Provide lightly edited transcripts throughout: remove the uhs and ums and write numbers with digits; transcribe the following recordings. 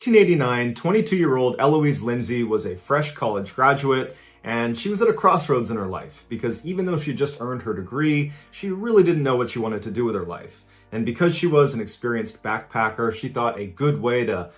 1989, 22-year-old Eloise Lindsay was a fresh college graduate, and she was at a crossroads in her life because even though she just earned her degree, she really didn't know what she wanted to do with her life. And because she was an experienced backpacker, she thought a good way to,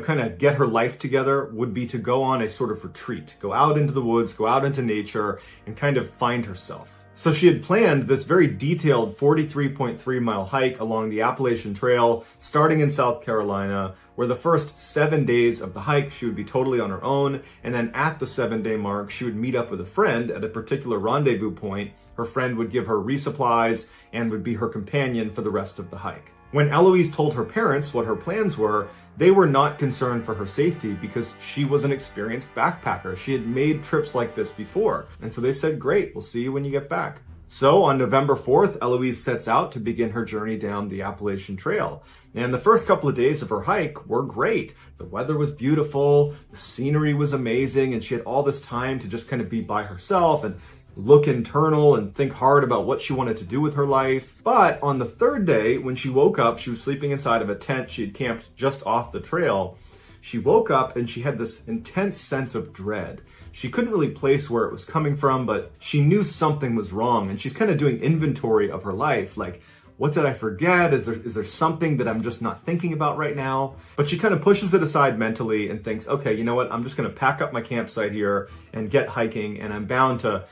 kind of get her life together would be to go on a sort of retreat, go out into the woods, go out into nature, and kind of find herself. So she had planned this very detailed 43.3 mile hike along the Appalachian Trail, starting in South Carolina, where the first 7 days of the hike, she would be totally on her own. And then at the 7-day mark, she would meet up with a friend at a particular rendezvous point. Her friend would give her resupplies and would be her companion for the rest of the hike. When Eloise told her parents what her plans were, they were not concerned for her safety because she was an experienced backpacker. She had made trips like this before. And so they said, great, we'll see you when you get back. So on November 4th, Eloise sets out to begin her journey down the Appalachian Trail. And the first couple of days of her hike were great. The weather was beautiful, the scenery was amazing, and she had all this time to just kind of be by herself and look internal and think hard about what she wanted to do with her life. But on the third day, when she woke up, she was sleeping inside of a tent she had camped just off the trail. She woke up and she had this intense sense of dread. She couldn't really place where it was coming from, but she knew something was wrong. And she's kind of doing inventory of her life, like, what did I forget? Is there something that I'm just not thinking about right now? But she kind of pushes it aside mentally and thinks, okay, you know what? I'm just going to pack up my campsite here and get hiking, and I'm bound to,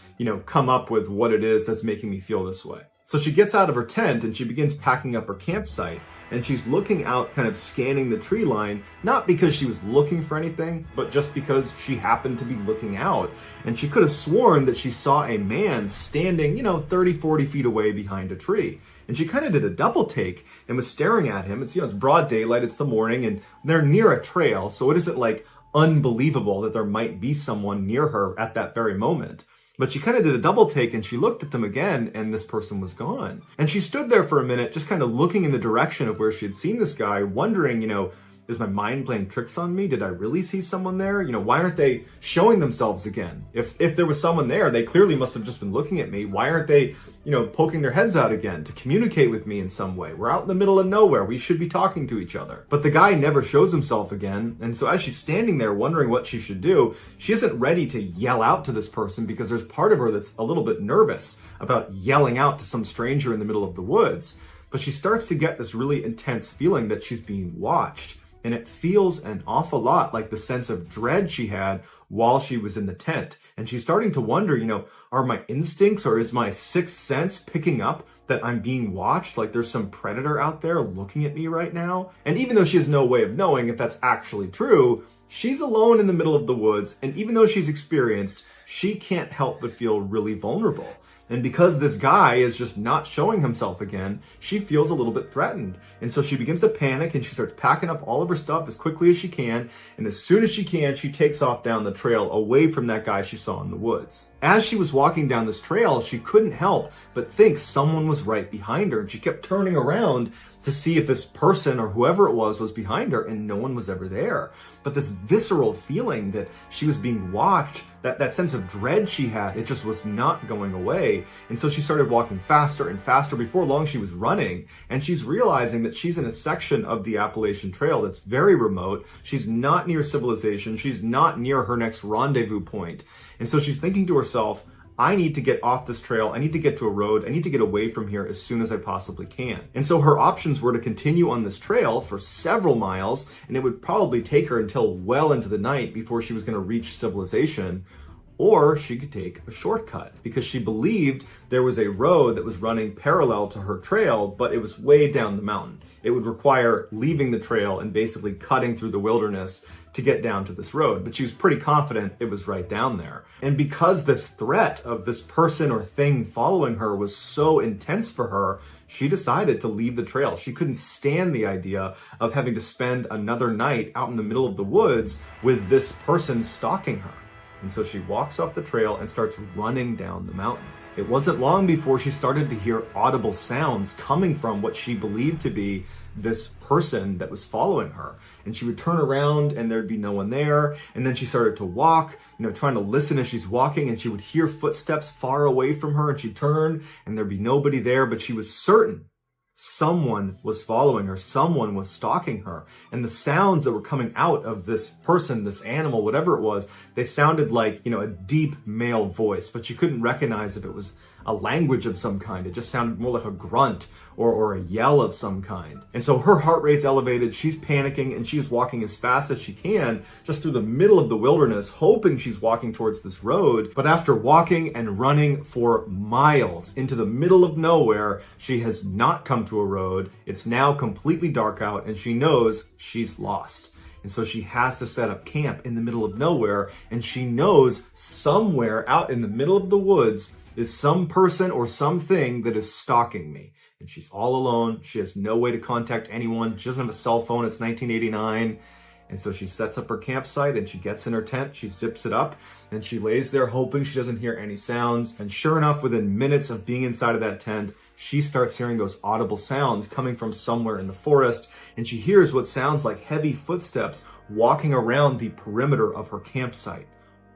come up with what it is that's making me feel this way. So she gets out of her tent and she begins packing up her campsite, and she's looking out, kind of scanning the tree line, not because she was looking for anything, but just because she happened to be looking out. And she could have sworn that she saw a man standing, 30, 40 feet away behind a tree. And she kind of did a double take and was staring at him. It's, it's broad daylight, it's the morning, and they're near a trail. So it isn't like unbelievable that there might be someone near her at that very moment. But she kind of did a double take and she looked at them again, and this person was gone. And she stood there for a minute, just kind of looking in the direction of where she had seen this guy, wondering, is my mind playing tricks on me? Did I really see someone there? Why aren't they showing themselves again? If there was someone there, they clearly must have just been looking at me. Why aren't they, poking their heads out again to communicate with me in some way? We're out in the middle of nowhere. We should be talking to each other. But the guy never shows himself again. And so as she's standing there wondering what she should do, she isn't ready to yell out to this person because there's part of her that's a little bit nervous about yelling out to some stranger in the middle of the woods. But she starts to get this really intense feeling that she's being watched. And it feels an awful lot like the sense of dread she had while she was in the tent. And she's starting to wonder, are my instincts or is my sixth sense picking up that I'm being watched? Like there's some predator out there looking at me right now? And even though she has no way of knowing if that's actually true, she's alone in the middle of the woods. And even though she's experienced, she can't help but feel really vulnerable. And because this guy is just not showing himself again, she feels a little bit threatened. And so she begins to panic and she starts packing up all of her stuff as quickly as she can. And as soon as she can, she takes off down the trail away from that guy she saw in the woods. As she was walking down this trail, she couldn't help but think someone was right behind her. And she kept turning around to see if this person or whoever it was behind her, and no one was ever there. But this visceral feeling that she was being watched, that sense of dread she had, it just was not going away. And so she started walking faster and faster. Before long, she was running, and she's realizing that she's in a section of the Appalachian Trail that's very remote. She's not near civilization. She's not near her next rendezvous point. And so she's thinking to herself, I need to get off this trail. I need to get to a road. I need to get away from here as soon as I possibly can. And so her options were to continue on this trail for several miles, and it would probably take her until well into the night before she was going to reach civilization. Or she could take a shortcut because she believed there was a road that was running parallel to her trail, but it was way down the mountain. It would require leaving the trail and basically cutting through the wilderness to get down to this road. But she was pretty confident it was right down there. And because this threat of this person or thing following her was so intense for her, she decided to leave the trail. She couldn't stand the idea of having to spend another night out in the middle of the woods with this person stalking her. And so she walks off the trail and starts running down the mountain. It wasn't long before she started to hear audible sounds coming from what she believed to be this person that was following her. And she would turn around and there'd be no one there. And then she started to walk, trying to listen as she's walking, and she would hear footsteps far away from her, and she'd turn and there'd be nobody there. But she was certain Someone was following her. Someone was stalking her. And the sounds that were coming out of this person, this animal, whatever it was, they sounded like, a deep male voice, but you couldn't recognize if it was a language of some kind. It just sounded more like a grunt or a yell of some kind. And so her heart rate's elevated, she's panicking, and she's walking as fast as she can just through the middle of the wilderness, hoping she's walking towards this road. But after walking and running for miles into the middle of nowhere, she has not come to a road. It's now completely dark out, and she knows she's lost. And so she has to set up camp in the middle of nowhere, and she knows somewhere out in the middle of the woods is some person or something that is stalking me. And she's all alone. She has no way to contact anyone. She doesn't have a cell phone. It's 1989. And so she sets up her campsite and she gets in her tent. She zips it up and she lays there hoping she doesn't hear any sounds. And sure enough, within minutes of being inside of that tent, she starts hearing those audible sounds coming from somewhere in the forest. And she hears what sounds like heavy footsteps walking around the perimeter of her campsite.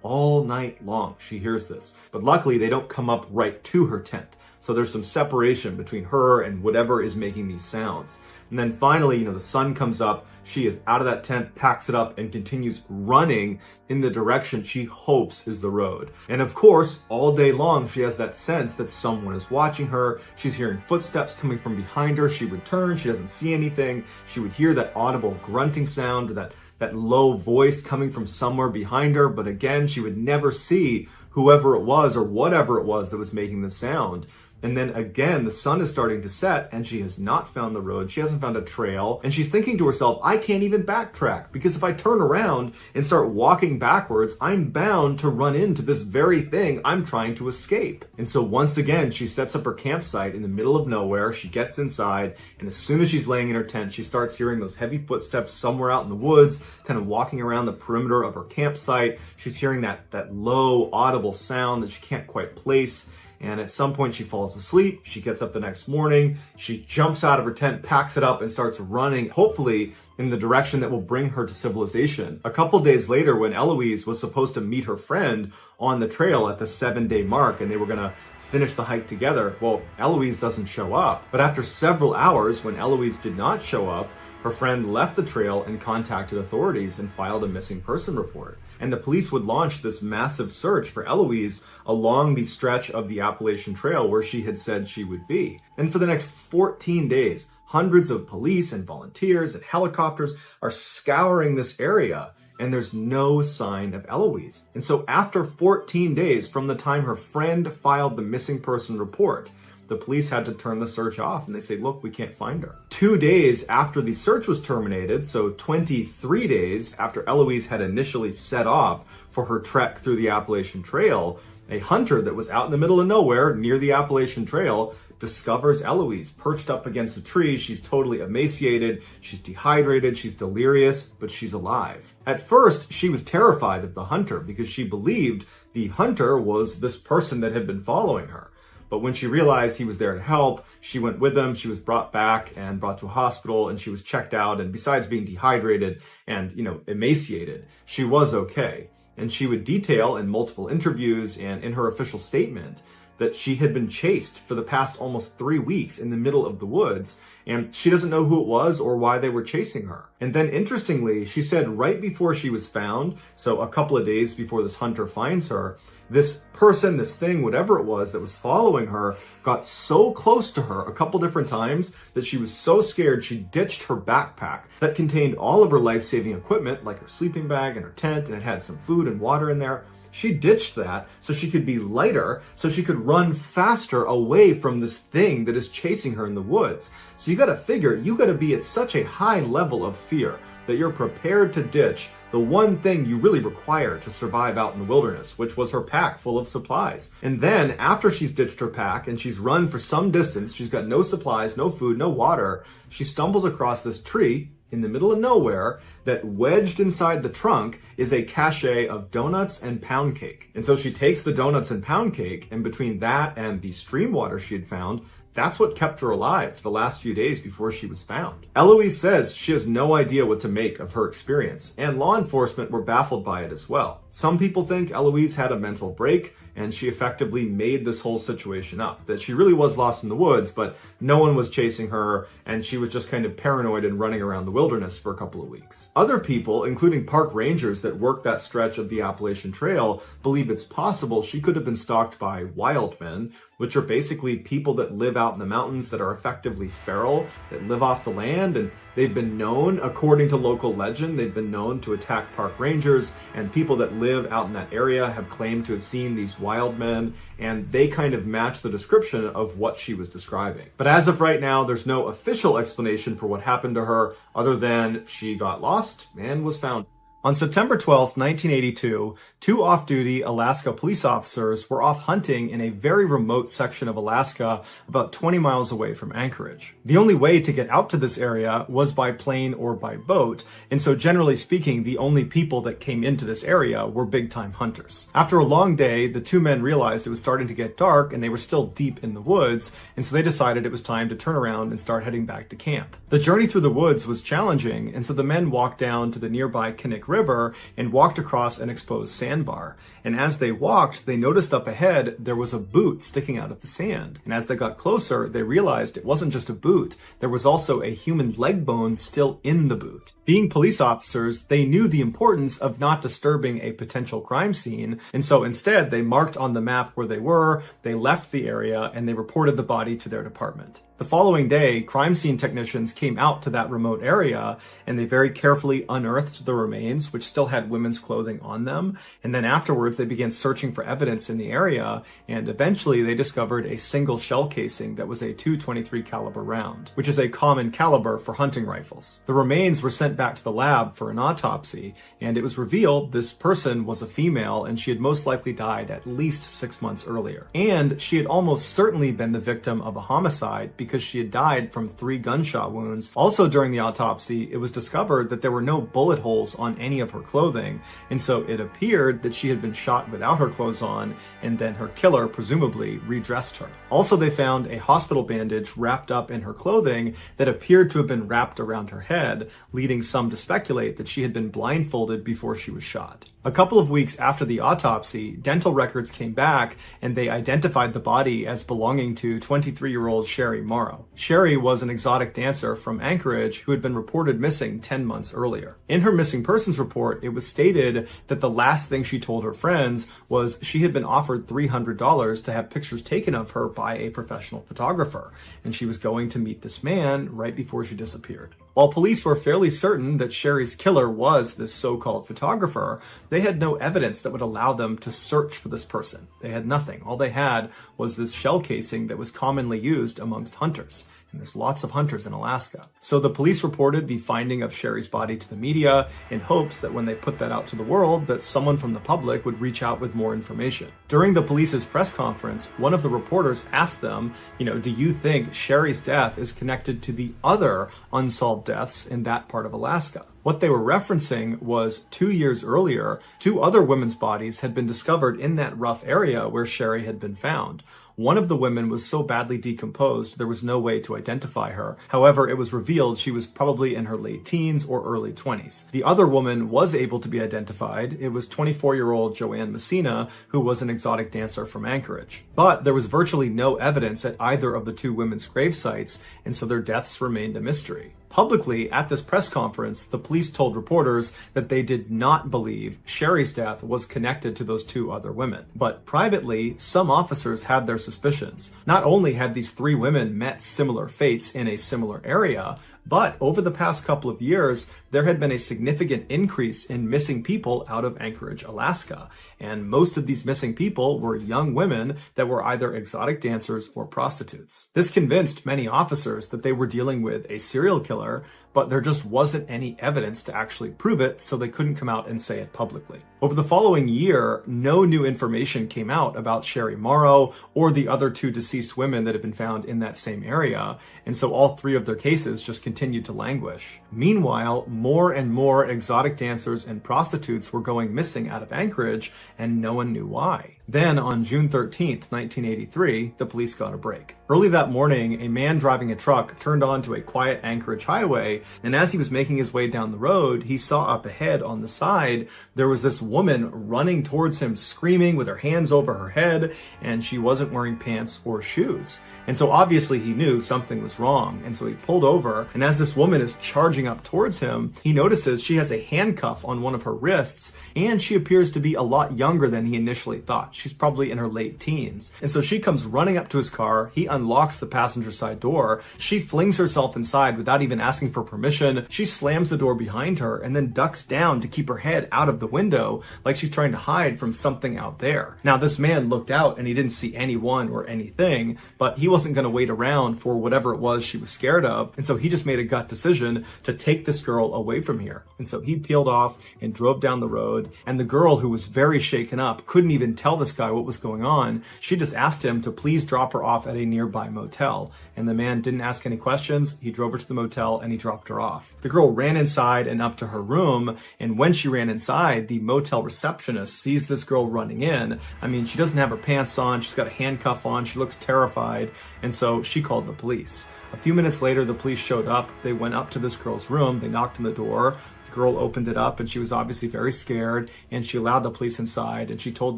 All night long, she hears this. But luckily, they don't come up right to her tent. So there's some separation between her and whatever is making these sounds. And then finally, the sun comes up. She is out of that tent, packs it up, and continues running in the direction she hopes is the road. And of course, all day long, she has that sense that someone is watching her. She's hearing footsteps coming from behind her. She would turn. She doesn't see anything. She would hear that audible grunting sound, that low voice coming from somewhere behind her. But again, she would never see whoever it was or whatever it was that was making the sound. And then again, the sun is starting to set and she has not found the road. She hasn't found a trail. And she's thinking to herself, I can't even backtrack because if I turn around and start walking backwards, I'm bound to run into this very thing I'm trying to escape. And so once again, she sets up her campsite in the middle of nowhere. She gets inside, and as soon as she's laying in her tent, she starts hearing those heavy footsteps somewhere out in the woods, kind of walking around the perimeter of her campsite. She's hearing that low audible sound that she can't quite place. And at some point she falls asleep. She gets up the next morning. She jumps out of her tent, packs it up, and starts running, hopefully in the direction that will bring her to civilization. A couple days later, when Eloise was supposed to meet her friend on the trail at the 7-day mark, and they were gonna finish the hike together, well, Eloise doesn't show up. But after several hours, when Eloise did not show up, her friend left the trail and contacted authorities and filed a missing person report. And the police would launch this massive search for Eloise along the stretch of the Appalachian Trail where she had said she would be. And for the next 14 days, hundreds of police and volunteers and helicopters are scouring this area, and there's no sign of Eloise. And so after 14 days from the time her friend filed the missing person report, the police had to turn the search off, and they say, look, we can't find her. 2 days after the search was terminated, so 23 days after Eloise had initially set off for her trek through the Appalachian Trail, a hunter that was out in the middle of nowhere near the Appalachian Trail discovers Eloise perched up against a tree. She's totally emaciated, she's dehydrated, she's delirious, but she's alive. At first, she was terrified of the hunter because she believed the hunter was this person that had been following her. But when she realized he was there to help, she went with him. She was brought back and brought to a hospital, and she was checked out. And besides being dehydrated and, emaciated, she was okay. And she would detail in multiple interviews and in her official statement that she had been chased for the past almost 3 weeks in the middle of the woods, and she doesn't know who it was or why they were chasing her. And then interestingly, she said right before she was found, so a couple of days before this hunter finds her, this person, this thing, whatever it was that was following her, got so close to her a couple different times that she was so scared she ditched her backpack that contained all of her life-saving equipment, like her sleeping bag and her tent, and it had some food and water in there. She ditched that so she could be lighter, so she could run faster away from this thing that is chasing her in the woods. So you gotta figure, you gotta be at such a high level of fear that you're prepared to ditch the one thing you really require to survive out in the wilderness, which was her pack full of supplies. And then after she's ditched her pack and she's run for some distance, she's got no supplies, no food, no water, she stumbles across this tree in the middle of nowhere that wedged inside the trunk is a cache of donuts and pound cake. And so she takes the donuts and pound cake, and between that and the stream water she had found, That's what kept her alive for the last few days before she was found. Eloise says she has no idea what to make of her experience, and law enforcement were baffled by it as well. Some people think Eloise had a mental break and she effectively made this whole situation up, that she really was lost in the woods, but no one was chasing her and she was just kind of paranoid and running around the wilderness for a couple of weeks. Other people, including park rangers that work that stretch of the Appalachian Trail, believe it's possible she could have been stalked by wild men, which are basically people that live out in the mountains that are effectively feral, that live off the land, and they've been known, according to local legend, they've been known to attack park rangers, and people that live out in that area have claimed to have seen these wild men, and they kind of match the description of what she was describing. But as of right now, there's no official explanation for what happened to her other than she got lost and was found. On September 12, 1982, two off-duty Alaska police officers were off hunting in a very remote section of Alaska about 20 miles away from Anchorage. The only way to get out to this area was by plane or by boat, and so generally speaking, the only people that came into this area were big-time hunters. After a long day, the two men realized it was starting to get dark and they were still deep in the woods, and so they decided it was time to turn around and start heading back to camp. The journey through the woods was challenging, and so the men walked down to the nearby Kinnick River and walked across an exposed sandbar. And as they walked, they noticed up ahead there was a boot sticking out of the sand. And as they got closer, they realized it wasn't just a boot. There was also a human leg bone still in the boot. Being police officers, they knew the importance of not disturbing a potential crime scene. And so instead, they marked on the map where they were, they left the area, and they reported the body to their department. The following day, crime scene technicians came out to that remote area and they very carefully unearthed the remains, which still had women's clothing on them. And then afterwards, they began searching for evidence in the area. And eventually they discovered a single shell casing that was a .223 caliber round, which is a common caliber for hunting rifles. The remains were sent back to the lab for an autopsy, and it was revealed this person was a female and she had most likely died at least 6 months earlier. And she had almost certainly been the victim of a homicide because she had died from 3 gunshot wounds. Also during the autopsy, it was discovered that there were no bullet holes on any of her clothing, and so it appeared that she had been shot without her clothes on, and then her killer presumably redressed her. Also, they found a hospital bandage wrapped up in her clothing that appeared to have been wrapped around her head, leading some to speculate that she had been blindfolded before she was shot. A couple of weeks after the autopsy, dental records came back and they identified the body as belonging to 23-year-old Sherry Morrow. Sherry was an exotic dancer from Anchorage who had been reported missing 10 months earlier. In her missing persons report, it was stated that the last thing she told her friends was she had been offered $300 to have pictures taken of her by a professional photographer, and she was going to meet this man right before she disappeared. While police were fairly certain that Sherry's killer was this so-called photographer, they had no evidence that would allow them to search for this person. They had nothing. All they had was this shell casing that was commonly used amongst hunters. And there's lots of hunters in Alaska. So the police reported the finding of Sherry's body to the media in hopes that when they put that out to the world, that someone from the public would reach out with more information. During the police's press conference, one of the reporters asked them, do you think Sherry's death is connected to the other unsolved deaths in that part of Alaska? What they were referencing was 2 years earlier, 2 other women's bodies had been discovered in that rough area where Sherry had been found. One of the women was so badly decomposed there was no way to identify her. However, it was revealed she was probably in her late teens or early 20s. The other woman was able to be identified. It was 24-year-old Joanne Messina, who was an exotic dancer from Anchorage. But there was virtually no evidence at either of the 2 women's grave sites, and so their deaths remained a mystery. Publicly, at this press conference, the police told reporters that they did not believe Sherry's death was connected to those 2 other women. But privately, some officers had their suspicions. Not only had these 3 women met similar fates in a similar area, but over the past couple of years, there had been a significant increase in missing people out of Anchorage, Alaska. And most of these missing people were young women that were either exotic dancers or prostitutes. This convinced many officers that they were dealing with a serial killer, but there just wasn't any evidence to actually prove it, so they couldn't come out and say it publicly. Over the following year, no new information came out about Sherry Morrow or the other 2 deceased women that had been found in that same area, and so all 3 of their cases just continued to languish. Meanwhile, more and more exotic dancers and prostitutes were going missing out of Anchorage, and no one knew why. Then, on June 13th, 1983, the police got a break. Early that morning, a man driving a truck turned onto a quiet Anchorage highway, and as he was making his way down the road, he saw up ahead on the side, there was this woman running towards him, screaming with her hands over her head, and she wasn't wearing pants or shoes. And so obviously he knew something was wrong, and so he pulled over, and as this woman is charging up towards him, he notices she has a handcuff on one of her wrists, and she appears to be a lot younger than he initially thought. She's probably in her late teens. And so she comes running up to his car. He unlocks the passenger side door. She flings herself inside without even asking for permission. She slams the door behind her and then ducks down to keep her head out of the window like she's trying to hide from something out there. Now, this man looked out and he didn't see anyone or anything, but he wasn't going to wait around for whatever it was she was scared of. And so he just made a gut decision to take this girl away from here. And so he peeled off and drove down the road. And the girl, who was very shaken up, couldn't even tell this guy what was going on. She just asked him to please drop her off at a nearby motel. And the man didn't ask any questions. He drove her to the motel and he dropped her off. The girl ran inside and up to her room. And when she ran inside, the motel receptionist sees this girl running in. I mean, she doesn't have her pants on. She's got a handcuff on. She looks terrified. And so she called the police. A few minutes later, the police showed up. They went up to this girl's room. They knocked on the door. The girl opened it up and she was obviously very scared, and she allowed the police inside, and she told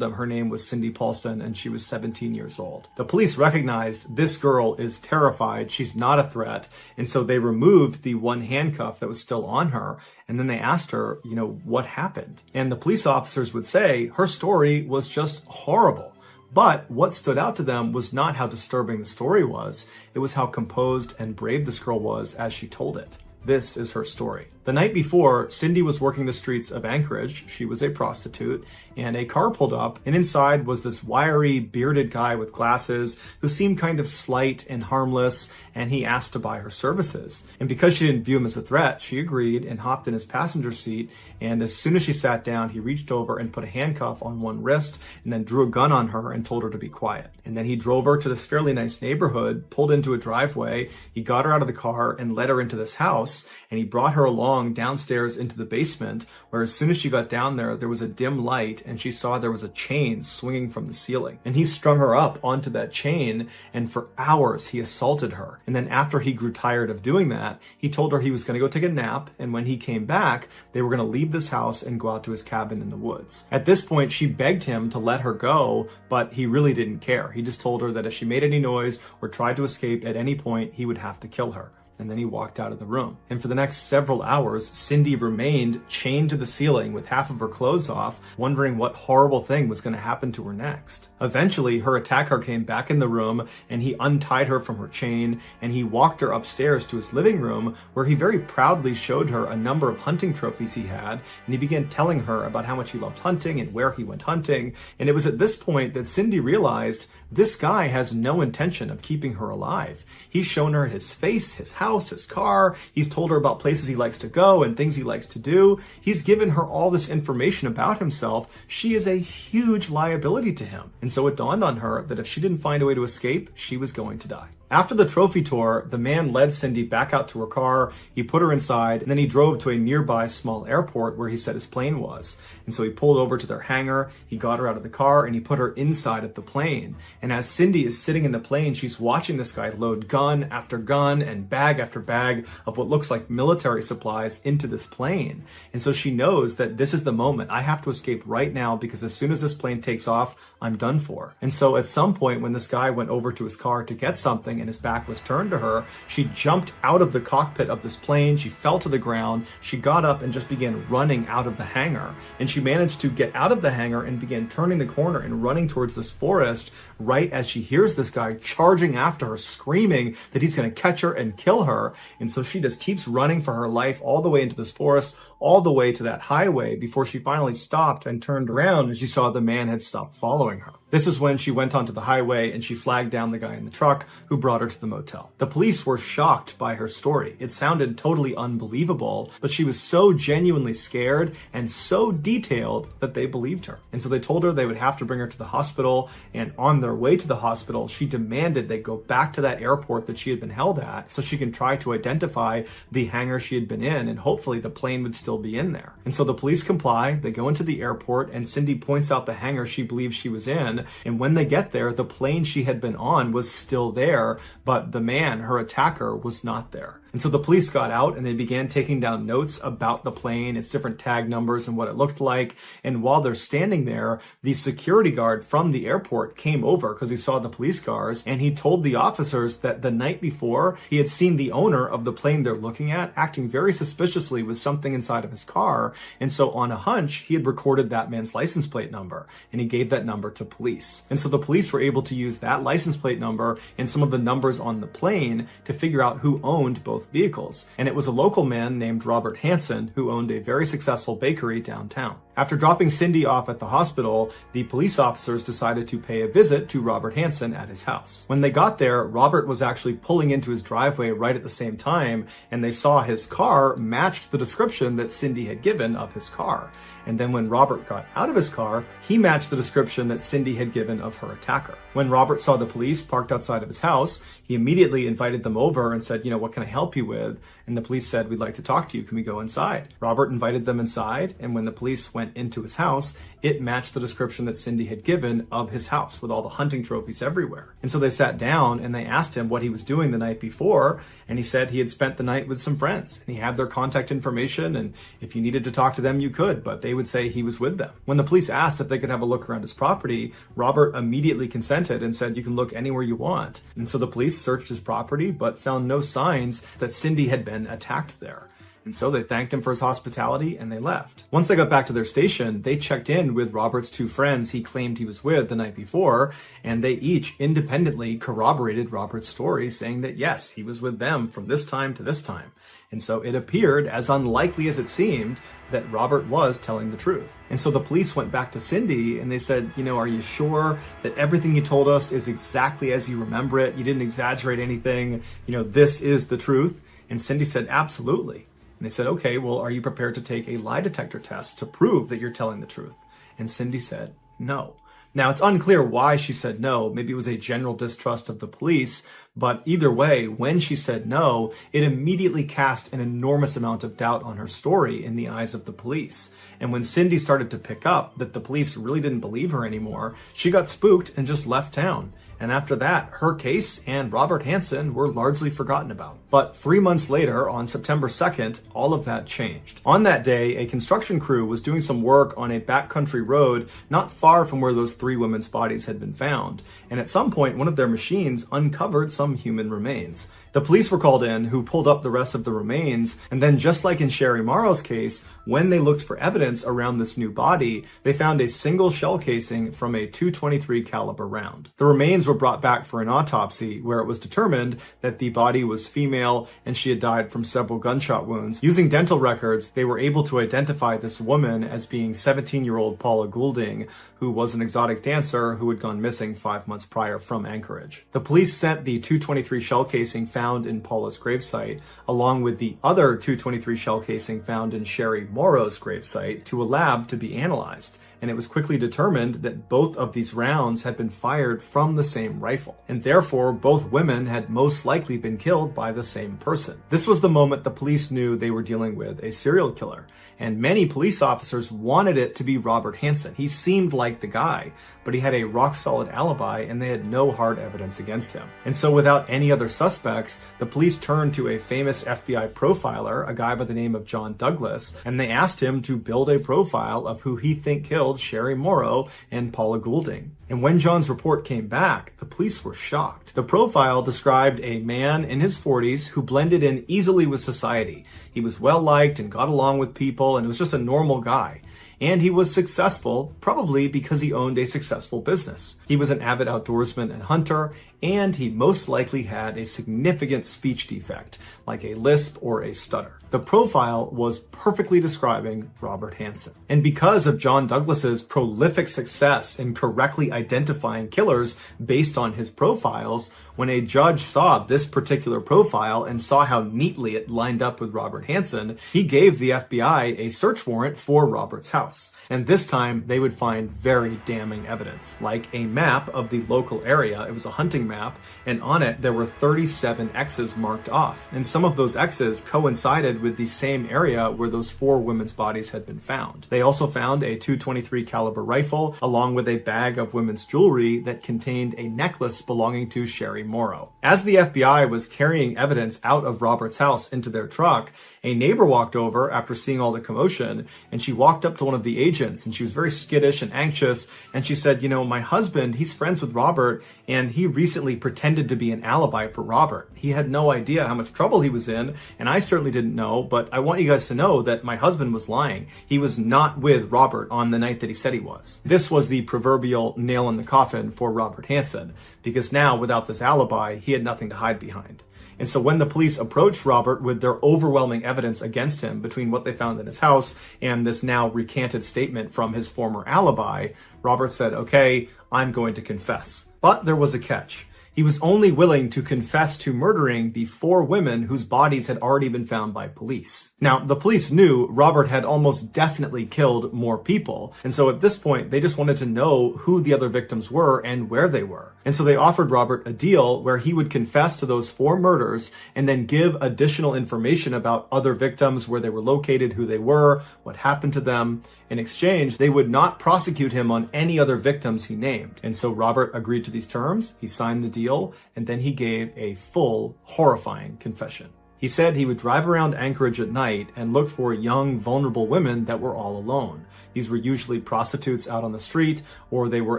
them her name was Cindy Paulson and she was 17 years old. The police recognized this girl is terrified. She's not a threat. And so they removed the one handcuff that was still on her. And then they asked her, what happened? And the police officers would say her story was just horrible. But what stood out to them was not how disturbing the story was. It was how composed and brave this girl was as she told it. This is her story. The night before, Cindy was working the streets of Anchorage. She was a prostitute, and a car pulled up, and inside was this wiry, bearded guy with glasses who seemed kind of slight and harmless, and he asked to buy her services. And because she didn't view him as a threat, she agreed and hopped in his passenger seat, and as soon as she sat down, he reached over and put a handcuff on one wrist and then drew a gun on her and told her to be quiet. And then he drove her to this fairly nice neighborhood, pulled into a driveway, he got her out of the car and led her into this house, and he brought her along downstairs into the basement, where as soon as she got down there was a dim light and she saw there was a chain swinging from the ceiling. And he strung her up onto that chain, and for hours he assaulted her. And then after he grew tired of doing that, he told her he was going to go take a nap, and when he came back, they were going to leave this house and go out to his cabin in the woods. At this point, she begged him to let her go, but he really didn't care. He just told her that if she made any noise or tried to escape at any point, he would have to kill her. And then he walked out of the room. And for the next several hours, Cindy remained chained to the ceiling with half of her clothes off, wondering what horrible thing was going to happen to her next. Eventually, her attacker came back in the room, and he untied her from her chain, and he walked her upstairs to his living room, where he very proudly showed her a number of hunting trophies he had, and he began telling her about how much he loved hunting and where he went hunting. And it was at this point that Cindy realized this guy has no intention of keeping her alive. He's shown her his face, his house, his car. He's told her about places he likes to go and things he likes to do. He's given her all this information about himself. She is a huge liability to him. And so it dawned on her that if she didn't find a way to escape, she was going to die. After the trophy tour, the man led Cindy back out to her car, he put her inside, and then he drove to a nearby small airport where he said his plane was. And so he pulled over to their hangar, he got her out of the car, and he put her inside of the plane. And as Cindy is sitting in the plane, she's watching this guy load gun after gun and bag after bag of what looks like military supplies into this plane. And so she knows that this is the moment. I have to escape right now, because as soon as this plane takes off, I'm done for. And so at some point when this guy went over to his car to get something and his back was turned to her, she jumped out of the cockpit of this plane, she fell to the ground, she got up and just began running out of the hangar. And she managed to get out of the hangar and began turning the corner and running towards this forest right as she hears this guy charging after her, screaming that he's going to catch her and kill her. And so she just keeps running for her life all the way into this forest, all the way to that highway before she finally stopped and turned around and she saw the man had stopped following her. This is when she went onto the highway and she flagged down the guy in the truck who brought her to the motel. The police were shocked by her story. It sounded totally unbelievable, but she was so genuinely scared and so detailed that they believed her. And so they told her they would have to bring her to the hospital, and on their way to the hospital, she demanded they go back to that airport that she had been held at so she can try to identify the hangar she had been in, and hopefully the plane would still be in there. And so the police comply, they go into the airport, and Cindy points out the hangar she believes she was in, and when they get there, the plane she had been on was still there, but the man, her attacker, was not there. And so the police got out and they began taking down notes about the plane, its different tag numbers and what it looked like. And while they're standing there, the security guard from the airport came over because he saw the police cars, and he told the officers that the night before he had seen the owner of the plane they're looking at acting very suspiciously with something inside of his car. And so on a hunch, he had recorded that man's license plate number, and he gave that number to police. And so the police were able to use that license plate number and some of the numbers on the plane to figure out who owned both vehicles. And it was a local man named Robert Hansen who owned a very successful bakery downtown. After dropping Cindy off at the hospital, the police officers decided to pay a visit to Robert Hansen at his house. When they got there, Robert was actually pulling into his driveway right at the same time, and they saw his car matched the description that Cindy had given of his car. And then when Robert got out of his car, he matched the description that Cindy had given of her attacker. When Robert saw the police parked outside of his house, he immediately invited them over and said, what can I help you with? And the police said, we'd like to talk to you. Can we go inside? Robert invited them inside, and when the police went into his house, it matched the description that Cindy had given of his house with all the hunting trophies everywhere. And so they sat down and they asked him what he was doing the night before, and he said he had spent the night with some friends, and he had their contact information, and if you needed to talk to them, you could, but they would say he was with them. When the police asked if they could have a look around his property, Robert immediately consented and said, you can look anywhere you want. And so the police searched his property, but found no signs that Cindy had been attacked there. And so they thanked him for his hospitality and they left. Once they got back to their station, they checked in with Robert's two friends he claimed he was with the night before, and they each independently corroborated Robert's story, saying that yes, he was with them from this time to this time. And so it appeared, as unlikely as it seemed, that Robert was telling the truth. And so the police went back to Cindy and they said, are you sure that everything you told us is exactly as you remember it? You didn't exaggerate anything? This is the truth? And Cindy said, absolutely. And they said, okay, well, are you prepared to take a lie detector test to prove that you're telling the truth? And Cindy said, no. Now, it's unclear why she said no. Maybe it was a general distrust of the police. But either way, when she said no, it immediately cast an enormous amount of doubt on her story in the eyes of the police. And when Cindy started to pick up that the police really didn't believe her anymore, she got spooked and just left town. And after that, her case and Robert Hansen were largely forgotten about. But 3 months later, on September 2nd, all of that changed. On that day, a construction crew was doing some work on a backcountry road not far from where those 3 women's bodies had been found. And at some point, one of their machines uncovered some human remains. The police were called in, who pulled up the rest of the remains, and then just like in Sherry Morrow's case, when they looked for evidence around this new body, they found a single shell casing from a .223 caliber round. The remains were brought back for an autopsy, where it was determined that the body was female and she had died from several gunshot wounds. Using dental records, they were able to identify this woman as being 17-year-old Paula Goulding, who was an exotic dancer who had gone missing 5 months prior from Anchorage. The police sent the .223 shell casing found in Paula's gravesite, along with the other .223 shell casing found in Sherry Morrow's gravesite, to a lab to be analyzed. And it was quickly determined that both of these rounds had been fired from the same rifle, and therefore both women had most likely been killed by the same person. This was the moment the police knew they were dealing with a serial killer, and many police officers wanted it to be Robert Hansen. He seemed like the guy, but he had a rock-solid alibi and they had no hard evidence against him. And so without any other suspects, the police turned to a famous FBI profiler, a guy by the name of John Douglas, and they asked him to build a profile of who he think killed Sherry Morrow and Paula Goulding. And when John's report came back, the police were shocked. The profile described a man in his 40s who blended in easily with society. He was well-liked and got along with people and was just a normal guy. And he was successful, probably because he owned a successful business. He was an avid outdoorsman and hunter, and he most likely had a significant speech defect, like a lisp or a stutter. The profile was perfectly describing Robert Hansen. And because of John Douglas's prolific success in correctly identifying killers based on his profiles, when a judge saw this particular profile and saw how neatly it lined up with Robert Hansen, he gave the FBI a search warrant for Robert's house. And this time they would find very damning evidence, like a map of the local area. It was a hunting map, and on it there were 37 X's marked off. And some of those X's coincided with the same area where those 4 women's bodies had been found. They also found a .223 caliber rifle, along with a bag of women's jewelry that contained a necklace belonging to Sherry Morrow. As the FBI was carrying evidence out of Robert's house into their truck, a neighbor walked over after seeing all the commotion, and she walked up to one of the agents, and she was very skittish and anxious, and she said, my husband, he's friends with Robert, and he recently pretended to be an alibi for Robert. He had no idea how much trouble he was in, and I certainly didn't know, but I want you guys to know that my husband was lying. He was not with Robert on the night that he said he was. This was the proverbial nail in the coffin for Robert Hansen, because now, without this alibi, he had nothing to hide behind. And so when the police approached Robert with their overwhelming evidence against him between what they found in his house and this now recanted statement from his former alibi, Robert said, okay, I'm going to confess. But there was a catch. He was only willing to confess to murdering the 4 women whose bodies had already been found by police. Now, the police knew Robert had almost definitely killed more people, and so at this point, they just wanted to know who the other victims were and where they were. And so they offered Robert a deal where he would confess to those 4 murders and then give additional information about other victims, where they were located, who they were, what happened to them. In exchange, they would not prosecute him on any other victims he named. And so Robert agreed to these terms, he signed the deal, and then he gave a full, horrifying confession. He said he would drive around Anchorage at night and look for young, vulnerable women that were all alone. These were usually prostitutes out on the street, or they were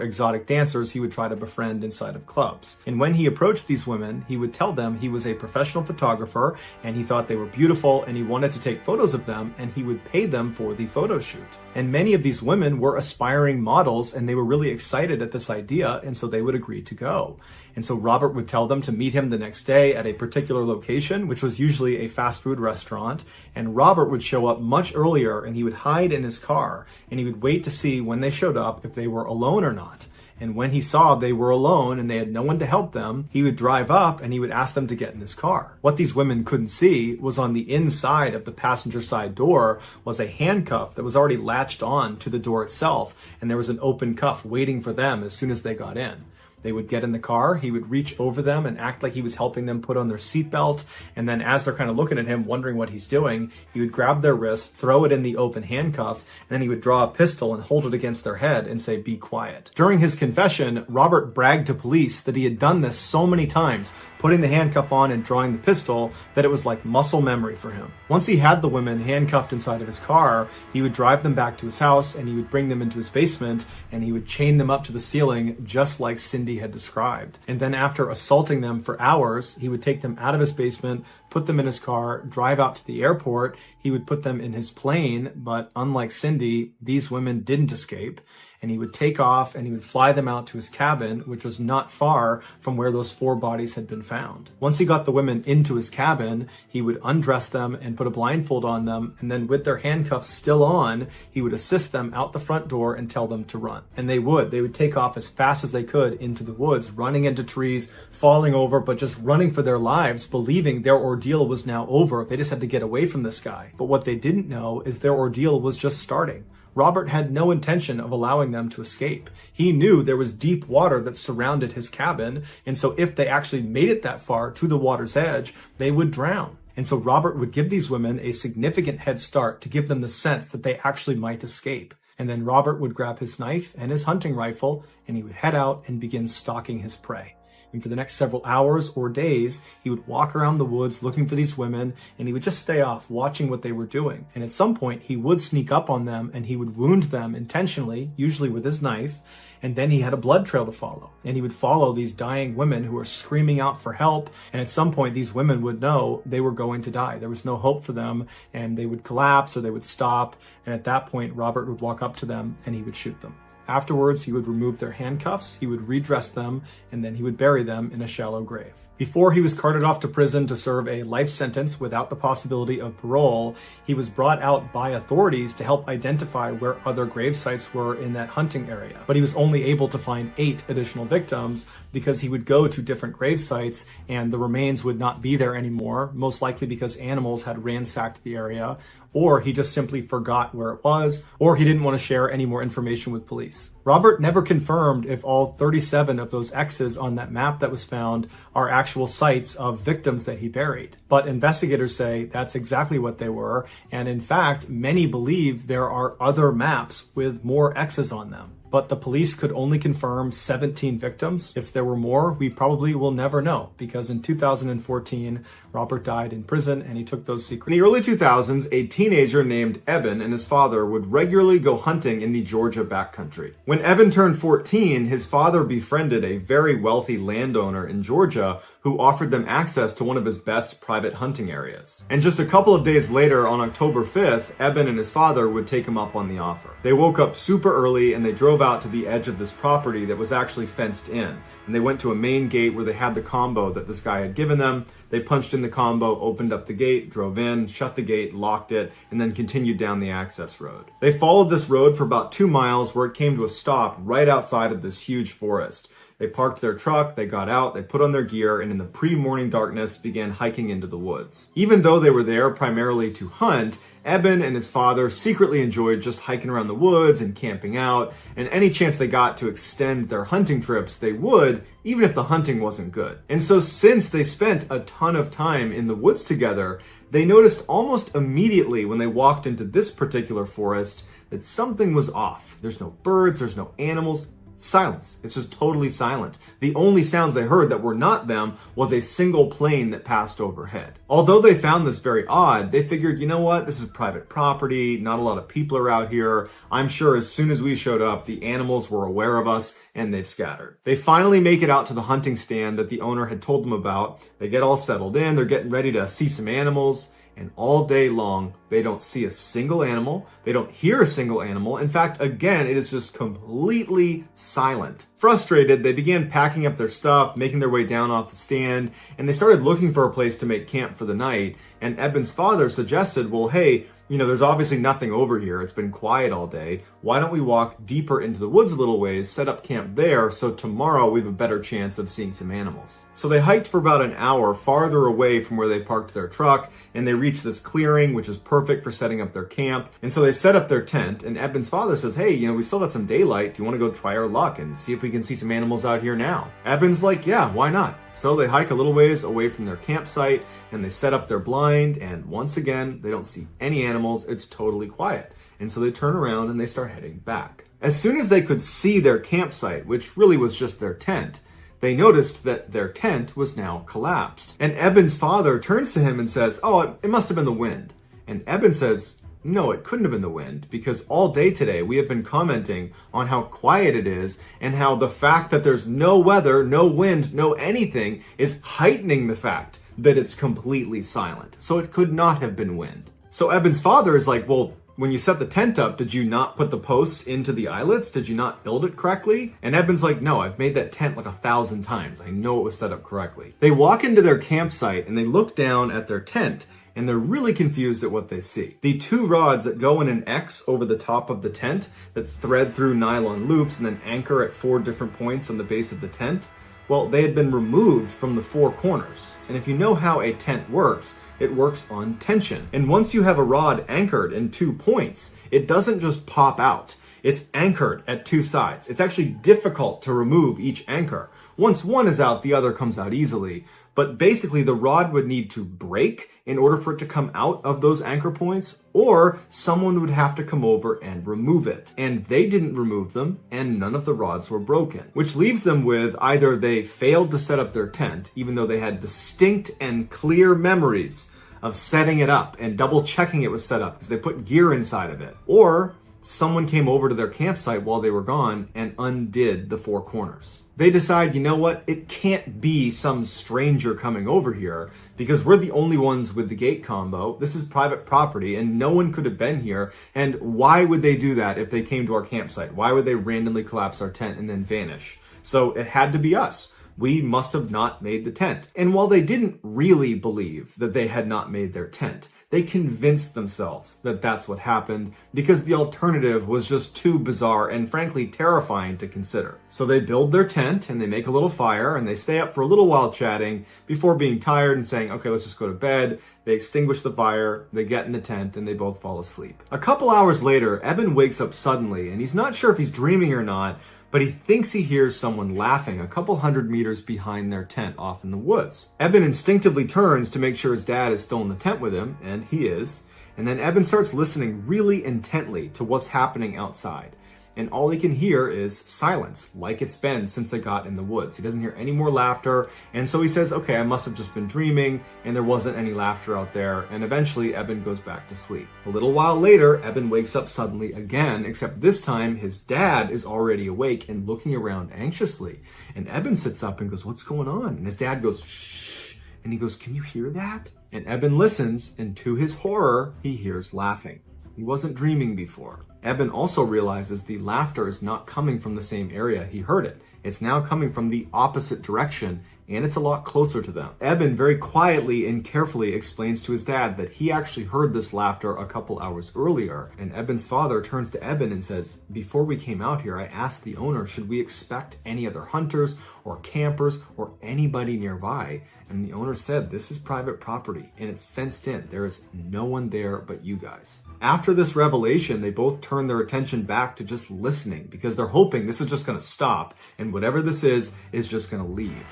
exotic dancers he would try to befriend inside of clubs. And when he approached these women, he would tell them he was a professional photographer and he thought they were beautiful and he wanted to take photos of them, and he would pay them for the photo shoot. And many of these women were aspiring models, and they were really excited at this idea, and so they would agree to go. And so Robert would tell them to meet him the next day at a particular location, which was usually a fast food restaurant. And Robert would show up much earlier, and he would hide in his car, and he would wait to see when they showed up if they were alone or not. And when he saw they were alone and they had no one to help them, he would drive up and he would ask them to get in his car. What these women couldn't see was on the inside of the passenger side door was a handcuff that was already latched on to the door itself, and there was an open cuff waiting for them as soon as they got in. They would get in the car, he would reach over them and act like he was helping them put on their seatbelt, and then as they're kind of looking at him, wondering what he's doing, he would grab their wrist, throw it in the open handcuff, and then he would draw a pistol and hold it against their head and say, "Be quiet." During his confession, Robert bragged to police that he had done this so many times, putting the handcuff on and drawing the pistol, that it was like muscle memory for him. Once he had the women handcuffed inside of his car, he would drive them back to his house and he would bring them into his basement and he would chain them up to the ceiling just like Cindy had described. And then after assaulting them for hours, he would take them out of his basement, put them in his car, drive out to the airport. He would put them in his plane, but unlike Cindy, these women didn't escape. And he would take off and he would fly them out to his cabin, which was not far from where those 4 bodies had been found. Once he got the women into his cabin, he would undress them and put a blindfold on them, and then with their handcuffs still on, he would assist them out the front door and tell them to run. And they would take off as fast as they could into the woods, running into trees, falling over, but just running for their lives, believing their ordeal was now over. They just had to get away from this guy. But what they didn't know is their ordeal was just starting. Robert had no intention of allowing them to escape. He knew there was deep water that surrounded his cabin, and so if they actually made it that far to the water's edge, they would drown. And so Robert would give these women a significant head start to give them the sense that they actually might escape. And then Robert would grab his knife and his hunting rifle, and he would head out and begin stalking his prey. And for the next several hours or days, he would walk around the woods looking for these women, and he would just stay off, watching what they were doing. And at some point, he would sneak up on them, and he would wound them intentionally, usually with his knife, and then he had a blood trail to follow. And he would follow these dying women who were screaming out for help, and at some point, these women would know they were going to die. There was no hope for them, and they would collapse or they would stop, and at that point, Robert would walk up to them, and he would shoot them. Afterwards, he would remove their handcuffs, he would redress them, and then he would bury them in a shallow grave. Before he was carted off to prison to serve a life sentence without the possibility of parole, he was brought out by authorities to help identify where other grave sites were in that hunting area. But he was only able to find 8 additional victims because he would go to different grave sites and the remains would not be there anymore, most likely because animals had ransacked the area, or he just simply forgot where it was, or he didn't want to share any more information with police. Robert never confirmed if all 37 of those X's on that map that was found are actual sites of victims that he buried. But investigators say that's exactly what they were, and in fact, many believe there are other maps with more X's on them. But the police could only confirm 17 victims. If there were more, we probably will never know, because in 2014, Robert died in prison and he took those secrets. In the early 2000s, a teenager named Eben and his father would regularly go hunting in the Georgia backcountry. When Eben turned 14, his father befriended a very wealthy landowner in Georgia who offered them access to one of his best private hunting areas. And just a couple of days later, on October 5th, Eben and his father would take him up on the offer. They woke up super early and they drove out to the edge of this property that was actually fenced in. And they went to a main gate where they had the combo that this guy had given them. They punched in the combo, opened up the gate, drove in, shut the gate, locked it, and then continued down the access road. They followed this road for about 2 miles where it came to a stop right outside of this huge forest. They parked their truck, they got out, they put on their gear, and in the pre-morning darkness began hiking into the woods. Even though they were there primarily to hunt, Eben and his father secretly enjoyed just hiking around the woods and camping out, and any chance they got to extend their hunting trips, they would, even if the hunting wasn't good. And so since they spent a ton of time in the woods together, they noticed almost immediately when they walked into this particular forest that something was off. There's no birds, there's no animals. Silence. It's just totally silent. The only sounds they heard that were not them was a single plane that passed overhead. Although they found this very odd, they figured, you know what, this is private property, not a lot of people are out here. I'm sure as soon as we showed up, the animals were aware of us and they've scattered. They finally make it out to the hunting stand that the owner had told them about. They get all settled in, they're getting ready to see some animals. And all day long, they don't see a single animal. They don't hear a single animal. In fact, again, it is just completely silent. Frustrated, they began packing up their stuff, making their way down off the stand, and they started looking for a place to make camp for the night. And Eben's father suggested, well, hey, there's obviously nothing over here. It's been quiet all day. Why don't we walk deeper into the woods a little ways, set up camp there, so tomorrow we have a better chance of seeing some animals. So they hiked for about an hour farther away from where they parked their truck, and they reached this clearing, which is perfect for setting up their camp. And so they set up their tent, and Eben's father says, hey, we still got some daylight. Do you want to go try our luck and see if we can see some animals out here now? Eben's like, yeah, why not? So they hike a little ways away from their campsite and they set up their blind, and once again, they don't see any animals. It's totally quiet. And so they turn around and they start heading back. As soon as they could see their campsite, which really was just their tent, they noticed that their tent was now collapsed. And Eben's father turns to him and says, oh, it must have been the wind. And Eben says, no, it couldn't have been the wind, because all day today we have been commenting on how quiet it is and how the fact that there's no weather, no wind, no anything is heightening the fact that it's completely silent. So it could not have been wind. So Eben's father is like, well, when you set the tent up, did you not put the posts into the eyelets? Did you not build it correctly? And Eben's like, no, I've made that tent like 1,000 times. I know it was set up correctly. They walk into their campsite and they look down at their tent, and they're really confused at what they see. The 2 rods that go in an X over the top of the tent that thread through nylon loops and then anchor at 4 different points on the base of the tent, well, they had been removed from the 4 corners. And if you know how a tent works, it works on tension. And once you have a rod anchored in 2 points, it doesn't just pop out. It's anchored at 2 sides. It's actually difficult to remove each anchor. Once one is out, the other comes out easily. But basically, the rod would need to break in order for it to come out of those anchor points, or someone would have to come over and remove it. And they didn't remove them, and none of the rods were broken. Which leaves them with either they failed to set up their tent, even though they had distinct and clear memories of setting it up and double checking it was set up because they put gear inside of it, or someone came over to their campsite while they were gone and undid the 4 corners. They decide, you know what, it can't be some stranger coming over here because we're the only ones with the gate combo. This is private property and no one could have been here. And why would they do that if they came to our campsite? Why would they randomly collapse our tent and then vanish? So it had to be us. We must have not made the tent. And while they didn't really believe that they had not made their tent, they convinced themselves that that's what happened because the alternative was just too bizarre and frankly terrifying to consider. So they build their tent and they make a little fire and they stay up for a little while chatting before being tired and saying, okay, let's just go to bed. They extinguish the fire, they get in the tent, and they both fall asleep. A couple hours later, Eben wakes up suddenly and he's not sure if he's dreaming or not, but he thinks he hears someone laughing a couple hundred meters behind their tent off in the woods. Eben instinctively turns to make sure his dad is still in the tent with him, and he is. And then Eben starts listening really intently to what's happening outside. And all he can hear is silence, like it's been since they got in the woods. He doesn't hear any more laughter, and so he says, okay, I must have just been dreaming, and there wasn't any laughter out there, and eventually Eben goes back to sleep. A little while later, Eben wakes up suddenly again, except this time his dad is already awake and looking around anxiously. And Eben sits up and goes, what's going on? And his dad goes, shh, and he goes, can you hear that? And Eben listens, and to his horror, he hears laughing. He wasn't dreaming before. Eben also realizes the laughter is not coming from the same area he heard it. It's now coming from the opposite direction, and it's a lot closer to them. Eben very quietly and carefully explains to his dad that he actually heard this laughter a couple hours earlier, and Eben's father turns to Eben and says, before we came out here, I asked the owner, should we expect any other hunters or campers or anybody nearby? And the owner said, this is private property and it's fenced in. There is no one there but you guys. After this revelation, they both turn their attention back to just listening because they're hoping this is just going to stop and whatever this is just going to leave.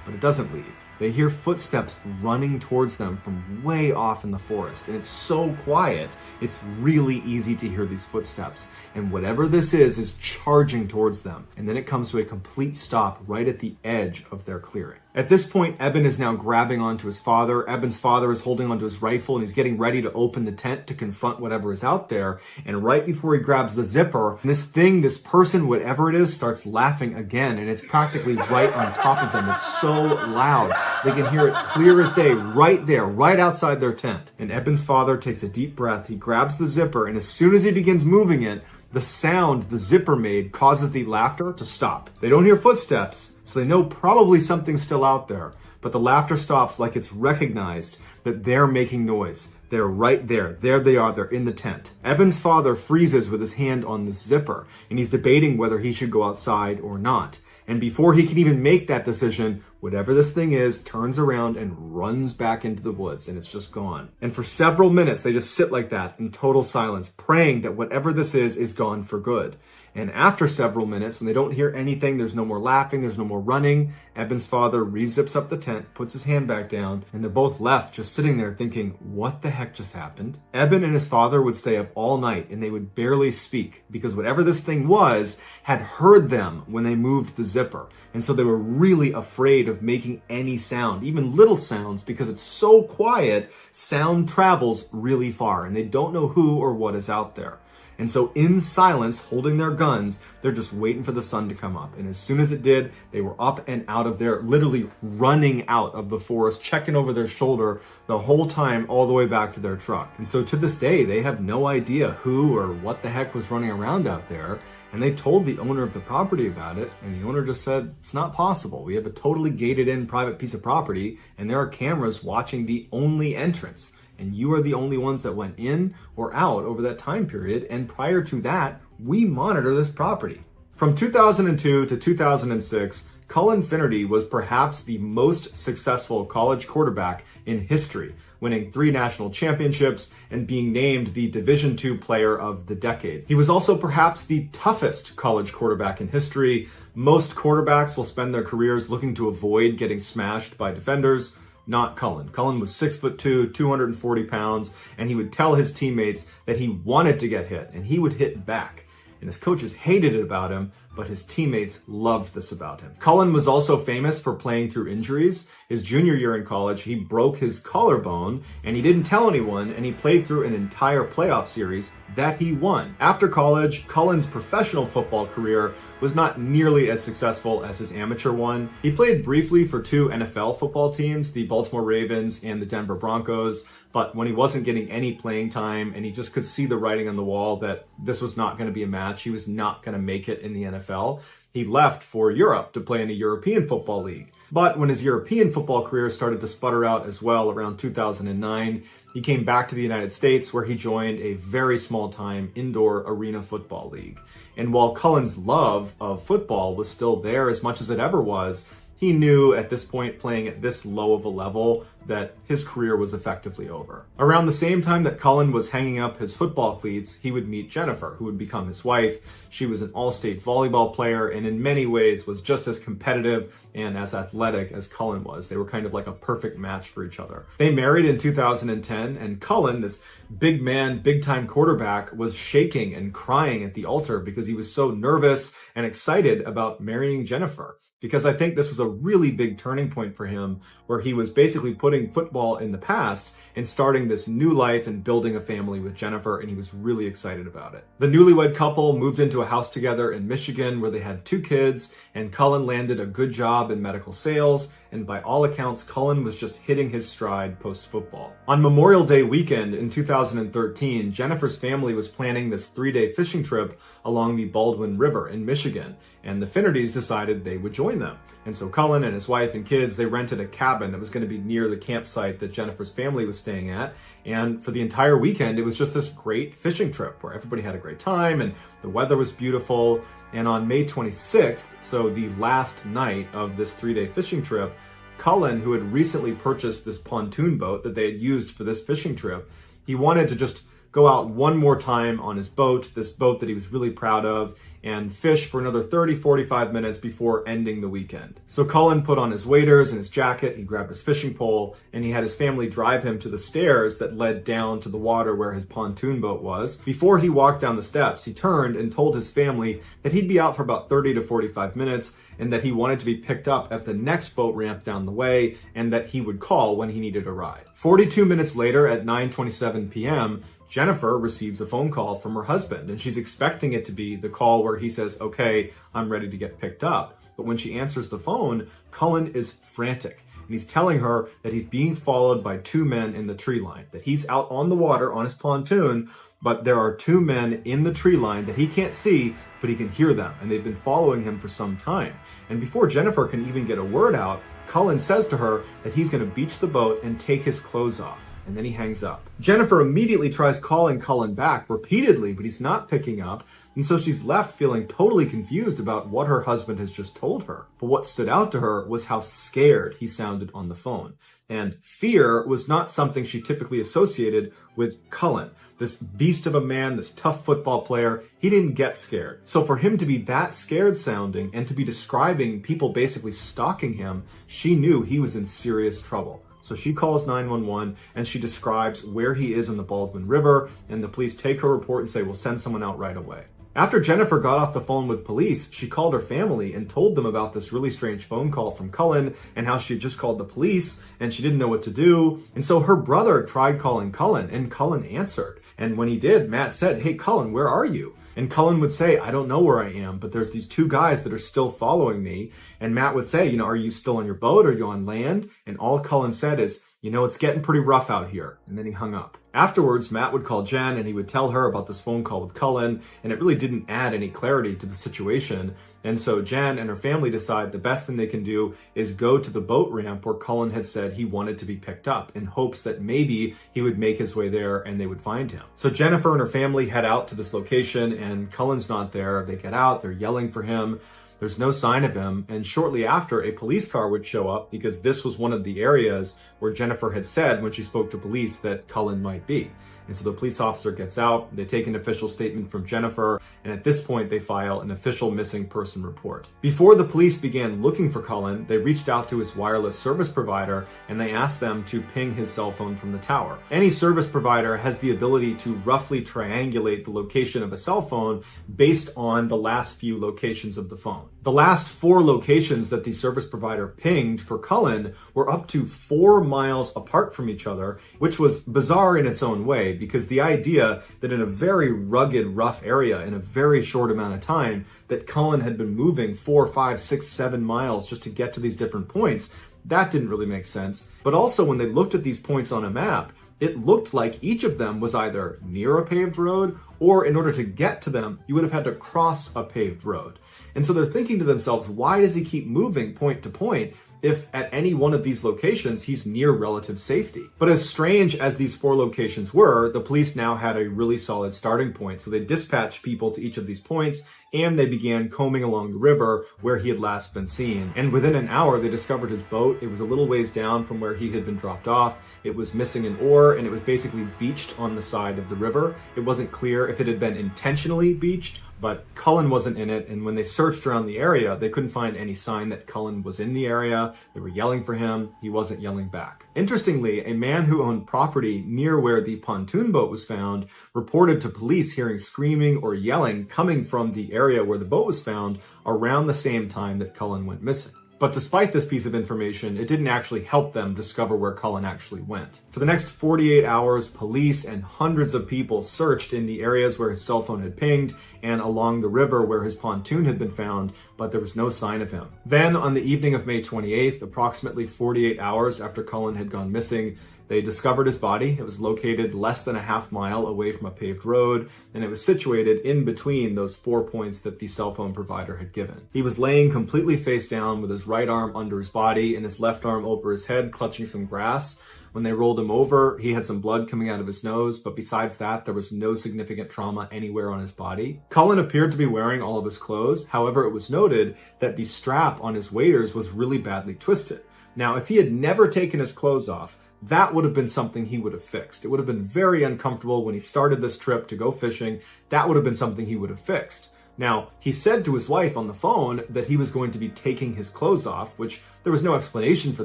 But it doesn't leave. They hear footsteps running towards them from way off in the forest, and it's so quiet, it's really easy to hear these footsteps. And whatever this is charging towards them. And then it comes to a complete stop right at the edge of their clearing. At this point, Eben is now grabbing onto his father. Eben's father is holding onto his rifle and he's getting ready to open the tent to confront whatever is out there. And right before he grabs the zipper, this person, whatever it is, starts laughing again. And it's practically right on top of them. It's so loud. They can hear it clear as day right there, right outside their tent. And Eben's father takes a deep breath. He grabs the zipper, and as soon as he begins moving it, the sound the zipper made causes the laughter to stop. They don't hear footsteps, so they know probably something's still out there. But the laughter stops like it's recognized that they're making noise. They're right there. There they are. They're in the tent. Eben's father freezes with his hand on this zipper, and he's debating whether he should go outside or not. And before he can even make that decision, whatever this thing is turns around and runs back into the woods, and it's just gone. And for several minutes, they just sit like that in total silence, praying that whatever this is gone for good. And after several minutes, when they don't hear anything, there's no more laughing, there's no more running, Eben's father re-zips up the tent, puts his hand back down, and they're both left just sitting there thinking, what the heck just happened? Eben and his father would stay up all night, and they would barely speak, because whatever this thing was had heard them when they moved the zipper. And so they were really afraid of making any sound, even little sounds, because it's so quiet, sound travels really far, and they don't know who or what is out there. And so in silence, holding their guns, they're just waiting for the sun to come up. And as soon as it did, they were up and out of there, literally running out of the forest, checking over their shoulder the whole time all the way back to their truck. And so to this day, they have no idea who or what the heck was running around out there. And they told the owner of the property about it, and the owner just said, it's not possible. We have a totally gated in private piece of property, and there are cameras watching the only entrance. And you are the only ones that went in or out over that time period. And prior to that, we monitor this property. From 2002 to 2006, Cullen Finnerty was perhaps the most successful college quarterback in history, winning 3 national championships and being named the Division II Player of the Decade. He was also perhaps the toughest college quarterback in history. Most quarterbacks will spend their careers looking to avoid getting smashed by defenders. Not Cullen. Cullen was 6'2", 240 pounds, and he would tell his teammates that he wanted to get hit, and he would hit back. And his coaches hated it about him, but his teammates loved this about him. Cullen was also famous for playing through injuries. His junior year in college, he broke his collarbone, and he didn't tell anyone, and he played through an entire playoff series that he won. After college, Cullen's professional football career was not nearly as successful as his amateur one. He played briefly for 2 NFL football teams, the Baltimore Ravens and the Denver Broncos, But when he wasn't getting any playing time and he just could see the writing on the wall that this was not going to be a match, he was not going to make it in the NFL, he left for Europe to play in a European football league. But when his European football career started to sputter out as well around 2009, he came back to the United States where he joined a very small-time indoor arena football league. And while Cullen's love of football was still there as much as it ever was, he knew at this point, playing at this low of a level, that his career was effectively over. Around the same time that Cullen was hanging up his football cleats, he would meet Jennifer, who would become his wife. She was an all-state volleyball player and in many ways was just as competitive and as athletic as Cullen was. They were kind of like a perfect match for each other. They married in 2010, and Cullen, this big man, big-time quarterback, was shaking and crying at the altar because he was so nervous and excited about marrying Jennifer. Because I think this was a really big turning point for him, where he was basically putting football in the past and starting this new life and building a family with Jennifer, and he was really excited about it. The newlywed couple moved into a house together in Michigan where they had 2 kids, and Cullen landed a good job in medical sales, and by all accounts, Cullen was just hitting his stride post-football. On Memorial Day weekend in 2013, Jennifer's family was planning this 3-day fishing trip along the Baldwin River in Michigan, and the Finnerdys decided they would join them. And so Cullen and his wife and kids, they rented a cabin that was going to be near the campsite that Jennifer's family was staying at. And for the entire weekend, it was just this great fishing trip where everybody had a great time and the weather was beautiful. And on May 26th, so the last night of this 3-day fishing trip, Cullen, who had recently purchased this pontoon boat that they had used for this fishing trip, he wanted to just go out one more time on his boat, this boat that he was really proud of, and fish for another 30-45 minutes before ending the weekend. So Cullen put on his waders and his jacket, he grabbed his fishing pole, and he had his family drive him to the stairs that led down to the water where his pontoon boat was. Before he walked down the steps, he turned and told his family that he'd be out for about 30 to 45 minutes and that he wanted to be picked up at the next boat ramp down the way and that he would call when he needed a ride. 42 minutes later at 9:27 p.m., Jennifer receives a phone call from her husband, and she's expecting it to be the call where he says, okay, I'm ready to get picked up. But when she answers the phone, Cullen is frantic, and he's telling her that he's being followed by 2 men in the tree line, that he's out on the water on his pontoon, but there are 2 men in the tree line that he can't see, but he can hear them, and they've been following him for some time. And before Jennifer can even get a word out, Cullen says to her that he's going to beach the boat and take his clothes off. And then he hangs up. Jennifer immediately tries calling Cullen back repeatedly, but he's not picking up. And so she's left feeling totally confused about what her husband has just told her. But what stood out to her was how scared he sounded on the phone. And fear was not something she typically associated with Cullen. This beast of a man, this tough football player, he didn't get scared. So for him to be that scared sounding and to be describing people basically stalking him, she knew he was in serious trouble. So she calls 911 and she describes where he is in the Baldwin River, and the police take her report and say, we'll send someone out right away. After Jennifer got off the phone with police, she called her family and told them about this really strange phone call from Cullen and how she had just called the police and she didn't know what to do. And so her brother tried calling Cullen and Cullen answered. And when he did, Matt said, hey, Cullen, where are you? And Cullen would say, I don't know where I am, but there's these 2 guys that are still following me. And Matt would say, are you still on your boat? Are you on land? And all Cullen said is, it's getting pretty rough out here. And then he hung up. Afterwards, Matt would call Jen and he would tell her about this phone call with Cullen, and it really didn't add any clarity to the situation. And so Jen and her family decide the best thing they can do is go to the boat ramp where Cullen had said he wanted to be picked up in hopes that maybe he would make his way there and they would find him. So Jennifer and her family head out to this location and Cullen's not there. They get out, they're yelling for him. There's no sign of him, and shortly after, a police car would show up because this was one of the areas where Jennifer had said when she spoke to police that Cullen might be. And so the police officer gets out, they take an official statement from Jennifer, and at this point they file an official missing person report. Before the police began looking for Cullen, they reached out to his wireless service provider and they asked them to ping his cell phone from the tower. Any service provider has the ability to roughly triangulate the location of a cell phone based on the last few locations of the phone. The last 4 locations that the service provider pinged for Cullen were up to 4 miles apart from each other, which was bizarre in its own way, because the idea that in a very rugged, rough area in a very short amount of time that Cullen had been moving 4, 5, 6, 7 miles just to get to these different points, that didn't really make sense. But also when they looked at these points on a map, it looked like each of them was either near a paved road, or in order to get to them, you would have had to cross a paved road. And so they're thinking to themselves, why does he keep moving point to point if at any one of these locations he's near relative safety? But as strange as these 4 locations were, the police now had a really solid starting point. So they dispatched people to each of these points, and they began combing along the river where he had last been seen. And within an hour, they discovered his boat. It was a little ways down from where he had been dropped off. It was missing an oar, and it was basically beached on the side of the river. It wasn't clear if it had been intentionally beached, but Cullen wasn't in it, and when they searched around the area, they couldn't find any sign that Cullen was in the area. They were yelling for him. He wasn't yelling back. Interestingly, a man who owned property near where the pontoon boat was found reported to police hearing screaming or yelling coming from the area where the boat was found around the same time that Cullen went missing. But despite this piece of information, it didn't actually help them discover where Cullen actually went. For the next 48 hours, police and hundreds of people searched in the areas where his cell phone had pinged and along the river where his pontoon had been found, but there was no sign of him. Then, on the evening of May 28th, approximately 48 hours after Cullen had gone missing, they discovered his body. It was located less than a half mile away from a paved road, and it was situated in between those 4 points that the cell phone provider had given. He was laying completely face down with his right arm under his body and his left arm over his head, clutching some grass. When they rolled him over, he had some blood coming out of his nose, but besides that, there was no significant trauma anywhere on his body. Cullen appeared to be wearing all of his clothes. However, it was noted that the strap on his waders was really badly twisted. Now, if he had never taken his clothes off, that would have been something he would have fixed. It would have been very uncomfortable when he started this trip to go fishing. That would have been something he would have fixed. Now, he said to his wife on the phone that he was going to be taking his clothes off, which there was no explanation for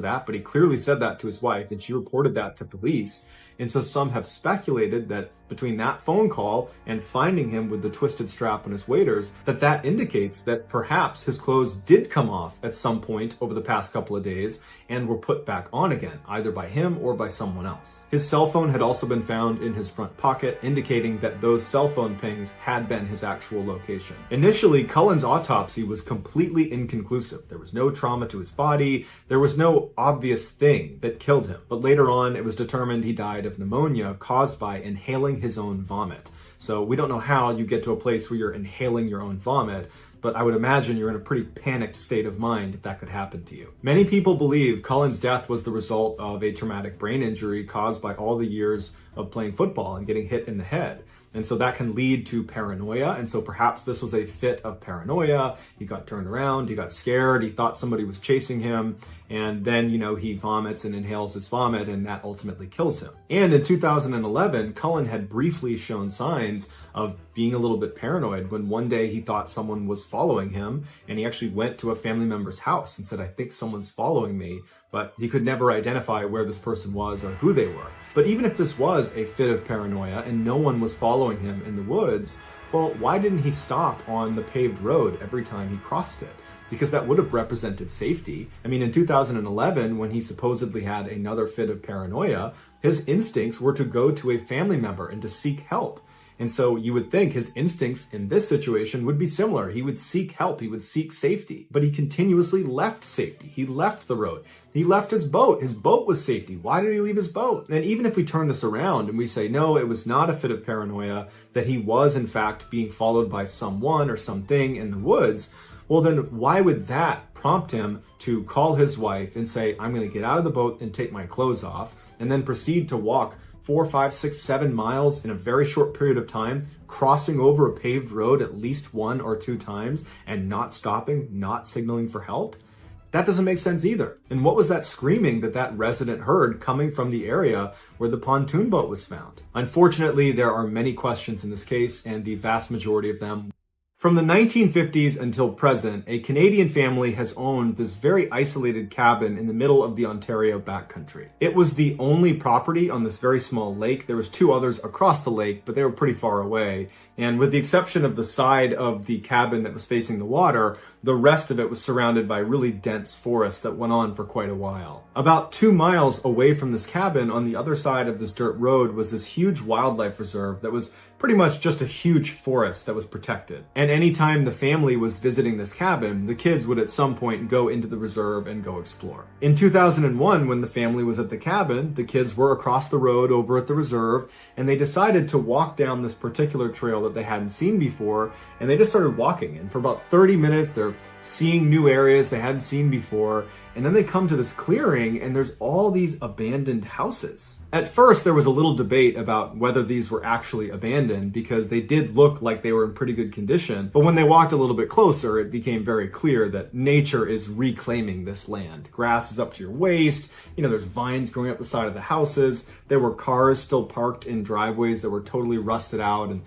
that, but he clearly said that to his wife, and she reported that to police. And so some have speculated that between that phone call and finding him with the twisted strap on his waders, that indicates that perhaps his clothes did come off at some point over the past couple of days and were put back on again, either by him or by someone else. His cell phone had also been found in his front pocket, indicating that those cell phone pings had been his actual location. Initially, Cullen's autopsy was completely inconclusive. There was no trauma to his body. There was no obvious thing that killed him. But later on, it was determined he died of pneumonia caused by inhaling his own vomit. So we don't know how you get to a place where you're inhaling your own vomit, but I would imagine you're in a pretty panicked state of mind if that could happen to you. Many people believe Cullen's death was the result of a traumatic brain injury caused by all the years of playing football and getting hit in the head. And so that can lead to paranoia. And so perhaps this was a fit of paranoia. He got turned around, he got scared, he thought somebody was chasing him. And then, he vomits and inhales his vomit, and that ultimately kills him. And in 2011, Cullen had briefly shown signs of being a little bit paranoid when one day he thought someone was following him, and he actually went to a family member's house and said, "I think someone's following me," but he could never identify where this person was or who they were. But even if this was a fit of paranoia and no one was following him in the woods, well, why didn't he stop on the paved road every time he crossed it? Because that would have represented safety. I mean, in 2011, when he supposedly had another fit of paranoia, his instincts were to go to a family member and to seek help. And so you would think his instincts in this situation would be similar. He would seek help. He would seek safety. But he continuously left safety. He left the road. He left his boat. His boat was safety. Why did he leave his boat? And even if we turn this around and we say, no, it was not a fit of paranoia, that he was in fact being followed by someone or something in the woods, well, then why would that prompt him to call his wife and say, I'm going to get out of the boat and take my clothes off, and then proceed to walk 4, 5, 6, 7 miles in a very short period of time, crossing over a paved road at least 1 or 2 times and not stopping, not signaling for help? That doesn't make sense either. And what was that screaming that resident heard coming from the area where the pontoon boat was found? Unfortunately, there are many questions in this case, and the vast majority of them. From the 1950s until present, a Canadian family has owned this very isolated cabin in the middle of the Ontario backcountry. It was the only property on this very small lake. There was 2 others across the lake, but they were pretty far away. And with the exception of the side of the cabin that was facing the water, The rest of it was surrounded by really dense forest that went on for quite a while. About 2 miles away from this cabin, on the other side of this dirt road, was this huge wildlife reserve that was pretty much just a huge forest that was protected. And anytime the family was visiting this cabin, the kids would at some point go into the reserve and go explore. In 2001, when the family was at the cabin, the kids were across the road over at the reserve, and they decided to walk down this particular trail that they hadn't seen before, and they just started walking. And for about 30 minutes, they're seeing new areas they hadn't seen before, and then they come to this clearing, and there's all these abandoned houses. At first, there was a little debate about whether these were actually abandoned, because they did look like they were in pretty good condition. But when they walked a little bit closer, it became very clear that nature is reclaiming this land. Grass is up to your waist, there's vines growing up the side of the houses. There were cars still parked in driveways that were totally rusted out, and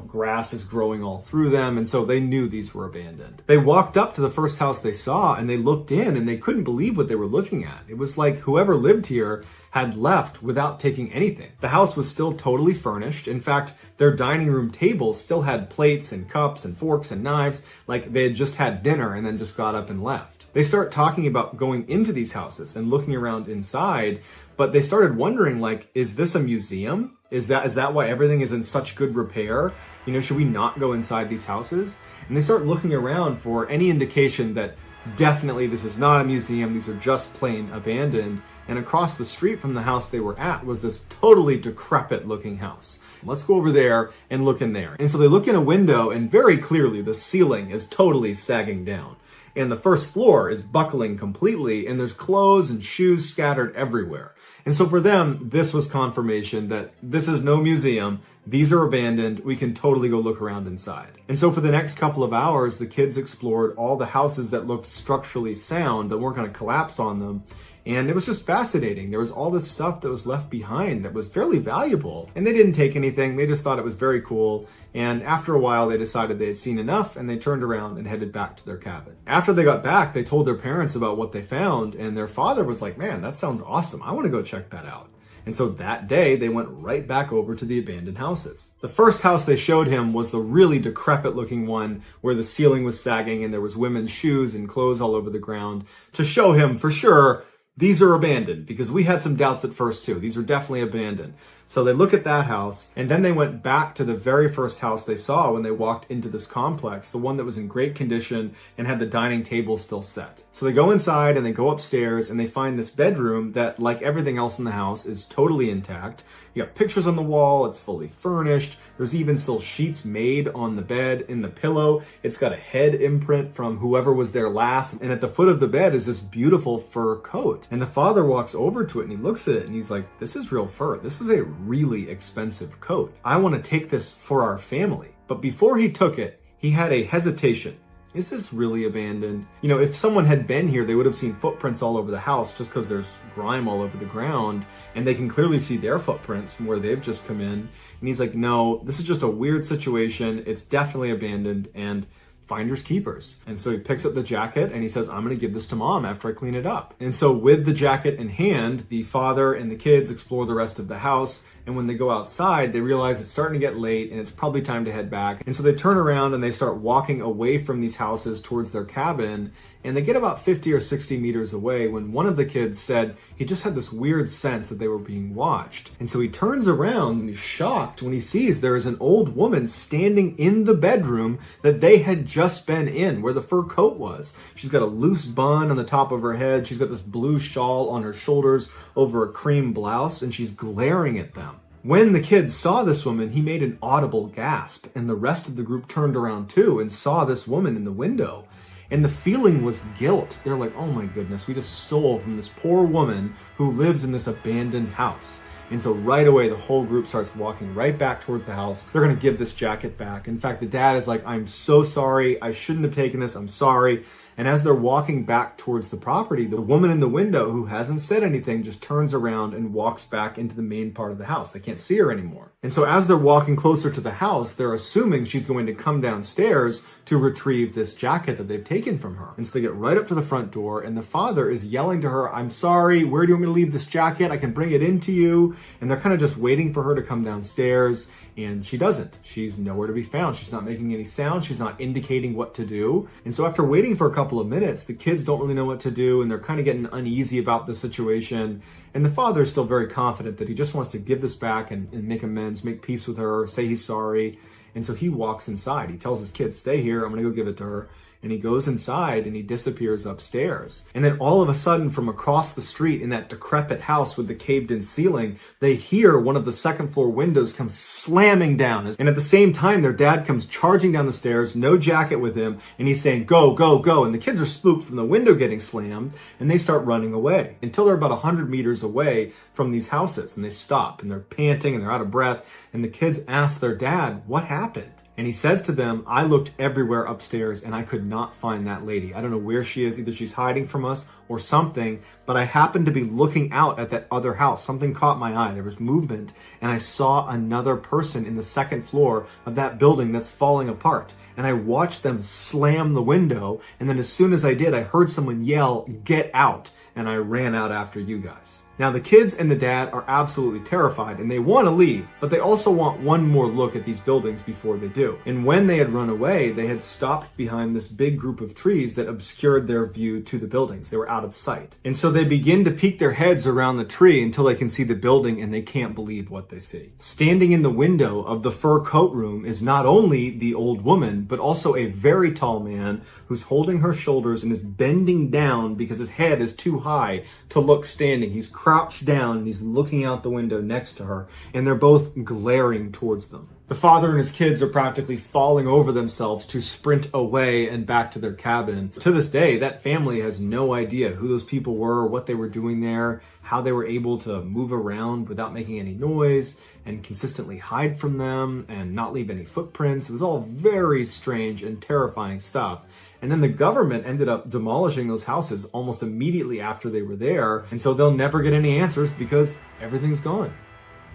grass is growing all through them, and so they knew these were abandoned. They walked up to the first house they saw, and they looked in, and they couldn't believe what they were looking at. It was like whoever lived here had left without taking anything. The house was still totally furnished. In fact, their dining room table still had plates and cups and forks and knives, like they had just had dinner and then just got up and left. They start talking about going into these houses and looking around inside, but they started wondering, is this a museum? Is that why everything is in such good repair? Should we not go inside these houses? And they start looking around for any indication that definitely this is not a museum, these are just plain abandoned. And across the street from the house they were at was this totally decrepit looking house. Let's go over there and look in there. And so they look in a window, and very clearly the ceiling is totally sagging down. And the first floor is buckling completely, and there's clothes and shoes scattered everywhere. And so for them, this was confirmation that this is no museum. These are abandoned. We can totally go look around inside. And so for the next couple of hours, the kids explored all the houses that looked structurally sound, that weren't going to collapse on them. And it was just fascinating. There was all this stuff that was left behind that was fairly valuable. And they didn't take anything. They just thought it was very cool. And after a while, they decided they had seen enough, and they turned around and headed back to their cabin. After they got back, they told their parents about what they found. And their father was like, man, that sounds awesome. I want to go check that out. And so that day, they went right back over to the abandoned houses. The first house they showed him was the really decrepit looking one where the ceiling was sagging and there was women's shoes and clothes all over the ground, to show him for sure these are abandoned, because we had some doubts at first too. These are definitely abandoned. So they look at that house, and then they went back to the very first house they saw when they walked into this complex, the one that was in great condition and had the dining table still set. So they go inside and they go upstairs, and they find this bedroom that, like everything else in the house, is totally intact. You got pictures on the wall, it's fully furnished. There's even still sheets made on the bed. In the pillow, it's got a head imprint from whoever was there last. And at the foot of the bed is this beautiful fur coat. And the father walks over to it and he looks at it and he's like, this is real fur. This is a really expensive coat. I want to take this for our family. But before he took it, he had a hesitation. Is this really abandoned? If someone had been here, they would have seen footprints all over the house, just because there's grime all over the ground, and they can clearly see their footprints from where they've just come in. And he's like, no, this is just a weird situation. It's definitely abandoned, and finders keepers. And so he picks up the jacket and he says, I'm going to give this to mom after I clean it up. And so with the jacket in hand, the father and the kids explore the rest of the house. And when they go outside, they realize it's starting to get late and it's probably time to head back. And so they turn around and they start walking away from these houses towards their cabin. And they get about 50 or 60 meters away when one of the kids said he just had this weird sense that they were being watched. And so he turns around and he's shocked when he sees there is an old woman standing in the bedroom that they had just been in, where the fur coat was. She's got a loose bun on the top of her head. She's got this blue shawl on her shoulders over a cream blouse, and she's glaring at them. When the kid saw this woman, he made an audible gasp, and the rest of the group turned around too and saw this woman in the window. And the feeling was guilt. They're like, oh my goodness, we just stole from this poor woman who lives in this abandoned house. And so right away, the whole group starts walking right back towards the house. They're going to give this jacket back. In fact, the dad is like, I'm so sorry. I shouldn't have taken this. I'm sorry. And as they're walking back towards the property, the woman in the window who hasn't said anything just turns around and walks back into the main part of the house. They can't see her anymore. And so as they're walking closer to the house, they're assuming she's going to come downstairs to retrieve this jacket that they've taken from her. And so they get right up to the front door, and the father is yelling to her, I'm sorry, where do you want me to leave this jacket? I can bring it in to you. And they're kind of just waiting for her to come downstairs. And she doesn't. She's nowhere to be found. She's not making any sound. She's not indicating what to do. And so after waiting for a couple of minutes, the kids don't really know what to do, and they're kind of getting uneasy about the situation. And the father is still very confident that he just wants to give this back and make amends, make peace with her, say he's sorry. And so he walks inside. He tells his kids, stay here, I'm going to go give it to her. And he goes inside and he disappears upstairs. And then all of a sudden, from across the street in that decrepit house with the caved-in ceiling, they hear one of the second floor windows come slamming down. And at the same time, their dad comes charging down the stairs, no jacket with him, and he's saying, go, go, go. And the kids are spooked from the window getting slammed, and they start running away until they're about 100 meters away from these houses. And they stop, and they're panting, and they're out of breath. And the kids ask their dad, what happened? And he says to them, I looked everywhere upstairs and I could not find that lady. I don't know where she is. Either she's hiding from us or something, but I happened to be looking out at that other house. Something caught my eye. There was movement, and I saw another person in the second floor of that building that's falling apart. And I watched them slam the window, and then as soon as I did, I heard someone yell, get out, and I ran out after you guys. Now, the kids and the dad are absolutely terrified, and they want to leave, but they also want one more look at these buildings before they do. And when they had run away, they had stopped behind this big group of trees that obscured their view to the buildings. They were out of sight. And so they begin to peek their heads around the tree until they can see the building, and they can't believe what they see. Standing in the window of the fur coat room is not only the old woman, but also a very tall man who's holding her shoulders and is bending down because his head is too high to look standing. He's crouched down and he's looking out the window next to her, and they're both glaring towards them. The father and his kids are practically falling over themselves to sprint away and back to their cabin. To this day, that family has no idea who those people were, what they were doing there, how they were able to move around without making any noise and consistently hide from them and not leave any footprints. It was all very strange and terrifying stuff. And then the government ended up demolishing those houses almost immediately after they were there. And so they'll never get any answers because everything's gone.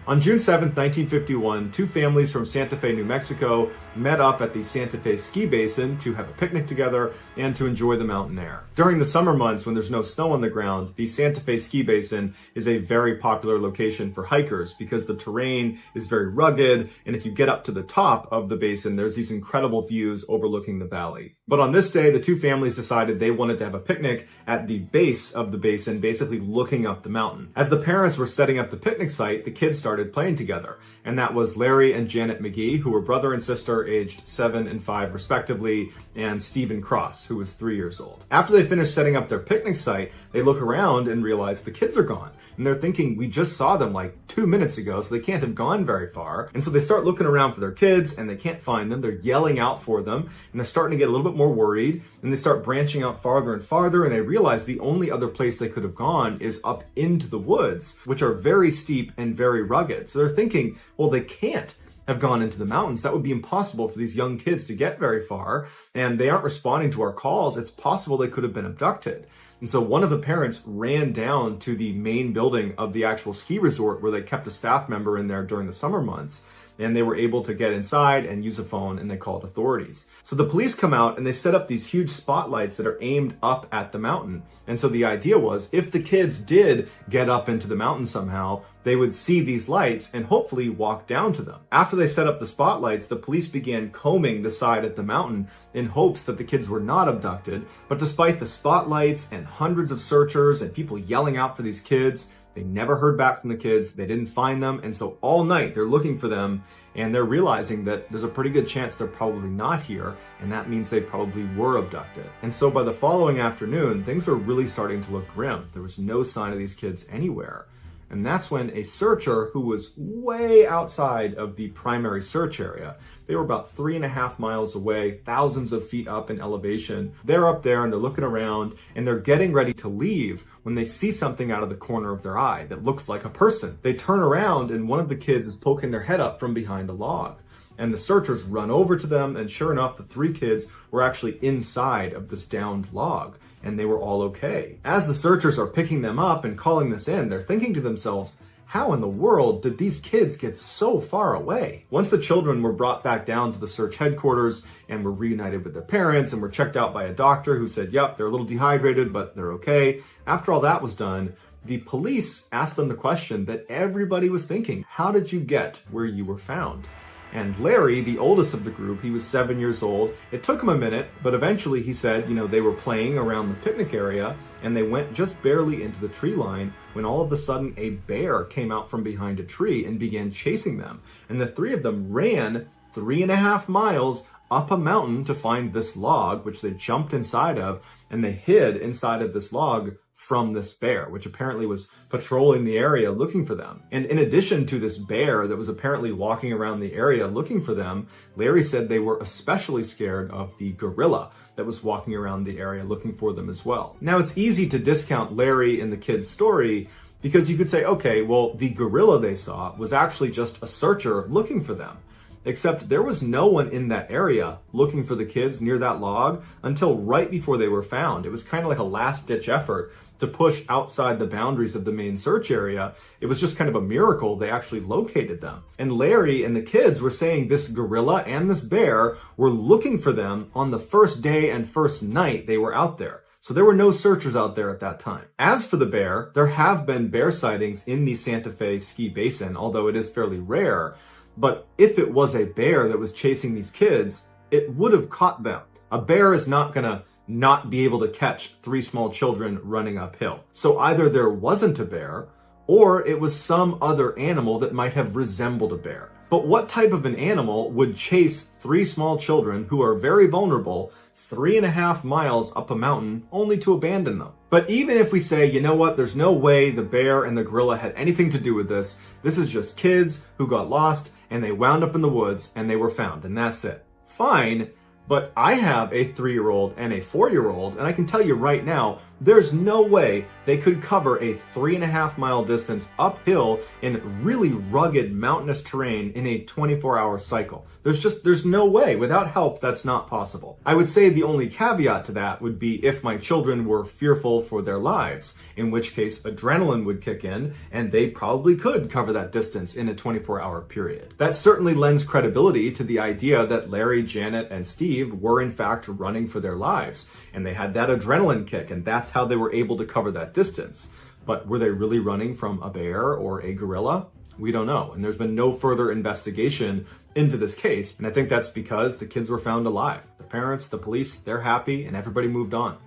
On June 7th, 1951, two families from Santa Fe, New Mexico met up at the Santa Fe ski basin to have a picnic together and to enjoy the mountain air. During the summer months when there's no snow on the ground, the Santa Fe ski basin is a very popular location for hikers because the terrain is very rugged, and if you get up to the top of the basin, there's these incredible views overlooking the valley. But on this day, the two families decided they wanted to have a picnic at the base of the basin, basically looking up the mountain. As the parents were setting up the picnic site, the kids started playing together. And that was Larry and Janet McGee, who were brother and sister aged 7 and 5 respectively, and Stephen Cross, who was 3 years old. After they finished setting up their picnic site, they look around and realize the kids are gone. And they're thinking, we just saw them like 2 minutes ago, so they can't have gone very far. And so they start looking around for their kids and they can't find them. They're yelling out for them and they're starting to get a little bit more worried. And they start branching out farther and farther, and they realize the only other place they could have gone is up into the woods, which are very steep and very rugged. So they're thinking, well, they can't have gone into the mountains. That would be impossible for these young kids to get very far, and they aren't responding to our calls. It's possible they could have been abducted. And so one of the parents ran down to the main building of the actual ski resort where they kept a staff member in there during the summer months. And they were able to get inside and use a phone, and they called authorities. So the police come out and they set up these huge spotlights that are aimed up at the mountain. And so the idea was, if the kids did get up into the mountain somehow, they would see these lights and hopefully walk down to them. After they set up the spotlights, the police began combing the side at the mountain in hopes that the kids were not abducted. But despite the spotlights and hundreds of searchers and people yelling out for these kids, they never heard back from the kids. They didn't find them. And so all night they're looking for them, and they're realizing that there's a pretty good chance they're probably not here. And that means they probably were abducted. And so by the following afternoon, things were really starting to look grim. There was no sign of these kids anywhere. And that's when a searcher who was way outside of the primary search area, they were about 3.5 miles away, thousands of feet up in elevation. They're up there and they're looking around and they're getting ready to leave when they see something out of the corner of their eye that looks like a person. They turn around and one of the kids is poking their head up from behind a log. And the searchers run over to them, and sure enough, the 3 kids were actually inside of this downed log, and they were all okay. As the searchers are picking them up and calling this in, they're thinking to themselves, how in the world did these kids get so far away? Once the children were brought back down to the search headquarters and were reunited with their parents and were checked out by a doctor who said, yep, they're a little dehydrated, but they're okay. After all that was done, the police asked them the question that everybody was thinking: how did you get where you were found? And Larry, the oldest of the group, he was 7 years old. It took him a minute, but eventually he said, they were playing around the picnic area and they went just barely into the tree line when all of a sudden a bear came out from behind a tree and began chasing them. And the three of them ran 3.5 miles up a mountain to find this log, which they jumped inside of, and they hid inside of this log from this bear, which apparently was patrolling the area looking for them. And in addition to this bear that was apparently walking around the area looking for them, Larry said they were especially scared of the gorilla that was walking around the area looking for them as well. Now, it's easy to discount Larry and the kid's story because you could say, okay, well, the gorilla they saw was actually just a searcher looking for them. Except there was no one in that area looking for the kids near that log until right before they were found. It was kind of like a last-ditch effort to push outside the boundaries of the main search area. It was just kind of a miracle they actually located them. And Larry and the kids were saying this gorilla and this bear were looking for them on the first day and first night they were out there. So there were no searchers out there at that time. As for the bear, there have been bear sightings in the Santa Fe ski basin, although it is fairly rare. But if it was a bear that was chasing these kids, it would have caught them. A bear is not gonna not be able to catch 3 small children running uphill. So either there wasn't a bear, or it was some other animal that might have resembled a bear. But what type of an animal would chase 3 small children who are very vulnerable 3.5 miles up a mountain only to abandon them? But even if we say, you know what, there's no way the bear and the gorilla had anything to do with this. This is just kids who got lost and they wound up in the woods and they were found, and that's it. Fine, but I have a 3-year-old and a 4-year-old, and I can tell you right now, there's no way they could cover a 3.5 mile distance uphill in really rugged mountainous terrain in a 24-hour cycle. There's no way. Without help, that's not possible. I would say the only caveat to that would be if my children were fearful for their lives, in which case adrenaline would kick in and they probably could cover that distance in a 24-hour period. That certainly lends credibility to the idea that Larry, Janet, and Steve were in fact running for their lives, and they had that adrenaline kick, and that's how they were able to cover that distance. But were they really running from a bear or a gorilla? We don't know, and there's been no further investigation into this case, and I think that's because the kids were found alive. The parents, the police, they're happy, and everybody moved on.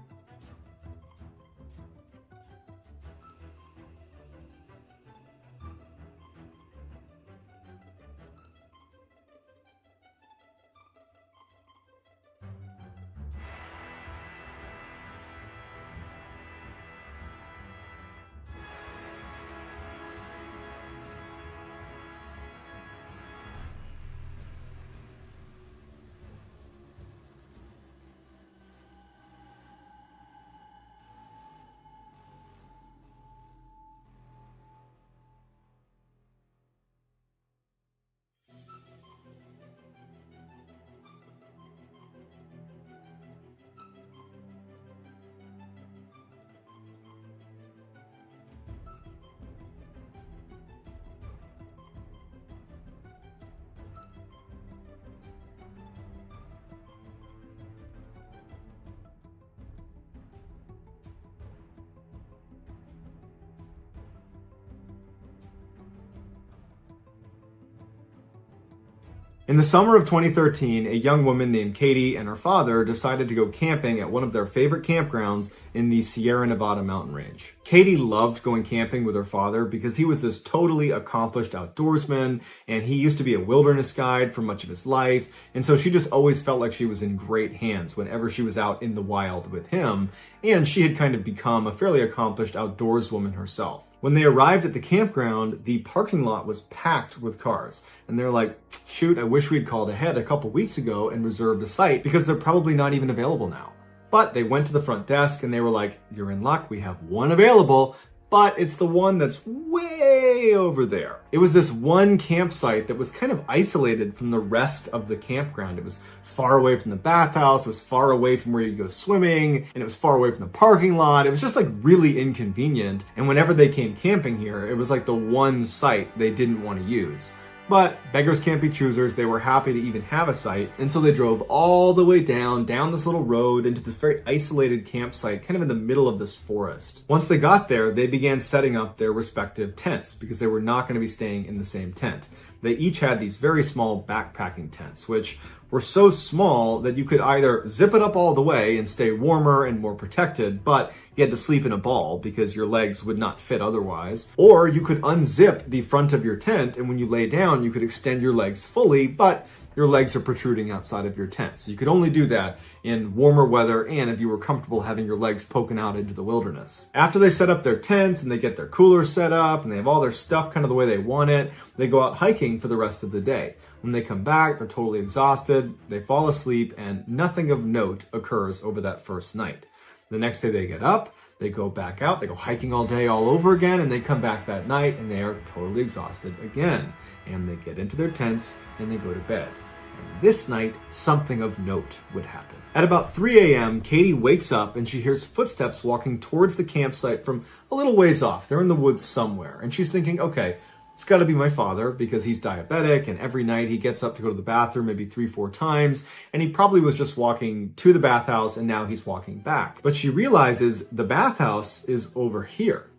In the summer of 2013, a young woman named Katie and her father decided to go camping at one of their favorite campgrounds in the Sierra Nevada mountain range. Katie loved going camping with her father because he was this totally accomplished outdoorsman, and he used to be a wilderness guide for much of his life, and so she just always felt like she was in great hands whenever she was out in the wild with him, and she had kind of become a fairly accomplished outdoorswoman herself. When they arrived at the campground, the parking lot was packed with cars. And they're like, shoot, I wish we'd called ahead a couple weeks ago and reserved a site because they're probably not even available now. But they went to the front desk and they were like, you're in luck, we have one available, but it's the one that's way over there. It was this one campsite that was kind of isolated from the rest of the campground. It was far away from the bathhouse, it was far away from where you go swimming, and it was far away from the parking lot. It was just like really inconvenient. And whenever they came camping here, it was like the one site they didn't want to use. But beggars can't be choosers. They were happy to even have a site. And so they drove all the way down this little road into this very isolated campsite, kind of in the middle of this forest. Once they got there, they began setting up their respective tents because they were not going to be staying in the same tent. they each had these very small backpacking tents, which were so small that you could either zip it up all the way and stay warmer and more protected, but you had to sleep in a ball because your legs would not fit otherwise. Or you could unzip the front of your tent, and when you lay down, you could extend your legs fully, but your legs are protruding outside of your tent. So you could only do that in warmer weather and if you were comfortable having your legs poking out into the wilderness. After they set up their tents and they get their coolers set up and they have all their stuff kind of the way they want it, they go out hiking for the rest of the day. When they come back, they're totally exhausted, they fall asleep, and nothing of note occurs over that first night. The next day they get up, they go back out, they go hiking all day all over again, and they come back that night and they are totally exhausted again. And they get into their tents and they go to bed. And this night, something of note would happen. At about 3 a.m., Katie wakes up and she hears footsteps walking towards the campsite from a little ways off. They're in the woods somewhere. And she's thinking, okay, it's got to be my father because he's diabetic and every night he gets up to go to the bathroom maybe 3-4 times, and he probably was just walking to the bathhouse and now he's walking back. But she realizes the bathhouse is over here,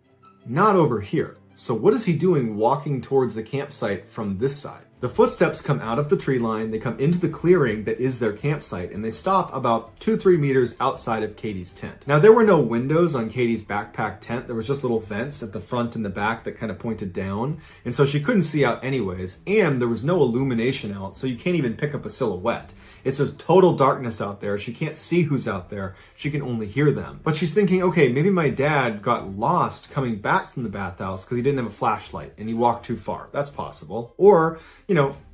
not over here. So what is he doing walking towards the campsite from this side? The footsteps come out of the tree line, they come into the clearing that is their campsite, and they stop about 2-3 meters outside of Katie's tent. Now, there were no windows on Katie's backpack tent. There was just little vents at the front and the back that kind of pointed down, and so she couldn't see out anyways, and there was no illumination out, so you can't even pick up a silhouette. It's just total darkness out there. She can't see who's out there. She can only hear them. But she's thinking, okay, maybe my dad got lost coming back from the bathhouse because he didn't have a flashlight and he walked too far. That's possible. Or,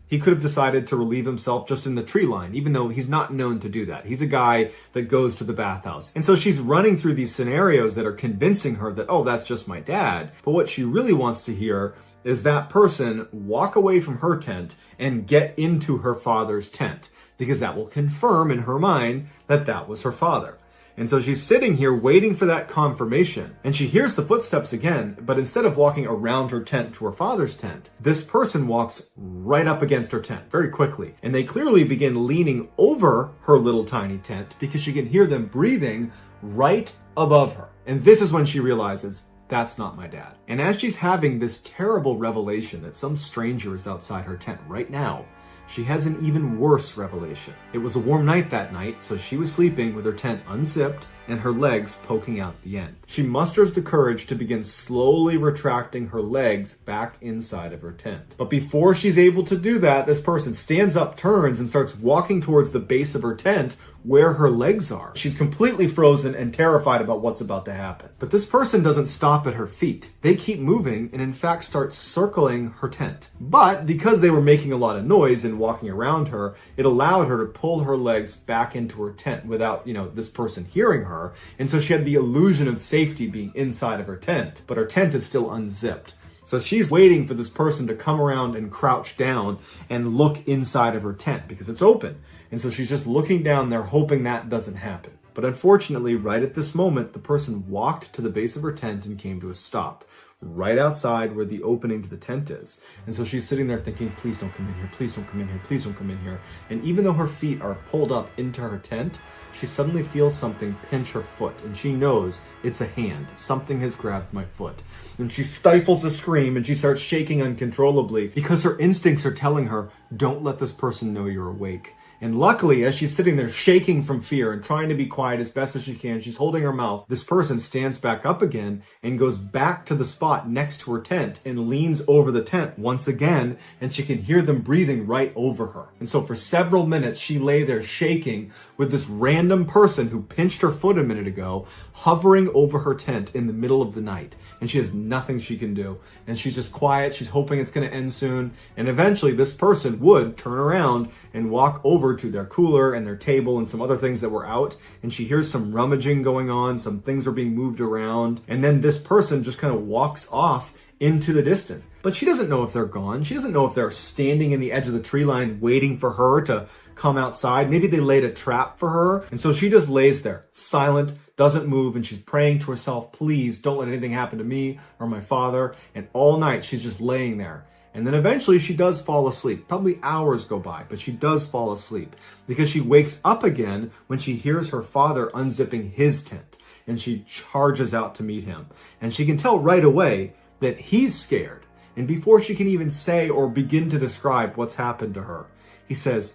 he could have decided to relieve himself just in the tree line, even though he's not known to do that. He's a guy that goes to the bathhouse. And so she's running through these scenarios that are convincing her that, oh, that's just my dad. But what she really wants to hear is that person walk away from her tent and get into her father's tent, because that will confirm in her mind that that was her father. And so she's sitting here waiting for that confirmation, and she hears the footsteps again, but instead of walking around her tent to her father's tent, this person walks right up against her tent very quickly. And they clearly begin leaning over her little tiny tent because she can hear them breathing right above her. And this is when she realizes, that's not my dad. And as she's having this terrible revelation that some stranger is outside her tent right now, she has an even worse revelation. It was a warm night that night, so she was sleeping with her tent unzipped and her legs poking out the end. She musters the courage to begin slowly retracting her legs back inside of her tent. But before she's able to do that, this person stands up, turns, and starts walking towards the base of her tent where her legs are. She's completely frozen and terrified about what's about to happen. But this person doesn't stop at her feet. They keep moving and in fact start circling her tent. But because they were making a lot of noise and walking around her, it allowed her to pull her legs back into her tent without, this person hearing her. And so she had the illusion of safety being inside of her tent, but her tent is still unzipped. So she's waiting for this person to come around and crouch down and look inside of her tent because it's open. And so she's just looking down there hoping that doesn't happen. But unfortunately, right at this moment, the person walked to the base of her tent and came to a stop right outside where the opening to the tent is. And so she's sitting there thinking, please don't come in here, please don't come in here, please don't come in here. And even though her feet are pulled up into her tent, she suddenly feels something pinch her foot, and she knows it's a hand. Something has grabbed my foot. And she stifles a scream and she starts shaking uncontrollably because her instincts are telling her, don't let this person know you're awake. And luckily, as she's sitting there shaking from fear and trying to be quiet as best as she can, she's holding her mouth. This person stands back up again and goes back to the spot next to her tent and leans over the tent once again, and she can hear them breathing right over her. And so for several minutes, she lay there shaking with this random person who pinched her foot a minute ago, hovering over her tent in the middle of the night. And she has nothing she can do. And she's just quiet. She's hoping it's going to end soon. And eventually this person would turn around and walk over to their cooler and their table and some other things that were out. And she hears some rummaging going on. Some things are being moved around. And then this person just kind of walks off into the distance. But she doesn't know if they're gone. She doesn't know if they're standing in the edge of the tree line waiting for her to come outside. Maybe they laid a trap for her. And so she just lays there, silent, doesn't move, and she's praying to herself, please don't let anything happen to me or my father. And all night she's just laying there. And then eventually she does fall asleep. Probably hours go by, but she does fall asleep because she wakes up again when she hears her father unzipping his tent. And she charges out to meet him. And she can tell right away that he's scared. And before she can even say or begin to describe what's happened to her, he says,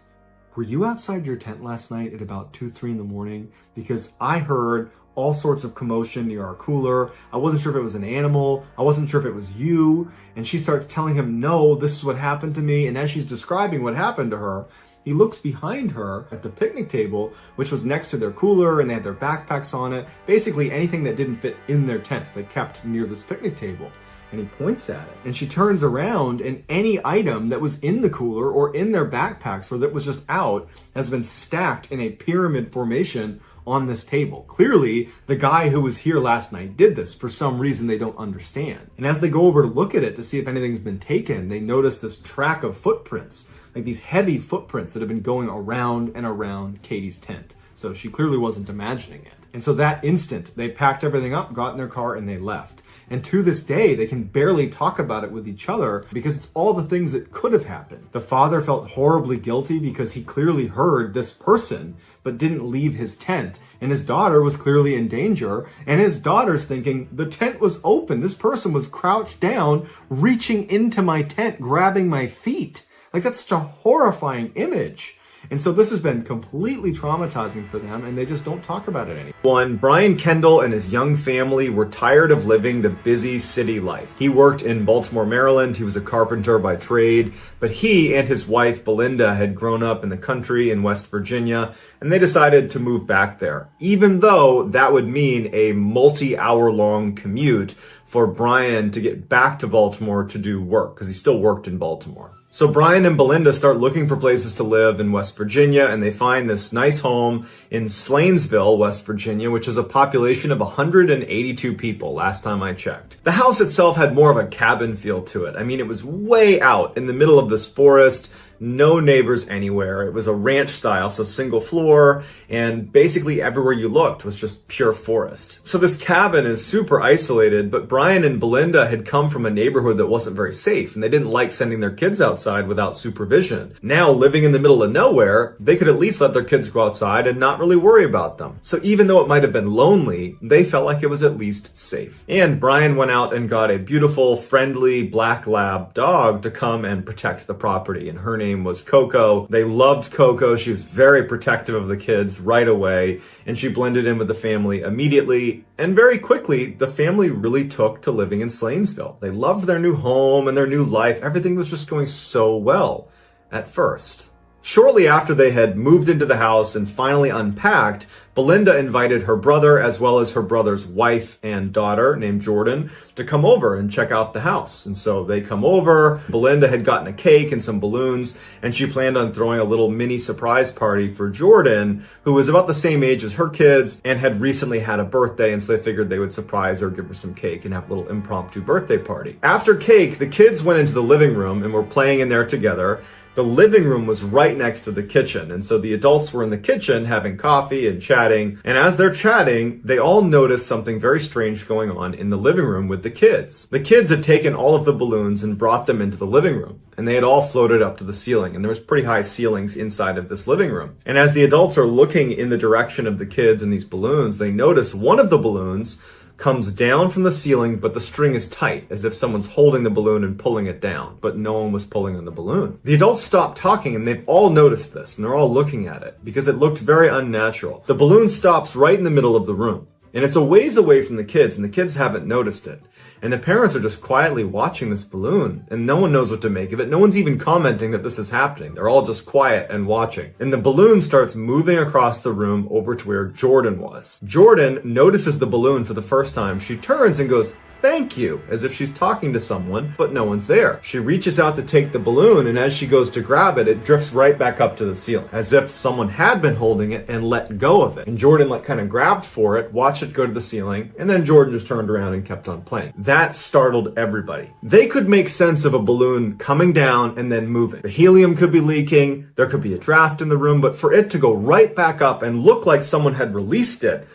"Were you outside your tent last night at about 2, 3 in the morning? Because I heard all sorts of commotion near our cooler. I wasn't sure if it was an animal. I wasn't sure if it was you." And she starts telling him, "No, this is what happened to me." And as she's describing what happened to her, he looks behind her at the picnic table, which was next to their cooler, and they had their backpacks on it. Basically anything that didn't fit in their tents, they kept near this picnic table. And he points at it. And she turns around, and any item that was in the cooler or in their backpacks or that was just out has been stacked in a pyramid formation on this table. Clearly, the guy who was here last night did this for some reason they don't understand. And as they go over to look at it to see if anything's been taken, they notice this track of footprints, like these heavy footprints that have been going around and around Katie's tent. So she clearly wasn't imagining it. And so that instant, they packed everything up, got in their car, and they left. And to this day, they can barely talk about it with each other because it's all the things that could have happened. The father felt horribly guilty because he clearly heard this person, but didn't leave his tent. And his daughter was clearly in danger. And his daughter's thinking, the tent was open. This person was crouched down, reaching into my tent, grabbing my feet. Like, that's such a horrifying image. And so this has been completely traumatizing for them, and they just don't talk about it anymore. One, Brian Kendall and his young family were tired of living the busy city life. He worked in Baltimore, Maryland. He was a carpenter by trade, but he and his wife, Belinda, had grown up in the country in West Virginia, and they decided to move back there, even though that would mean a multi-hour-long commute for Brian to get back to Baltimore to do work, because he still worked in Baltimore. So Brian and Belinda start looking for places to live in West Virginia, and they find this nice home in Slanesville, West Virginia, which is a population of 182 people last time I checked. The house itself had more of a cabin feel to it. I mean, it was way out in the middle of this forest, no neighbors anywhere. It was a ranch style, so single floor, and basically everywhere you looked was just pure forest. So this cabin is super isolated, but Brian and Belinda had come from a neighborhood that wasn't very safe, and they didn't like sending their kids outside without supervision. Now, living in the middle of nowhere, they could at least let their kids go outside and not really worry about them. So even though it might have been lonely, they felt like it was at least safe. And Brian went out and got a beautiful, friendly black lab dog to come and protect the property, and her name was Coco. They loved Coco. She was very protective of the kids right away, and she blended in with the family immediately. And very quickly, the family really took to living in Slanesville. They loved their new home and their new life. Everything was just going so well at first. Shortly after they had moved into the house and finally unpacked, Belinda invited her brother as well as her brother's wife and daughter named Jordan to come over and check out the house. And so they come over. Belinda had gotten a cake and some balloons, and she planned on throwing a little mini surprise party for Jordan, who was about the same age as her kids and had recently had a birthday, and so they figured they would surprise her, give her some cake, and have a little impromptu birthday party. After cake, the kids went into the living room and were playing in there together. The living room was right next to the kitchen, and so the adults were in the kitchen having coffee and chatting, and as they're chatting, they all noticed something very strange going on in the living room with the kids. The kids had taken all of the balloons and brought them into the living room, and they had all floated up to the ceiling, and there was pretty high ceilings inside of this living room. And as the adults are looking in the direction of the kids and these balloons, they notice one of the balloons comes down from the ceiling, but the string is tight, as if someone's holding the balloon and pulling it down, but no one was pulling on the balloon. The adults stopped talking, and they've all noticed this, and they're all looking at it, because it looked very unnatural. The balloon stops right in the middle of the room, and it's a ways away from the kids, and the kids haven't noticed it. And the parents are just quietly watching this balloon, and no one knows what to make of it. No one's even commenting that this is happening. They're all just quiet and watching. And the balloon starts moving across the room over to where Jordan was. Jordan notices the balloon for the first time. She turns and goes, "Thank you," as if she's talking to someone, but no one's there. She reaches out to take the balloon, and as she goes to grab it, it drifts right back up to the ceiling, as if someone had been holding it and let go of it. And Jordan kind of grabbed for it, watched it go to the ceiling, and then Jordan just turned around and kept on playing. That startled everybody. They could make sense of a balloon coming down and then moving. The helium could be leaking, there could be a draft in the room, but for it to go right back up and look like someone had released it,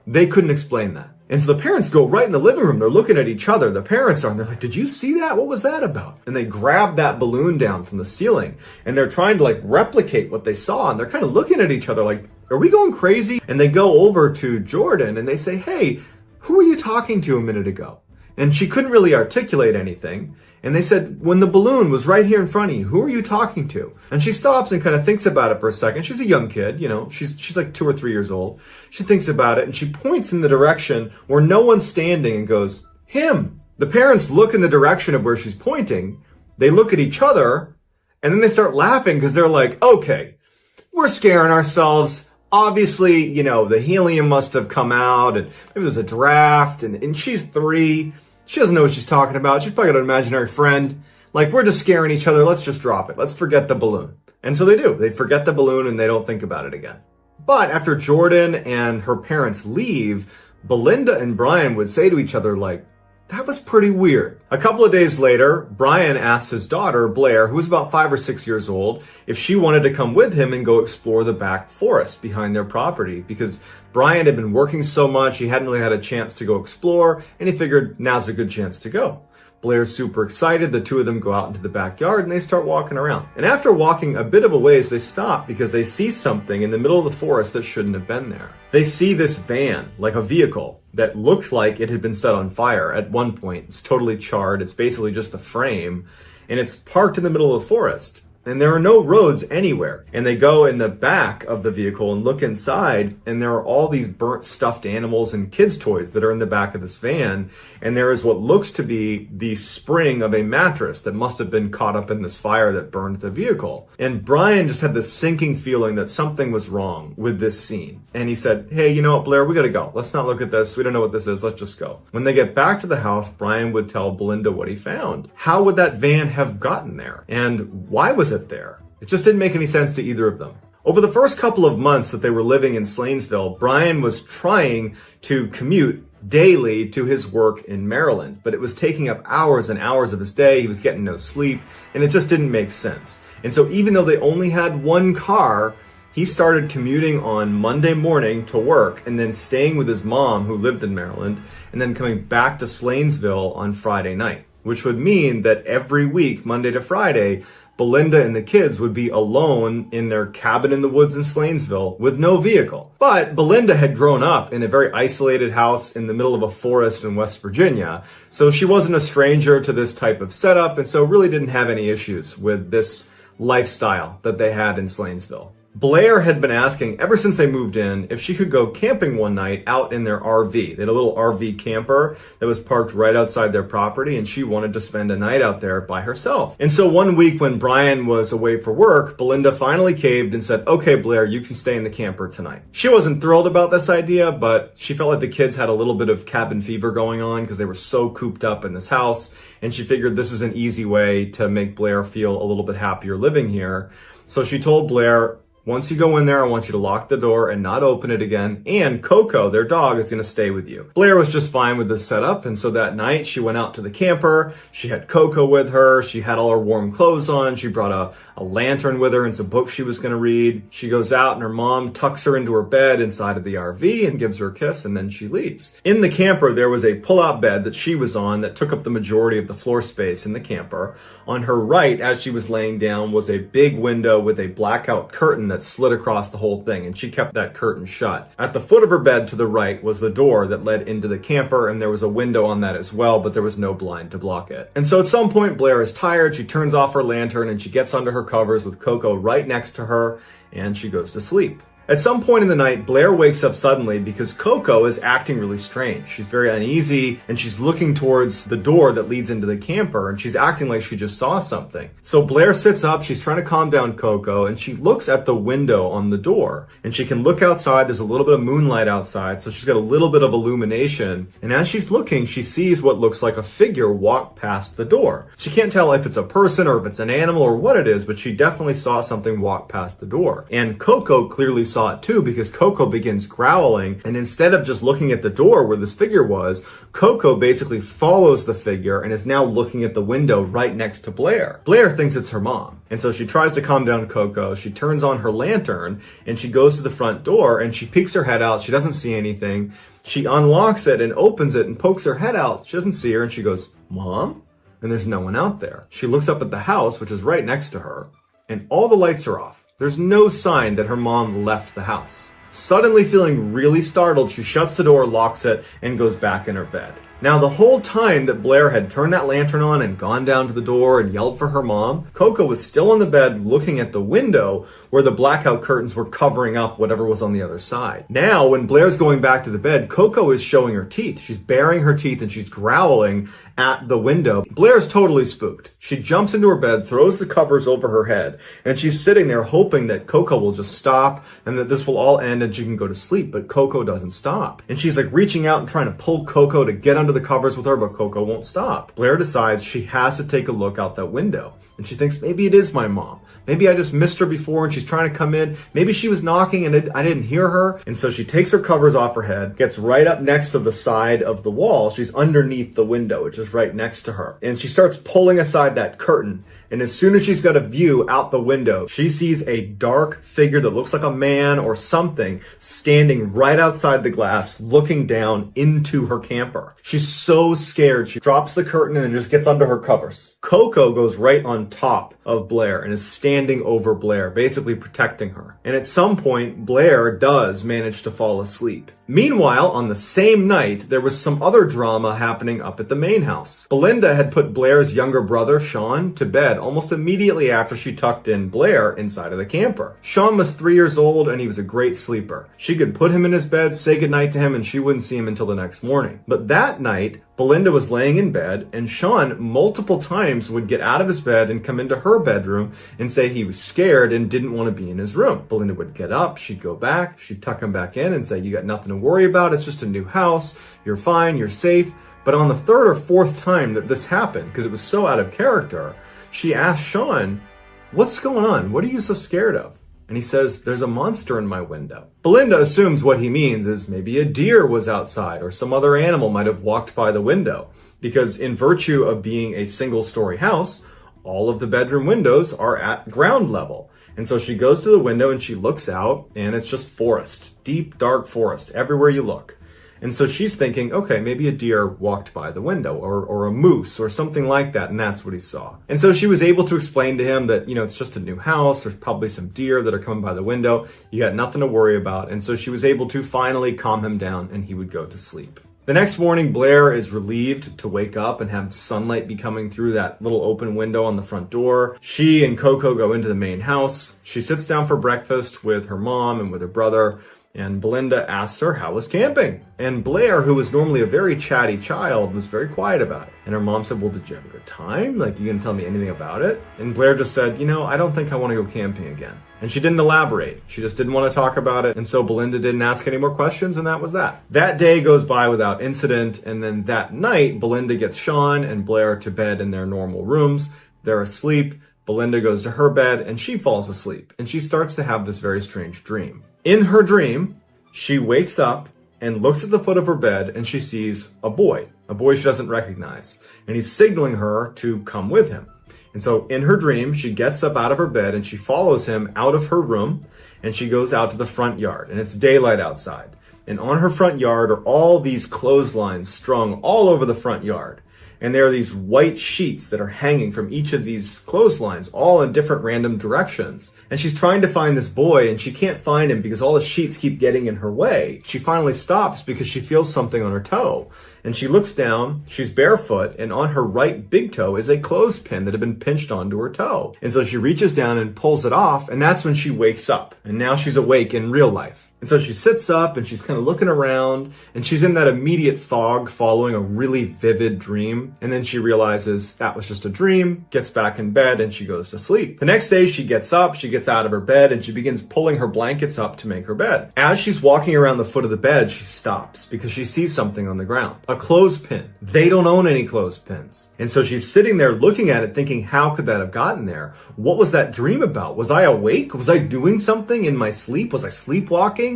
they couldn't explain that. And so the parents go right in the living room. They're looking at each other. The parents are, and they're like, "Did you see that? What was that about?" And they grab that balloon down from the ceiling, and they're trying to replicate what they saw. And they're kind of looking at each other like, "Are we going crazy?" And they go over to Jordan and they say, "Hey, who were you talking to a minute ago?" And she couldn't really articulate anything. And they said, when the balloon was right here in front of you, who are you talking to? And she stops and kind of thinks about it for a second. She's a young kid, she's like 2 or 3 years old. She thinks about it and she points in the direction where no one's standing and goes, him. The parents look in the direction of where she's pointing. They look at each other and then they start laughing because they're like, okay, we're scaring ourselves. Obviously, the helium must have come out and maybe there's a draft and she's 3. She doesn't know what she's talking about. She's probably got an imaginary friend. Like, we're just scaring each other. Let's just drop it. Let's forget the balloon. And so they do. They forget the balloon and they don't think about it again. But after Jordan and her parents leave, Belinda and Brian would say to each other, like, that was pretty weird. A couple of days later, Brian asked his daughter, Blair, who was about 5 or 6 years old, if she wanted to come with him and go explore the back forest behind their property, because Brian had been working so much, he hadn't really had a chance to go explore, and he figured now's a good chance to go. Blair's super excited. The two of them go out into the backyard and they start walking around. And after walking a bit of a ways, they stop because they see something in the middle of the forest that shouldn't have been there. They see this van, like a vehicle, that looked like it had been set on fire at one point. It's totally charred. It's basically just a frame. And it's parked in the middle of the forest. And there are no roads anywhere. And they go in the back of the vehicle and look inside, and there are all these burnt stuffed animals and kids' toys that are in the back of this van. And there is what looks to be the spring of a mattress that must have been caught up in this fire that burned the vehicle. And Brian just had this sinking feeling that something was wrong with this scene. And he said, hey, you know what, Blair, we gotta go. Let's not look at this. We don't know what this is. Let's just go. When they get back to the house, Brian would tell Belinda what he found. How would that van have gotten there? And why was it there? It just didn't make any sense to either of them. Over the first couple of months that they were living in Slanesville, Brian was trying to commute daily to his work in Maryland, but it was taking up hours and hours of his day. He was getting no sleep, and it just didn't make sense. And so even though they only had one car, he started commuting on Monday morning to work and then staying with his mom, who lived in Maryland, and then coming back to Slanesville on Friday night, which would mean that every week, Monday to Friday, Belinda and the kids would be alone in their cabin in the woods in Slanesville with no vehicle. But Belinda had grown up in a very isolated house in the middle of a forest in West Virginia, so she wasn't a stranger to this type of setup, and so really didn't have any issues with this lifestyle that they had in Slanesville. Blair had been asking ever since they moved in if she could go camping one night out in their RV. They had a little RV camper that was parked right outside their property, and she wanted to spend a night out there by herself. And so one week when Brian was away for work, Belinda finally caved and said, okay, Blair, you can stay in the camper tonight. She wasn't thrilled about this idea, but she felt like the kids had a little bit of cabin fever going on because they were so cooped up in this house, and she figured this is an easy way to make Blair feel a little bit happier living here. So she told Blair, once you go in there, I want you to lock the door and not open it again. And Coco, their dog, is going to stay with you. Blair was just fine with this setup. And so that night she went out to the camper. She had Coco with her. She had all her warm clothes on. She brought a lantern with her and some books she was going to read. She goes out and her mom tucks her into her bed inside of the RV and gives her a kiss, and then she leaves. In the camper, there was a pull-out bed that she was on that took up the majority of the floor space in the camper. On her right, as she was laying down, was a big window with a blackout curtain that slid across the whole thing, and she kept that curtain shut. At the foot of her bed to the right was the door that led into the camper, and there was a window on that as well, but there was no blind to block it. And so at some point, Blair is tired. She turns off her lantern and she gets under her covers with Coco right next to her, and she goes to sleep. At some point in the night, Blair wakes up suddenly because Coco is acting really strange. She's very uneasy, and she's looking towards the door that leads into the camper, and she's acting like she just saw something. So Blair sits up, she's trying to calm down Coco, and she looks at the window on the door. And she can look outside, there's a little bit of moonlight outside, so she's got a little bit of illumination. And as she's looking, she sees what looks like a figure walk past the door. She can't tell if it's a person or if it's an animal or what it is, but she definitely saw something walk past the door. And Coco clearly saw it too, because Coco begins growling, and instead of just looking at the door where this figure was, Coco basically follows the figure and is now looking at the window right next to Blair. Blair thinks it's her mom, and so she tries to calm down Coco. She turns on her lantern and she goes to the front door and she peeks her head out. She doesn't see anything. She unlocks it and opens it and pokes her head out. She doesn't see her, and she goes, "Mom?" And there's no one out there. She looks up at the house, which is right next to her, and all the lights are off. There's no sign that her mom left the house. Suddenly feeling really startled, she shuts the door, locks it, and goes back in her bed. Now, the whole time that Blair had turned that lantern on and gone down to the door and yelled for her mom, Coco was still on the bed looking at the window where the blackout curtains were covering up whatever was on the other side. Now, when Blair's going back to the bed, Coco is showing her teeth. She's baring her teeth and she's growling at the window. Blair's totally spooked. She jumps into her bed, throws the covers over her head, and she's sitting there hoping that Coco will just stop and that this will all end and she can go to sleep, but Coco doesn't stop. And she's like reaching out and trying to pull Coco to get under the covers with her, but Coco won't stop. Blair decides she has to take a look out that window, and she thinks maybe it is my mom. Maybe I just missed her before and she's trying to come in. Maybe she was knocking and I didn't hear her. And so she takes her covers off her head, gets right up next to the side of the wall. She's underneath the window, which is right next to her. And she starts pulling aside that curtain. And as soon as she's got a view out the window, she sees a dark figure that looks like a man or something standing right outside the glass, looking down into her camper. She's so scared. She drops the curtain and then just gets under her covers. Coco goes right on top of Blair and is standing over Blair, basically protecting her. And at some point, Blair does manage to fall asleep. Meanwhile, on the same night, there was some other drama happening up at the main house. Belinda had put Blair's younger brother, Sean, to bed almost immediately after she tucked in Blair inside of the camper. Sean was 3 years old and he was a great sleeper. She could put him in his bed, say goodnight to him, and she wouldn't see him until the next morning. But that night, Belinda was laying in bed, and Sean multiple times would get out of his bed and come into her bedroom and say he was scared and didn't want to be in his room. Belinda would get up, she'd go back, she'd tuck him back in and say, "You got nothing to worry about, it's just a new house, you're fine, you're safe." But on the third or fourth time that this happened, because it was so out of character, she asked Sean, "What's going on? What are you so scared of?" And he says, "There's a monster in my window." Belinda assumes what he means is maybe a deer was outside or some other animal might have walked by the window, because in virtue of being a single-story house, all of the bedroom windows are at ground level. And so she goes to the window and she looks out, and it's just forest, deep, dark forest, everywhere you look. And so she's thinking, okay, maybe a deer walked by the window or a moose or something like that, and that's what he saw. And so she was able to explain to him that, it's just a new house. There's probably some deer that are coming by the window. You got nothing to worry about. And so she was able to finally calm him down, and he would go to sleep. The next morning, Blair is relieved to wake up and have sunlight be coming through that little open window on the front door. She and Coco go into the main house. She sits down for breakfast with her mom and with her brother. And Belinda asks her, how was camping? And Blair, who was normally a very chatty child, was very quiet about it. And her mom said, well, did you have a good time? Like, you gonna tell me anything about it? And Blair just said, I don't think I want to go camping again. And she didn't elaborate. She just didn't want to talk about it. And so Belinda didn't ask any more questions, and that was that. That day goes by without incident. And then that night, Belinda gets Sean and Blair to bed in their normal rooms. They're asleep. Belinda goes to her bed and she falls asleep. And she starts to have this very strange dream. In her dream, she wakes up and looks at the foot of her bed and she sees a boy she doesn't recognize. And he's signaling her to come with him. And so in her dream, she gets up out of her bed and she follows him out of her room and she goes out to the front yard, and it's daylight outside. And on her front yard are all these clotheslines strung all over the front yard. And there are these white sheets that are hanging from each of these clotheslines, all in different random directions. And she's trying to find this boy, and she can't find him because all the sheets keep getting in her way. She finally stops because she feels something on her toe. And she looks down, she's barefoot, and on her right big toe is a clothespin that had been pinched onto her toe. And so she reaches down and pulls it off, and that's when she wakes up. And now she's awake in real life. And so she sits up and she's kind of looking around, and she's in that immediate fog following a really vivid dream. And then she realizes that was just a dream, gets back in bed, and she goes to sleep. The next day she gets up, she gets out of her bed, and she begins pulling her blankets up to make her bed. As she's walking around the foot of the bed, she stops because she sees something on the ground. A clothespin. They don't own any clothespins. And so she's sitting there looking at it thinking, how could that have gotten there? What was that dream about? Was I awake? Was I doing something in my sleep? Was I sleepwalking?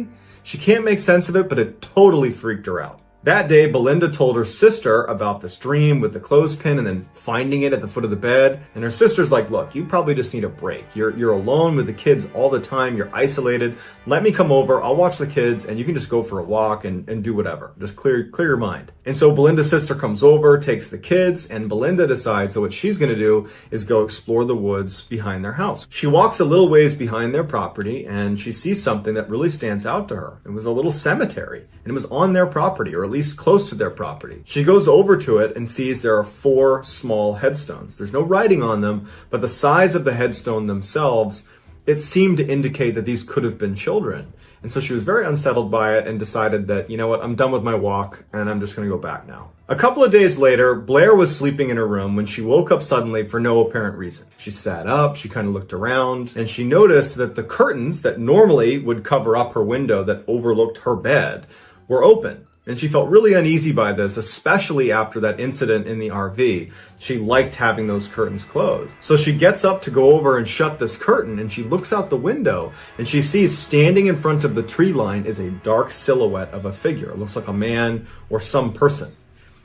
She can't make sense of it, but it totally freaked her out. That day, Belinda told her sister about this dream with the clothespin and then finding it at the foot of the bed. And her sister's like, look, you probably just need a break. You're alone with the kids all the time. You're isolated. Let me come over. I'll watch the kids and you can just go for a walk and do whatever. Just clear your mind. And so Belinda's sister comes over, takes the kids, and Belinda decides that what she's going to do is go explore the woods behind their house. She walks a little ways behind their property and she sees something that really stands out to her. It was a little cemetery, and it was on their property, or at least close to their property. She goes over to it and sees there are 4 small headstones. There's no writing on them, but the size of the headstone themselves, it seemed to indicate that these could have been children. And so she was very unsettled by it and decided that, you know what, I'm done with my walk and I'm just going to go back now. A couple of days later, Blair was sleeping in her room when she woke up suddenly for no apparent reason. She sat up, she kind of looked around, and she noticed that the curtains that normally would cover up her window that overlooked her bed were open. And she felt really uneasy by this, especially after that incident in the RV. She liked having those curtains closed. So she gets up to go over and shut this curtain, and she looks out the window, and she sees standing in front of the tree line is a dark silhouette of a figure. It looks like a man or some person.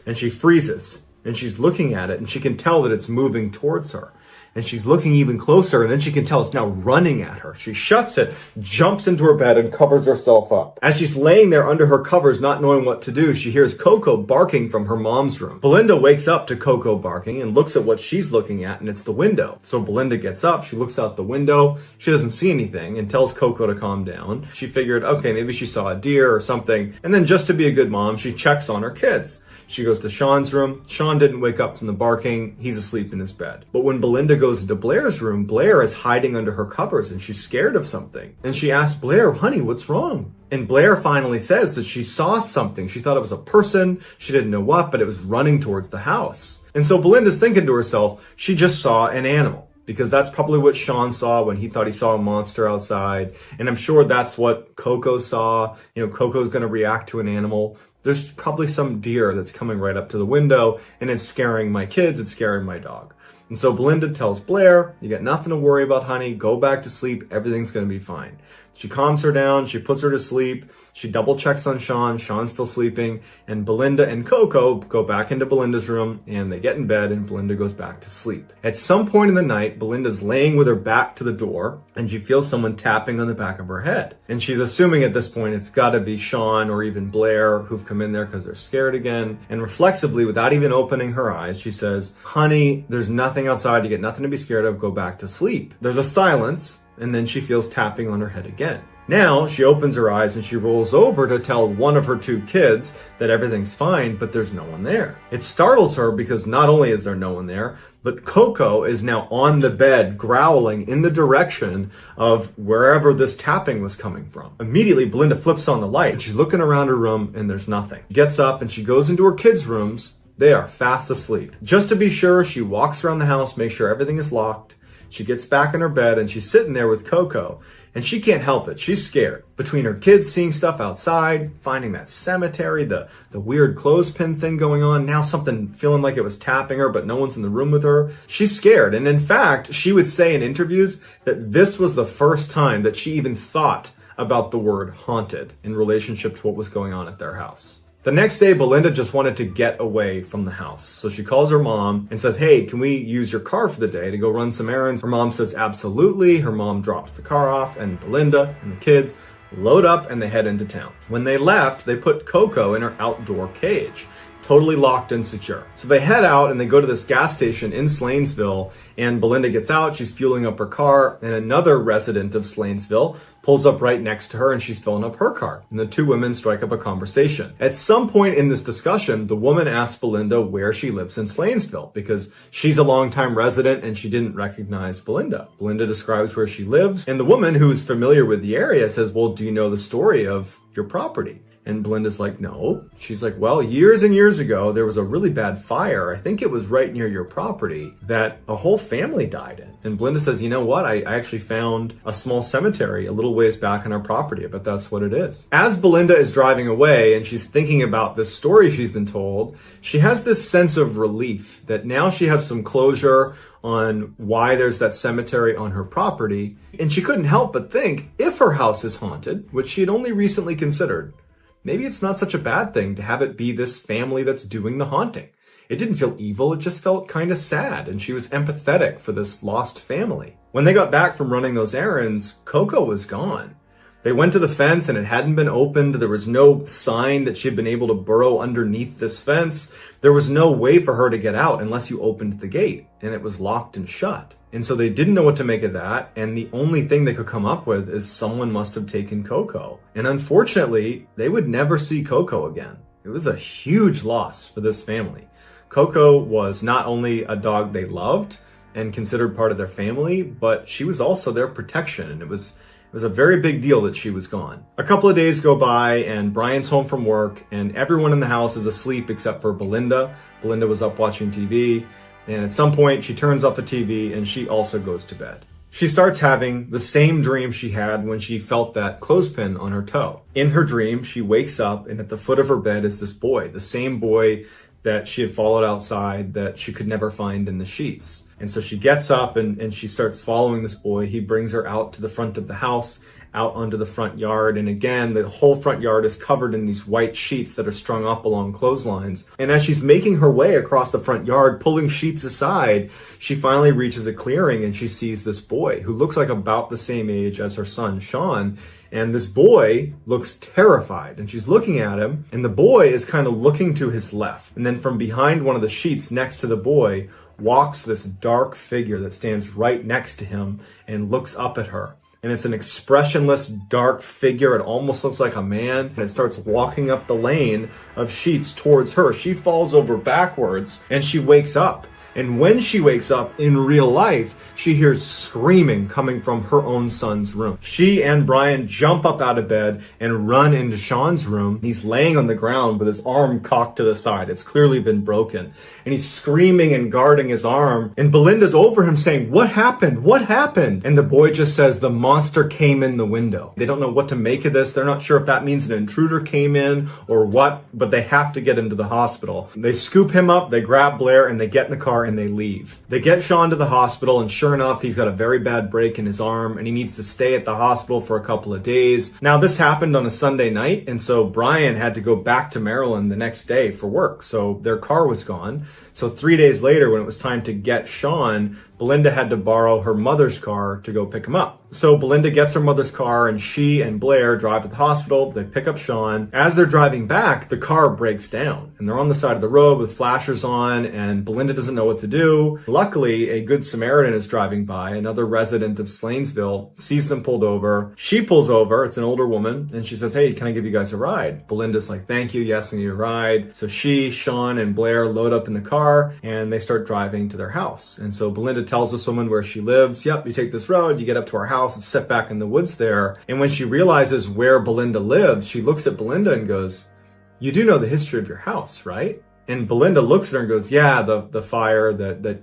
And she freezes, and she's looking at it, and she can tell that it's moving towards her. And she's looking even closer, and then she can tell it's now running at her. She shuts it, jumps into her bed, and covers herself up. As she's laying there under her covers, not knowing what to do, she hears Coco barking from her mom's room. Belinda wakes up to Coco barking and looks at what she's looking at, and it's the window. So Belinda gets up, she looks out the window, she doesn't see anything, and tells Coco to calm down. She figured, okay, maybe she saw a deer or something. And then just to be a good mom, she checks on her kids. She goes to Sean's room. Sean didn't wake up from the barking. He's asleep in his bed. But when Belinda goes into Blair's room, Blair is hiding under her covers and she's scared of something. And she asks Blair, honey, what's wrong? And Blair finally says that she saw something. She thought it was a person. She didn't know what, but it was running towards the house. And so Belinda's thinking to herself, she just saw an animal. Because that's probably what Sean saw when he thought he saw a monster outside. And I'm sure that's what Coco saw. You know, Coco's going to react to an animal. There's probably some deer that's coming right up to the window and it's scaring my kids, it's scaring my dog. And so Belinda tells Blair, you got nothing to worry about, honey. Go back to sleep. Everything's going to be fine. She calms her down. She puts her to sleep. She double checks on Sean. Sean's still sleeping. And Belinda and Coco go back into Belinda's room and they get in bed and Belinda goes back to sleep. At some point in the night, Belinda's laying with her back to the door and she feels someone tapping on the back of her head. And she's assuming at this point it's got to be Sean or even Blair who've come in there because they're scared again. And reflexively, without even opening her eyes, she says, honey, there's nothing outside. You get nothing to be scared of. Go back to sleep. There's a silence. And then she feels tapping on her head again. Now she opens her eyes and she rolls over to tell one of her 2 kids that everything's fine, but there's no one there. It startles her because not only is there no one there, but Coco is now on the bed growling in the direction of wherever this tapping was coming from. Immediately, Belinda flips on the light and she's looking around her room and there's nothing. Gets up and she goes into her kids' rooms. They are fast asleep. Just to be sure, she walks around the house, makes sure everything is locked. She gets back in her bed and she's sitting there with Coco and she can't help it. She's scared. Between her kids seeing stuff outside, finding that cemetery, the weird clothespin thing going on, now something feeling like it was tapping her, but no one's in the room with her. She's scared. And in fact, she would say in interviews that this was the first time that she even thought about the word haunted in relationship to what was going on at their house. The next day, Belinda just wanted to get away from the house. So she calls her mom and says, hey, can we use your car for the day to go run some errands? Her mom says, absolutely. Her mom drops the car off and Belinda and the kids load up and they head into town. When they left, they put Coco in her outdoor cage, totally locked and secure. So they head out and they go to this gas station in Slanesville and Belinda gets out, she's fueling up her car and another resident of Slanesville pulls up right next to her and she's filling up her car. And the 2 women strike up a conversation. At some point in this discussion, the woman asks Belinda where she lives in Slanesville because she's a longtime resident and she didn't recognize Belinda. Belinda describes where she lives and the woman who's familiar with the area says, well, do you know the story of your property? And Belinda's like, no. She's like, well, years and years ago, there was a really bad fire. I think it was right near your property that a whole family died in. And Belinda says, you know what? I actually found a small cemetery a little ways back on our property, but that's what it is. As Belinda is driving away and she's thinking about this story she's been told, she has this sense of relief that now she has some closure on why there's that cemetery on her property. And she couldn't help but think, if her house is haunted, which she had only recently considered, maybe it's not such a bad thing to have it be this family that's doing the haunting. It didn't feel evil, it just felt kind of sad, and she was empathetic for this lost family. When they got back from running those errands, Coco was gone. They went to the fence and it hadn't been opened. There was no sign that she'd been able to burrow underneath this fence. There was no way for her to get out unless you opened the gate, and it was locked and shut. And so they didn't know what to make of that, and the only thing they could come up with is someone must have taken Coco. And unfortunately, they would never see Coco again. It was a huge loss for this family. Coco was not only a dog they loved and considered part of their family, but she was also their protection, and it was a very big deal that she was gone. A couple of days go by and Brian's home from work and everyone in the house is asleep except for Belinda. Belinda was up watching TV, and at some point she turns off the TV and she also goes to bed. She starts having the same dream she had when she felt that clothespin on her toe. In her dream, she wakes up and at the foot of her bed is this boy, the same boy that she had followed outside that she could never find in the sheets. And so she gets up and she starts following this boy. He brings her out to the front of the house, out onto the front yard. And again, the whole front yard is covered in these white sheets that are strung up along clotheslines. And as she's making her way across the front yard, pulling sheets aside, she finally reaches a clearing and she sees this boy who looks like about the same age as her son, Sean. And this boy looks terrified and she's looking at him and the boy is kind of looking to his left. And then from behind one of the sheets next to the boy walks this dark figure that stands right next to him and looks up at her. And it's an expressionless, dark figure. It almost looks like a man. And it starts walking up the lane of sheets towards her. She falls over backwards and she wakes up. And when she wakes up in real life, she hears screaming coming from her own son's room. She and Brian jump up out of bed and run into Sean's room. He's laying on the ground with his arm cocked to the side. It's clearly been broken. And he's screaming and guarding his arm. And Belinda's over him saying, "What happened? What happened?" And the boy just says, "The monster came in the window." They don't know what to make of this. They're not sure if that means an intruder came in or what, but they have to get him to the hospital. They scoop him up, they grab Blair, and they get in the car and they leave. They get Sean to the hospital, and sure enough, he's got a very bad break in his arm and he needs to stay at the hospital for a couple of days. Now, this happened on a Sunday night, and so Brian had to go back to Maryland the next day for work, so their car was gone. So 3 days later, when it was time to get Sean, Belinda had to borrow her mother's car to go pick him up. So Belinda gets her mother's car and she and Blair drive to the hospital. They pick up Sean. As they're driving back, the car breaks down and they're on the side of the road with flashers on, and Belinda doesn't know what to do. Luckily, a good Samaritan is driving by. Another resident of Slainsville sees them pulled over. She pulls over. It's an older woman and she says, "Hey, can I give you guys a ride?" Belinda's like, "Thank you. Yes, we need a ride." So she, Sean, and Blair load up in the car and they start driving to their house. And so Belinda tells this woman where she lives. "Yep, you take this road, you get up to our house, it's set back in the woods there." And when she realizes where Belinda lives, she looks at Belinda and goes, "You do know the history of your house, right?" And Belinda looks at her and goes, "Yeah, the fire that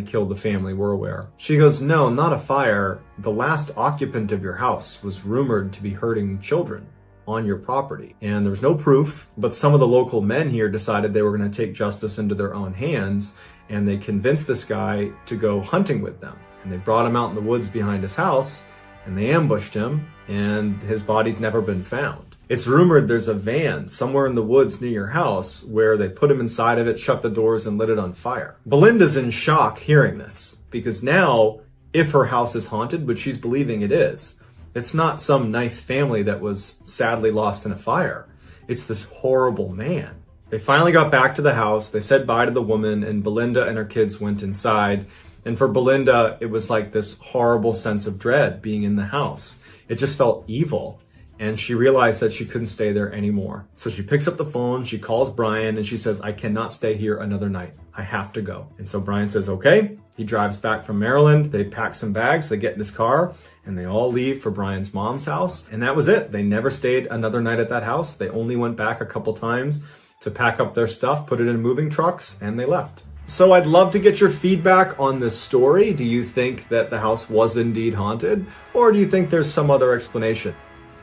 killed the family, we're aware." She goes, "No, not a fire. The last occupant of your house was rumored to be hurting children on your property. And there was no proof, but some of the local men here decided they were going to take justice into their own hands, and they convinced this guy to go hunting with them. And they brought him out in the woods behind his house, and they ambushed him, and his body's never been found. It's rumored there's a van somewhere in the woods near your house where they put him inside of it, shut the doors, and lit it on fire." Belinda's in shock hearing this, because now, if her house is haunted, which she's believing it is, it's not some nice family that was sadly lost in a fire. It's this horrible man. They finally got back to the house. They said bye to the woman, and Belinda and her kids went inside. And for Belinda, it was like this horrible sense of dread being in the house. It just felt evil. And she realized that she couldn't stay there anymore. So she picks up the phone, she calls Brian, and she says, "I cannot stay here another night. I have to go." And so Brian says, okay. He drives back from Maryland. They pack some bags, they get in his car, and they all leave for Brian's mom's house. And that was it. They never stayed another night at that house. They only went back a couple times to pack up their stuff, put it in moving trucks, and they left. So I'd love to get your feedback on this story. Do you think that the house was indeed haunted? Or do you think there's some other explanation?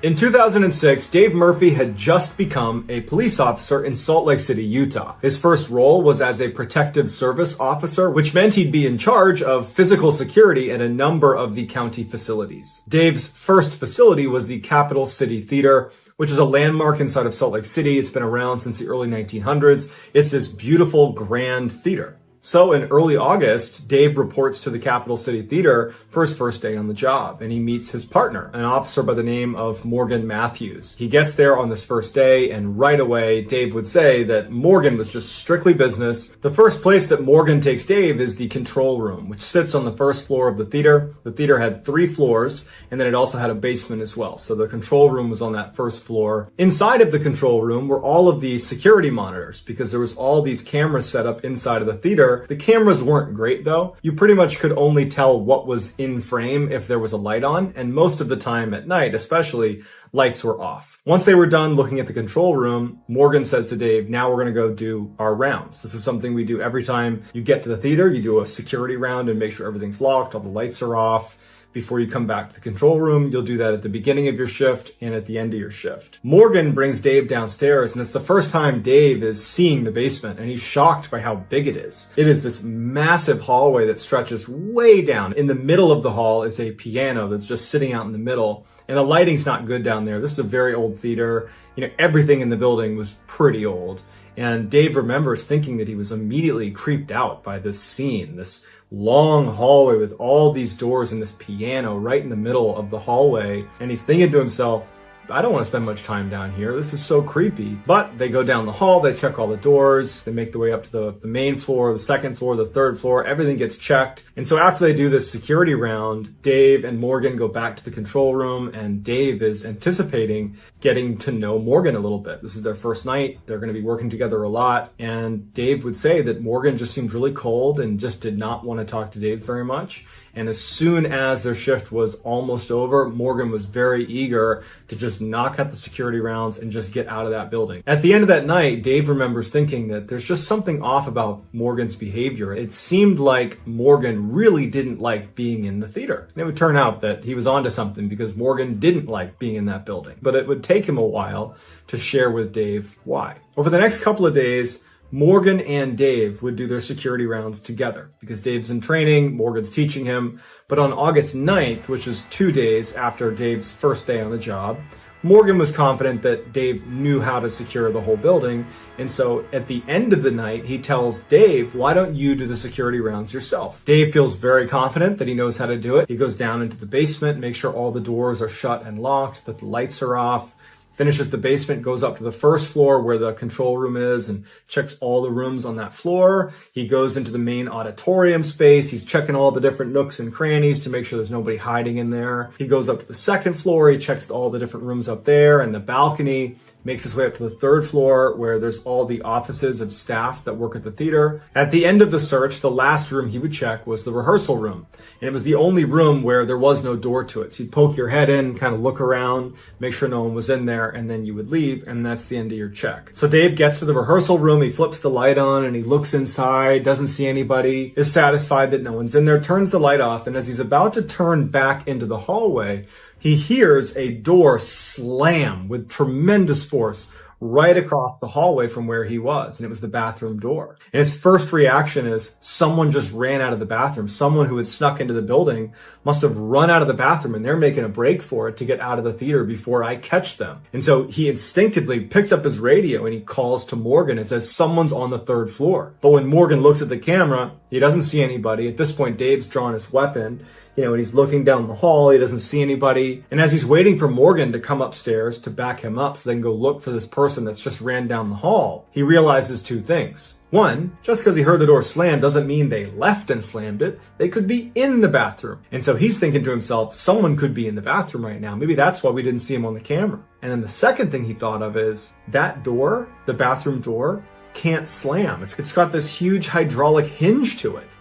In 2006, Dave Murphy had just become a police officer in Salt Lake City, Utah. His first role was as a protective service officer, which meant he'd be in charge of physical security at a number of the county facilities. Dave's first facility was the Capital City Theater, which is a landmark inside of Salt Lake City. It's been around since the early 1900s. It's this beautiful, grand theater. So in early August, Dave reports to the Capital City Theater for his first day on the job, and he meets his partner, an officer by the name of Morgan Matthews. He gets there on this first day, and right away, Dave would say that Morgan was just strictly business. The first place that Morgan takes Dave is the control room, which sits on the first floor of the theater. The theater had 3 floors, and then it also had a basement as well. So the control room was on that first floor. Inside of the control room were all of the security monitors, because there was all these cameras set up inside of the theater. The cameras weren't great though. You pretty much could only tell what was in frame if there was a light on, and most of the time at night especially, lights were off. Once they were done looking at the control room, Morgan says to Dave, now we're going to go do our rounds. This is something we do every time you get to the theater. You do a security round and make sure everything's locked, all the lights are off. Before you come back to the control room, you'll do that at the beginning of your shift and at the end of your shift. Morgan brings Dave downstairs, and it's the first time Dave is seeing the basement, and he's shocked by how big it is. It is this massive hallway that stretches way down. In the middle of the hall is a piano that's just sitting out in the middle, and the lighting's not good down there. This is a very old theater. Everything in the building was pretty old. And Dave remembers thinking that he was immediately creeped out by this scene, this long hallway with all these doors and this piano right in the middle of the hallway. And he's thinking to himself, I don't want to spend much time down here. This is so creepy. But they go down the hall, they check all the doors, they make their way up to the main floor, the second floor, the third floor, everything gets checked. And so after they do this security round, Dave and Morgan go back to the control room, and Dave is anticipating getting to know Morgan a little bit. This is their first night. They're going to be working together a lot. And Dave would say that Morgan just seemed really cold and just did not want to talk to Dave very much. And as soon as their shift was almost over, Morgan was very eager to just knock out the security rounds and just get out of that building. At the end of that night, Dave remembers thinking that there's just something off about Morgan's behavior. It seemed like Morgan really didn't like being in the theater. And it would turn out that he was onto something, because Morgan didn't like being in that building. But it would take him a while to share with Dave why. Over the next couple of days, Morgan and Dave would do their security rounds together because Dave's in training, Morgan's teaching him. But on August 9th, which is 2 days after Dave's first day on the job, Morgan was confident that Dave knew how to secure the whole building. And so at the end of the night, he tells Dave, why don't you do the security rounds yourself? Dave feels very confident that he knows how to do it. He goes down into the basement, makes sure all the doors are shut and locked, that the lights are off. Finishes the basement, goes up to the first floor where the control room is and checks all the rooms on that floor. He goes into the main auditorium space. He's checking all the different nooks and crannies to make sure there's nobody hiding in there. He goes up to the second floor. He checks all the different rooms up there and the balcony. Makes his way up to the third floor where there's all the offices of staff that work at the theater. At the end of the search, the last room he would check was the rehearsal room. And it was the only room where there was no door to it. So you'd poke your head in, kind of look around, make sure no one was in there, and then you would leave, and that's the end of your check. So Dave gets to the rehearsal room, he flips the light on, and he looks inside, doesn't see anybody, is satisfied that no one's in there, turns the light off, and as he's about to turn back into the hallway, he hears a door slam with tremendous force right across the hallway from where he was, and it was the bathroom door. And his first reaction is someone just ran out of the bathroom. Someone who had snuck into the building must have run out of the bathroom, and they're making a break for it to get out of the theater before I catch them. And so he instinctively picks up his radio and he calls to Morgan and says, someone's on the third floor. But when Morgan looks at the camera, he doesn't see anybody. At this point, Dave's drawn his weapon, and he's looking down the hall. He doesn't see anybody. And as he's waiting for Morgan to come upstairs to back him up so they can go look for this person that's just ran down the hall, he realizes 2 things. One, just because he heard the door slam doesn't mean they left and slammed it. They could be in the bathroom. And so he's thinking to himself, someone could be in the bathroom right now. Maybe that's why we didn't see him on the camera. And then the second thing he thought of is that door, the bathroom door, can't slam. It's got this huge hydraulic hinge to it.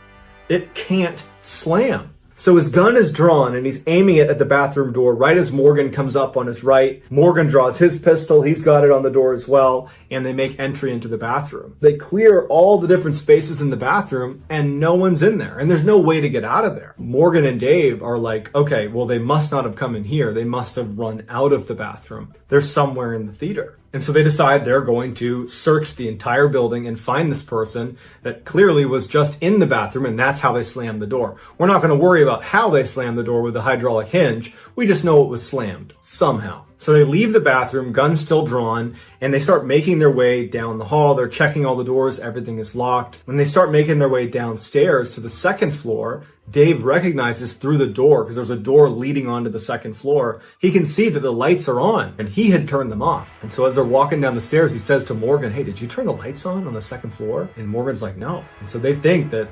It can't slam. So his gun is drawn and he's aiming it at the bathroom door right as Morgan comes up on his right. Morgan draws his pistol. He's got it on the door as well. And they make entry into the bathroom. They clear all the different spaces in the bathroom and no one's in there. And there's no way to get out of there. Morgan and Dave are like, okay, well, they must not have come in here. They must have run out of the bathroom. They're somewhere in the theater. And so they decide they're going to search the entire building and find this person that clearly was just in the bathroom, and that's how they slammed the door. We're not going to worry about how they slammed the door with the hydraulic hinge. We just know it was slammed somehow. So they leave the bathroom, guns still drawn, and they start making their way down the hall. They're checking all the doors, everything is locked. When they start making their way downstairs to the second floor, Dave recognizes through the door, because there's a door leading onto the second floor, he can see that the lights are on, and he had turned them off. And so as they're walking down the stairs, he says to Morgan, "Hey, did you turn the lights on the second floor?" And Morgan's like, "No." And so they think that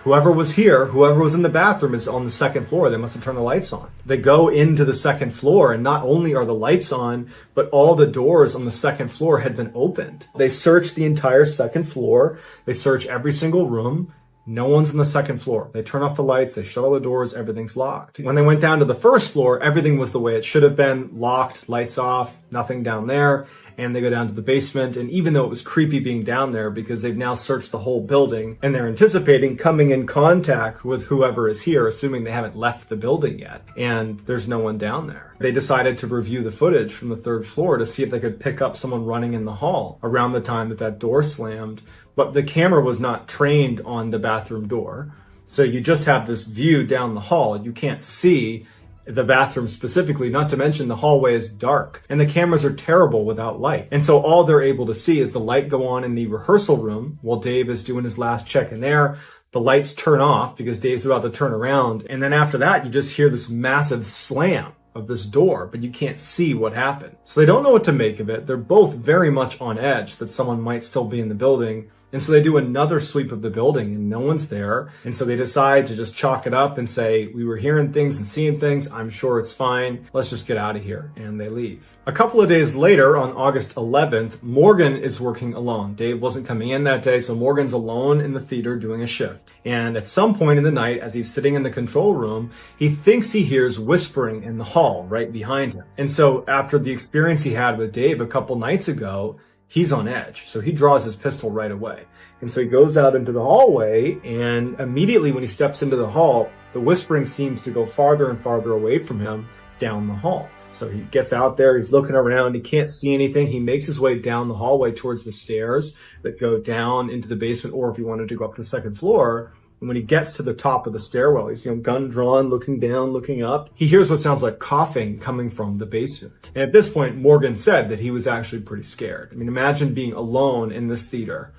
whoever was here, whoever was in the bathroom is on the second floor. They must have turned the lights on. They go into the second floor, and not only are the lights on, but all the doors on the second floor had been opened. They search the entire second floor. They search every single room. No one's on the second floor. They turn off the lights, they shut all the doors, everything's locked. When they went down to the first floor, everything was the way it should have been, locked, lights off, nothing down there. And they go down to the basement, and even though it was creepy being down there because they've now searched the whole building and they're anticipating coming in contact with whoever is here, assuming they haven't left the building yet, and there's no one down there. They decided to review the footage from the third floor to see if they could pick up someone running in the hall around the time that that door slammed, but the camera was not trained on the bathroom door. So you just have this view down the hall. You can't see the bathroom specifically, not to mention the hallway is dark and the cameras are terrible without light. And so all they're able to see is the light go on in the rehearsal room while Dave is doing his last check in there. The lights turn off because Dave's about to turn around. And then after that, you just hear this massive slam of this door, but you can't see what happened. So they don't know what to make of it. They're both very much on edge that someone might still be in the building. And so they do another sweep of the building and no one's there. And so they decide to just chalk it up and say, "We were hearing things and seeing things. I'm sure it's fine. Let's just get out of here." And they leave. A couple of days later, on August 11th, Morgan is working alone. Dave wasn't coming in that day, so Morgan's alone in the theater doing a shift. And at some point in the night, as he's sitting in the control room, he thinks he hears whispering in the hall right behind him. And so after the experience he had with Dave a couple nights ago, he's on edge. So he draws his pistol right away. And so he goes out into the hallway, and immediately when he steps into the hall, the whispering seems to go farther and farther away from him down the hall. So he gets out there, he's looking around, he can't see anything. He makes his way down the hallway towards the stairs that go down into the basement, or if he wanted to go up to the second floor. And when he gets to the top of the stairwell, he's, gun drawn, looking down, looking up. He hears what sounds like coughing coming from the basement. And at this point, Morgan said that he was actually pretty scared. I mean, imagine being alone in this theater.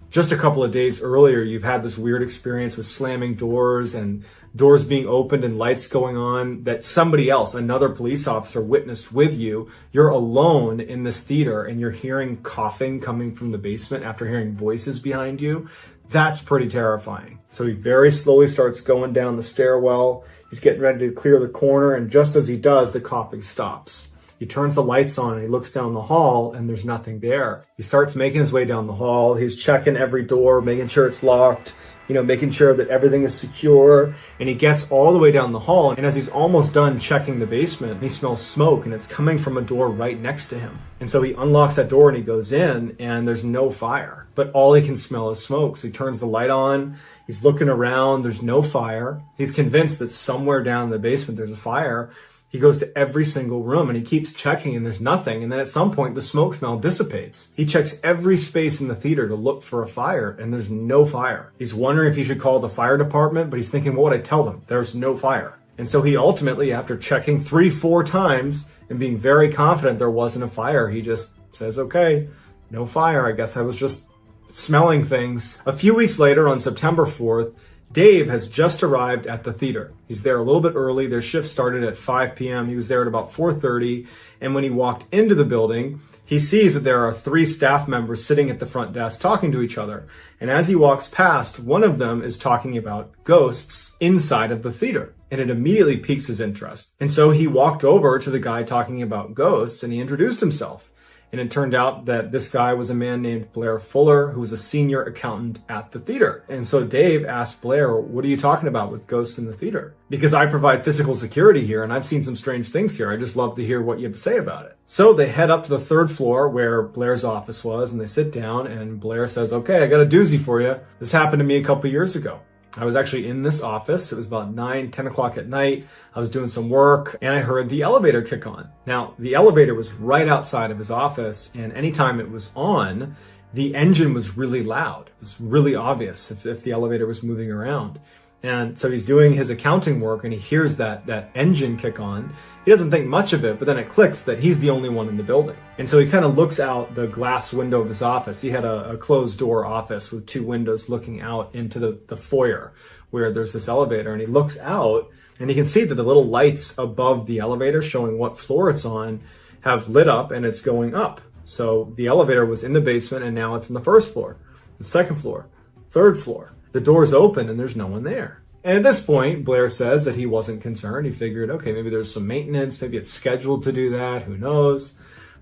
Just a couple of days earlier, you've had this weird experience with slamming doors and doors being opened and lights going on that somebody else, another police officer, witnessed with you. You're alone in this theater and you're hearing coughing coming from the basement after hearing voices behind you. That's pretty terrifying. So he very slowly starts going down the stairwell. He's getting ready to clear the corner, and just as he does, the coughing stops. He turns the lights on and he looks down the hall and there's nothing there. He starts making his way down the hall. He's checking every door, making sure it's locked, making sure that everything is secure. And he gets all the way down the hall. And as he's almost done checking the basement, he smells smoke and it's coming from a door right next to him. And so he unlocks that door and he goes in and there's no fire, but all he can smell is smoke. So he turns the light on. He's looking around. There's no fire. He's convinced that somewhere down in the basement there's a fire. He goes to every single room and he keeps checking and there's nothing. And then at some point, the smoke smell dissipates. He checks every space in the theater to look for a fire and there's no fire. He's wondering if he should call the fire department, but he's thinking, what would I tell them? There's no fire. And so he ultimately, after checking 3-4 times and being very confident there wasn't a fire, he just says, okay, no fire. I guess I was just smelling things. A few weeks later, on September 4th, Dave has just arrived at the theater. He's there a little bit early. Their shift started at 5 p.m. He was there at about 4:30. And when he walked into the building, he sees that there are 3 staff members sitting at the front desk talking to each other. And as he walks past, one of them is talking about ghosts inside of the theater. And it immediately piques his interest. And so he walked over to the guy talking about ghosts and he introduced himself. And it turned out that this guy was a man named Blair Fuller, who was a senior accountant at the theater. And so Dave asked Blair, what are you talking about with ghosts in the theater? Because I provide physical security here and I've seen some strange things here. I'd just love to hear what you have to say about it. So they head up to the 3rd floor where Blair's office was and they sit down and Blair says, okay, I got a doozy for you. This happened to me a couple years ago. I was actually in this office. It was about 9-10 o'clock at night. I was doing some work and I heard the elevator kick on. Now, the elevator was right outside of his office, and anytime it was on, the engine was really loud. It was really obvious if the elevator was moving around. And so he's doing his accounting work and he hears that engine kick on. He doesn't think much of it, but then it clicks that he's the only one in the building. And so he kind of looks out the glass window of his office. He had a closed door office with 2 windows looking out into the foyer where there's this elevator. And he looks out and he can see that the little lights above the elevator showing what floor it's on have lit up and it's going up. So the elevator was in the basement and now it's in the first floor, the second floor, third floor. The door's open and there's no one there. And at this point, Blair says that he wasn't concerned. He figured, okay, maybe there's some maintenance, maybe it's scheduled to do that, who knows?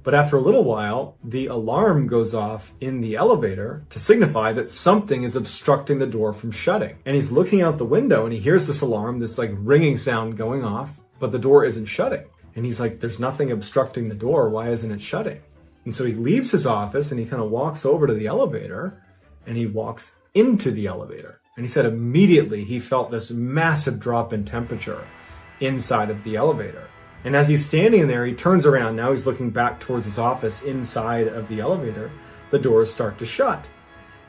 But after a little while, the alarm goes off in the elevator to signify that something is obstructing the door from shutting. And he's looking out the window and he hears this alarm, this like ringing sound going off, but the door isn't shutting. And he's like, there's nothing obstructing the door. Why isn't it shutting? And so he leaves his office and he kind of walks over to the elevator and he walks into the elevator. And he said immediately he felt this massive drop in temperature inside of the elevator. And as he's standing there, he turns around. Now he's looking back towards his office inside of the elevator. The doors start to shut.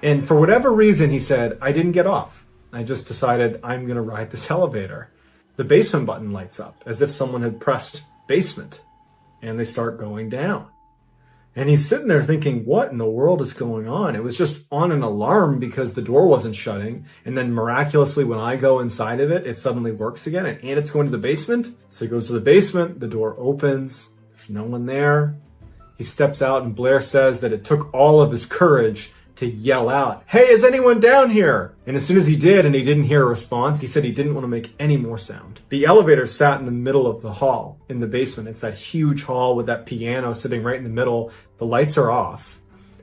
And for whatever reason, he said, I didn't get off. I just decided I'm going to ride this elevator. The basement button lights up as if someone had pressed basement and they start going down. And he's sitting there thinking, what in the world is going on? It was just on an alarm because the door wasn't shutting. And then miraculously, when I go inside of it, it suddenly works again and it's going to the basement. So he goes to the basement, the door opens, there's no one there. He steps out and Blair says that it took all of his courage to yell out, hey, is anyone down here? And as soon as he did and he didn't hear a response, he said he didn't want to make any more sound. The elevator sat in the middle of the hall in the basement. It's that huge hall with that piano sitting right in the middle. The lights are off.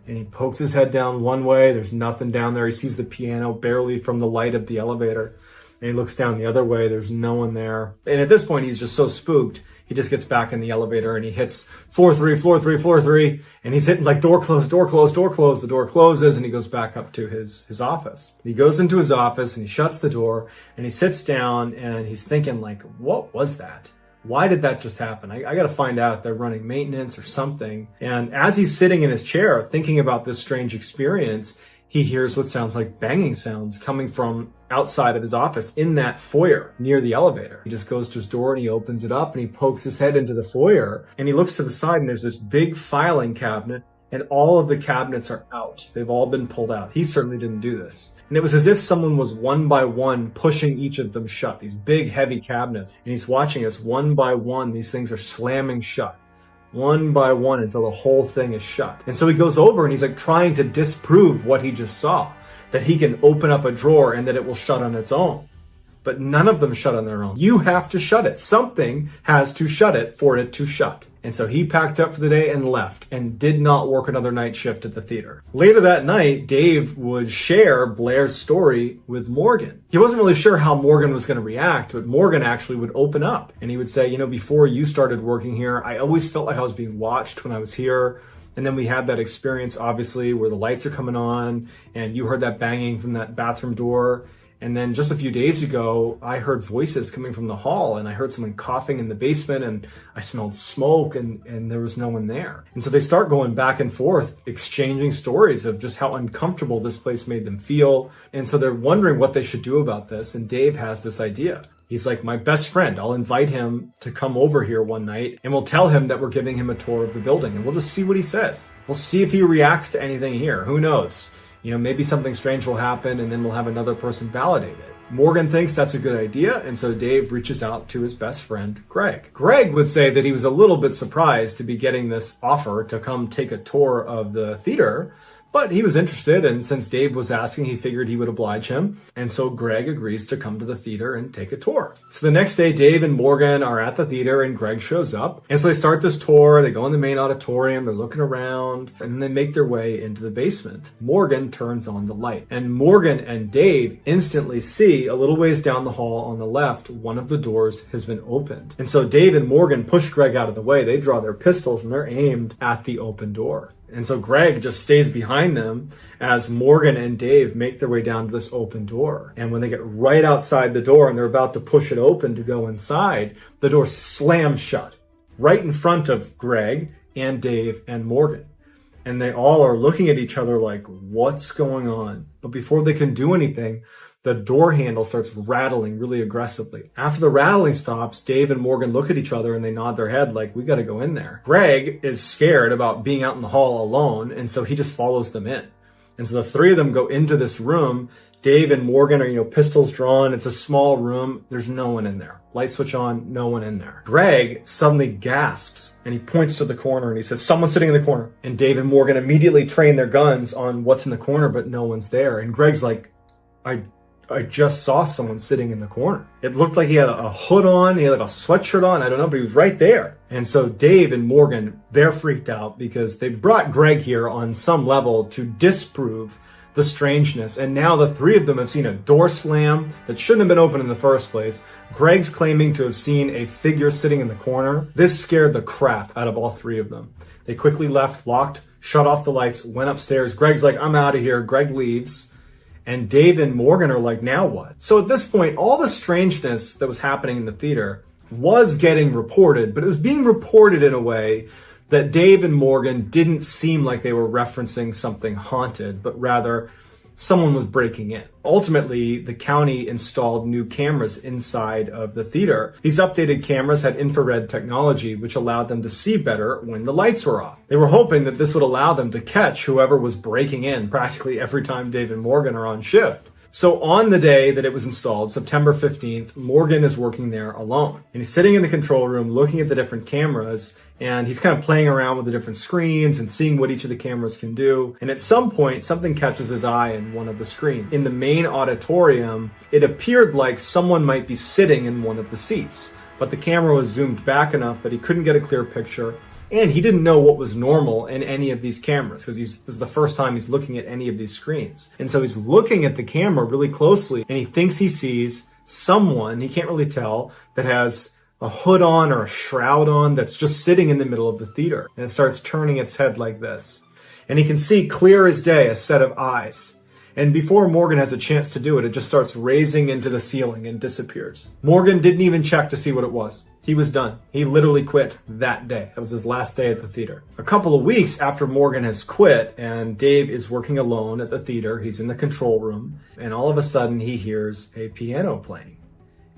And he pokes his head down one way. There's nothing down there. He sees the piano barely from the light of the elevator. And he looks down the other way. There's no one there. And at this point, he's just so spooked. He just gets back in the elevator and he hits floor 3, floor 3, floor 3. And he's hitting like door closed, door closed, door closed. The door closes and he goes back up to his office. He goes into his office and he shuts the door and he sits down and he's thinking like, what was that? Why did that just happen? I got to find out if they're running maintenance or something. And as he's sitting in his chair thinking about this strange experience, he hears what sounds like banging sounds coming from outside of his office in that foyer near the elevator. He just goes to his door and he opens it up and he pokes his head into the foyer and he looks to the side and there's this big filing cabinet and all of the cabinets are out. They've all been pulled out. He certainly didn't do this. And it was as if someone was one by one pushing each of them shut, these big heavy cabinets. And he's watching us one by one. These things are slamming shut. One by one until the whole thing is shut. And so he goes over and he's like trying to disprove what he just saw, that he can open up a drawer and that it will shut on its own. But none of them shut on their own. You have to shut it. Something has to shut it for it to shut. And so he packed up for the day and left and did not work another night shift at the theater. Later that night, Dave would share Blair's story with Morgan. He wasn't really sure how Morgan was going to react, but Morgan actually would open up and he would say, before you started working here, I always felt like I was being watched when I was here. And then we had that experience, obviously, where the lights are coming on and you heard that banging from that bathroom door. And then just a few days ago, I heard voices coming from the hall and I heard someone coughing in the basement and I smelled smoke and there was no one there. And so they start going back and forth, exchanging stories of just how uncomfortable this place made them feel. And so they're wondering what they should do about this. And Dave has this idea. He's like, my best friend, I'll invite him to come over here one night and we'll tell him that we're giving him a tour of the building and we'll just see what he says. We'll see if he reacts to anything here. Who knows? Maybe something strange will happen and then we'll have another person validate it. Morgan thinks that's a good idea, and so Dave reaches out to his best friend, Greg. Greg would say that he was a little bit surprised to be getting this offer to come take a tour of the theater, but he was interested, and since Dave was asking, he figured he would oblige him. And so Greg agrees to come to the theater and take a tour. So the next day, Dave and Morgan are at the theater and Greg shows up. And so they start this tour. They go in the main auditorium. They're looking around and they make their way into the basement. Morgan turns on the light and Morgan and Dave instantly see a little ways down the hall on the left, one of the doors has been opened. And so Dave and Morgan push Greg out of the way. They draw their pistols and they're aimed at the open door. And so Greg just stays behind them as Morgan and Dave make their way down to this open door. And when they get right outside the door and they're about to push it open to go inside, the door slams shut right in front of Greg and Dave and Morgan. And they all are looking at each other like, what's going on? But before they can do anything, the door handle starts rattling really aggressively. After the rattling stops, Dave and Morgan look at each other and they nod their head like, we got to go in there. Greg is scared about being out in the hall alone, and so he just follows them in. And so the three of them go into this room. Dave and Morgan are, pistols drawn. It's a small room. There's no one in there. Light switch on, no one in there. Greg suddenly gasps and he points to the corner and he says, someone's sitting in the corner. And Dave and Morgan immediately train their guns on what's in the corner, but no one's there. And Greg's like, I just saw someone sitting in the corner. It looked like he had a hood on, he had like a sweatshirt on, I don't know, but he was right there. And so Dave and Morgan, they're freaked out because they brought Greg here on some level to disprove the strangeness. And now the three of them have seen a door slam that shouldn't have been open in the first place. Greg's claiming to have seen a figure sitting in the corner. This scared the crap out of all three of them. They quickly left, locked, shut off the lights, went upstairs. Greg's like, I'm out of here. Greg leaves. And Dave and Morgan are like, now what? So at this point, all the strangeness that was happening in the theater was getting reported, but it was being reported in a way that Dave and Morgan didn't seem like they were referencing something haunted, but rather someone was breaking in. Ultimately, the county installed new cameras inside of the theater. These updated cameras had infrared technology, which allowed them to see better when the lights were off. They were hoping that this would allow them to catch whoever was breaking in practically every time Dave and Morgan are on shift. So on the day that it was installed, September 15th, Morgan is working there alone. And he's sitting in the control room looking at the different cameras, and he's kind of playing around with the different screens and seeing what each of the cameras can do. And at some point, something catches his eye in one of the screens. In the main auditorium, it appeared like someone might be sitting in one of the seats, but the camera was zoomed back enough that he couldn't get a clear picture. And he didn't know what was normal in any of these cameras because this is the first time he's looking at any of these screens. And so he's looking at the camera really closely and he thinks he sees someone, he can't really tell, that has a hood on or a shroud on that's just sitting in the middle of the theater. And it starts turning its head like this. And he can see clear as day a set of eyes. And before Morgan has a chance to do it, it just starts raising into the ceiling and disappears. Morgan didn't even check to see what it was. He was done. He literally quit that day. That was his last day at the theater. A couple of weeks after Morgan has quit and Dave is working alone at the theater, he's in the control room, and all of a sudden he hears a piano playing.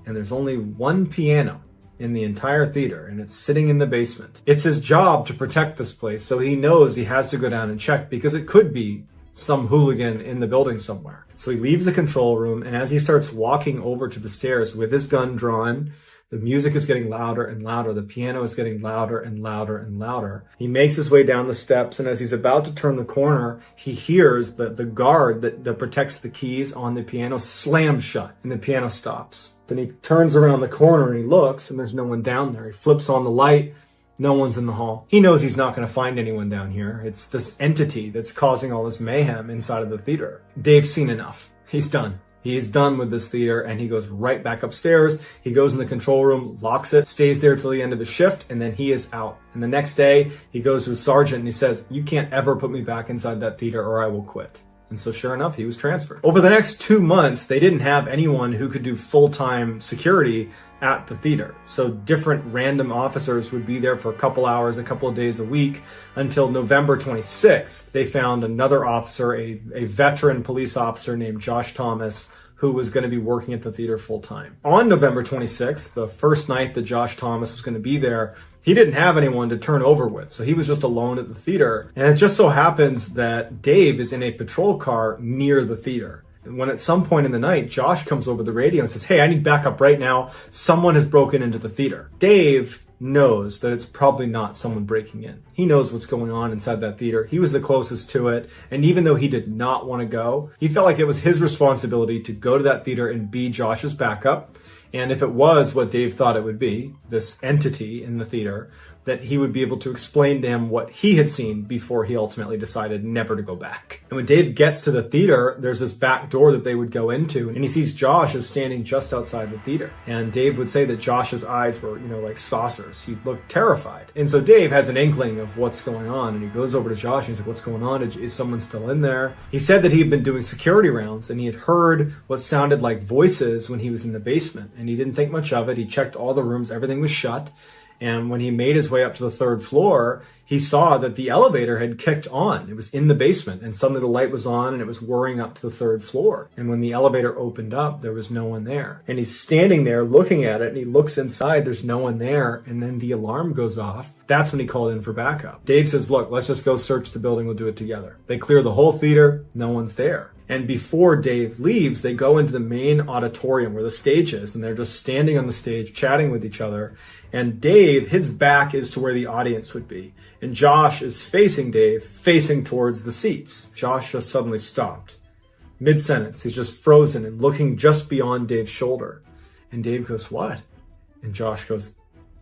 And there's only one piano in the entire theater, and it's sitting in the basement. It's his job to protect this place, so he knows he has to go down and check because it could be some hooligan in the building somewhere. So he leaves the control room, and as he starts walking over to the stairs with his gun drawn, the music is getting louder and louder. The piano is getting louder and louder and louder. He makes his way down the steps, and as he's about to turn the corner, he hears the guard that protects the keys on the piano slam shut, and the piano stops. Then he turns around the corner and he looks, and there's no one down there. He flips on the light. No one's in the hall. He knows he's not going to find anyone down here. It's this entity that's causing all this mayhem inside of the theater. Dave's seen enough. He's done. He is done with this theater, and he goes right back upstairs. He goes in the control room, locks it, stays there till the end of his shift, and then he is out. And the next day, he goes to his sergeant and he says, "You can't ever put me back inside that theater or I will quit." And so sure enough, he was transferred. Over the next 2 months, they didn't have anyone who could do full-time security at the theater. So different random officers would be there for a couple hours, a couple of days a week, until November 26th. They found another officer, a veteran police officer named Josh Thomas, who was going to be working at the theater full-time. On November 26th, the first night that Josh Thomas was going to be there, he didn't have anyone to turn over with, so he was just alone at the theater. And it just so happens that Dave is in a patrol car near the theater. And when at some point in the night, Josh comes over the radio and says, "Hey, I need backup right now. Someone has broken into the theater." Dave knows that it's probably not someone breaking in. He knows what's going on inside that theater. He was the closest to it. And even though he did not want to go, he felt like it was his responsibility to go to that theater and be Josh's backup. And if it was what Dave thought it would be, this entity in the theater, that he would be able to explain to him what he had seen before he ultimately decided never to go back. And when Dave gets to the theater, there's this back door that they would go into, and he sees Josh is standing just outside the theater. And Dave would say that Josh's eyes were, like saucers. He looked terrified. And so Dave has an inkling of what's going on, and he goes over to Josh and he's like, "What's going on? Is someone still in there?" He said that he had been doing security rounds, and he had heard what sounded like voices when he was in the basement, and he didn't think much of it. He checked all the rooms, everything was shut. And when he made his way up to the third floor, he saw that the elevator had kicked on. It was in the basement, and suddenly the light was on and it was whirring up to the third floor. And when the elevator opened up, there was no one there. And he's standing there looking at it, and he looks inside, there's no one there, and then the alarm goes off. That's when he called in for backup. Dave says, look, let's just go search the building, we'll do it together. They clear the whole theater, no one's there. And before Dave leaves, they go into the main auditorium where the stage is, and they're just standing on the stage chatting with each other. And Dave, his back is to where the audience would be. And Josh is facing Dave, facing towards the seats. Josh just suddenly stopped. Mid-sentence, he's just frozen and looking just beyond Dave's shoulder. And Dave goes, what? And Josh goes,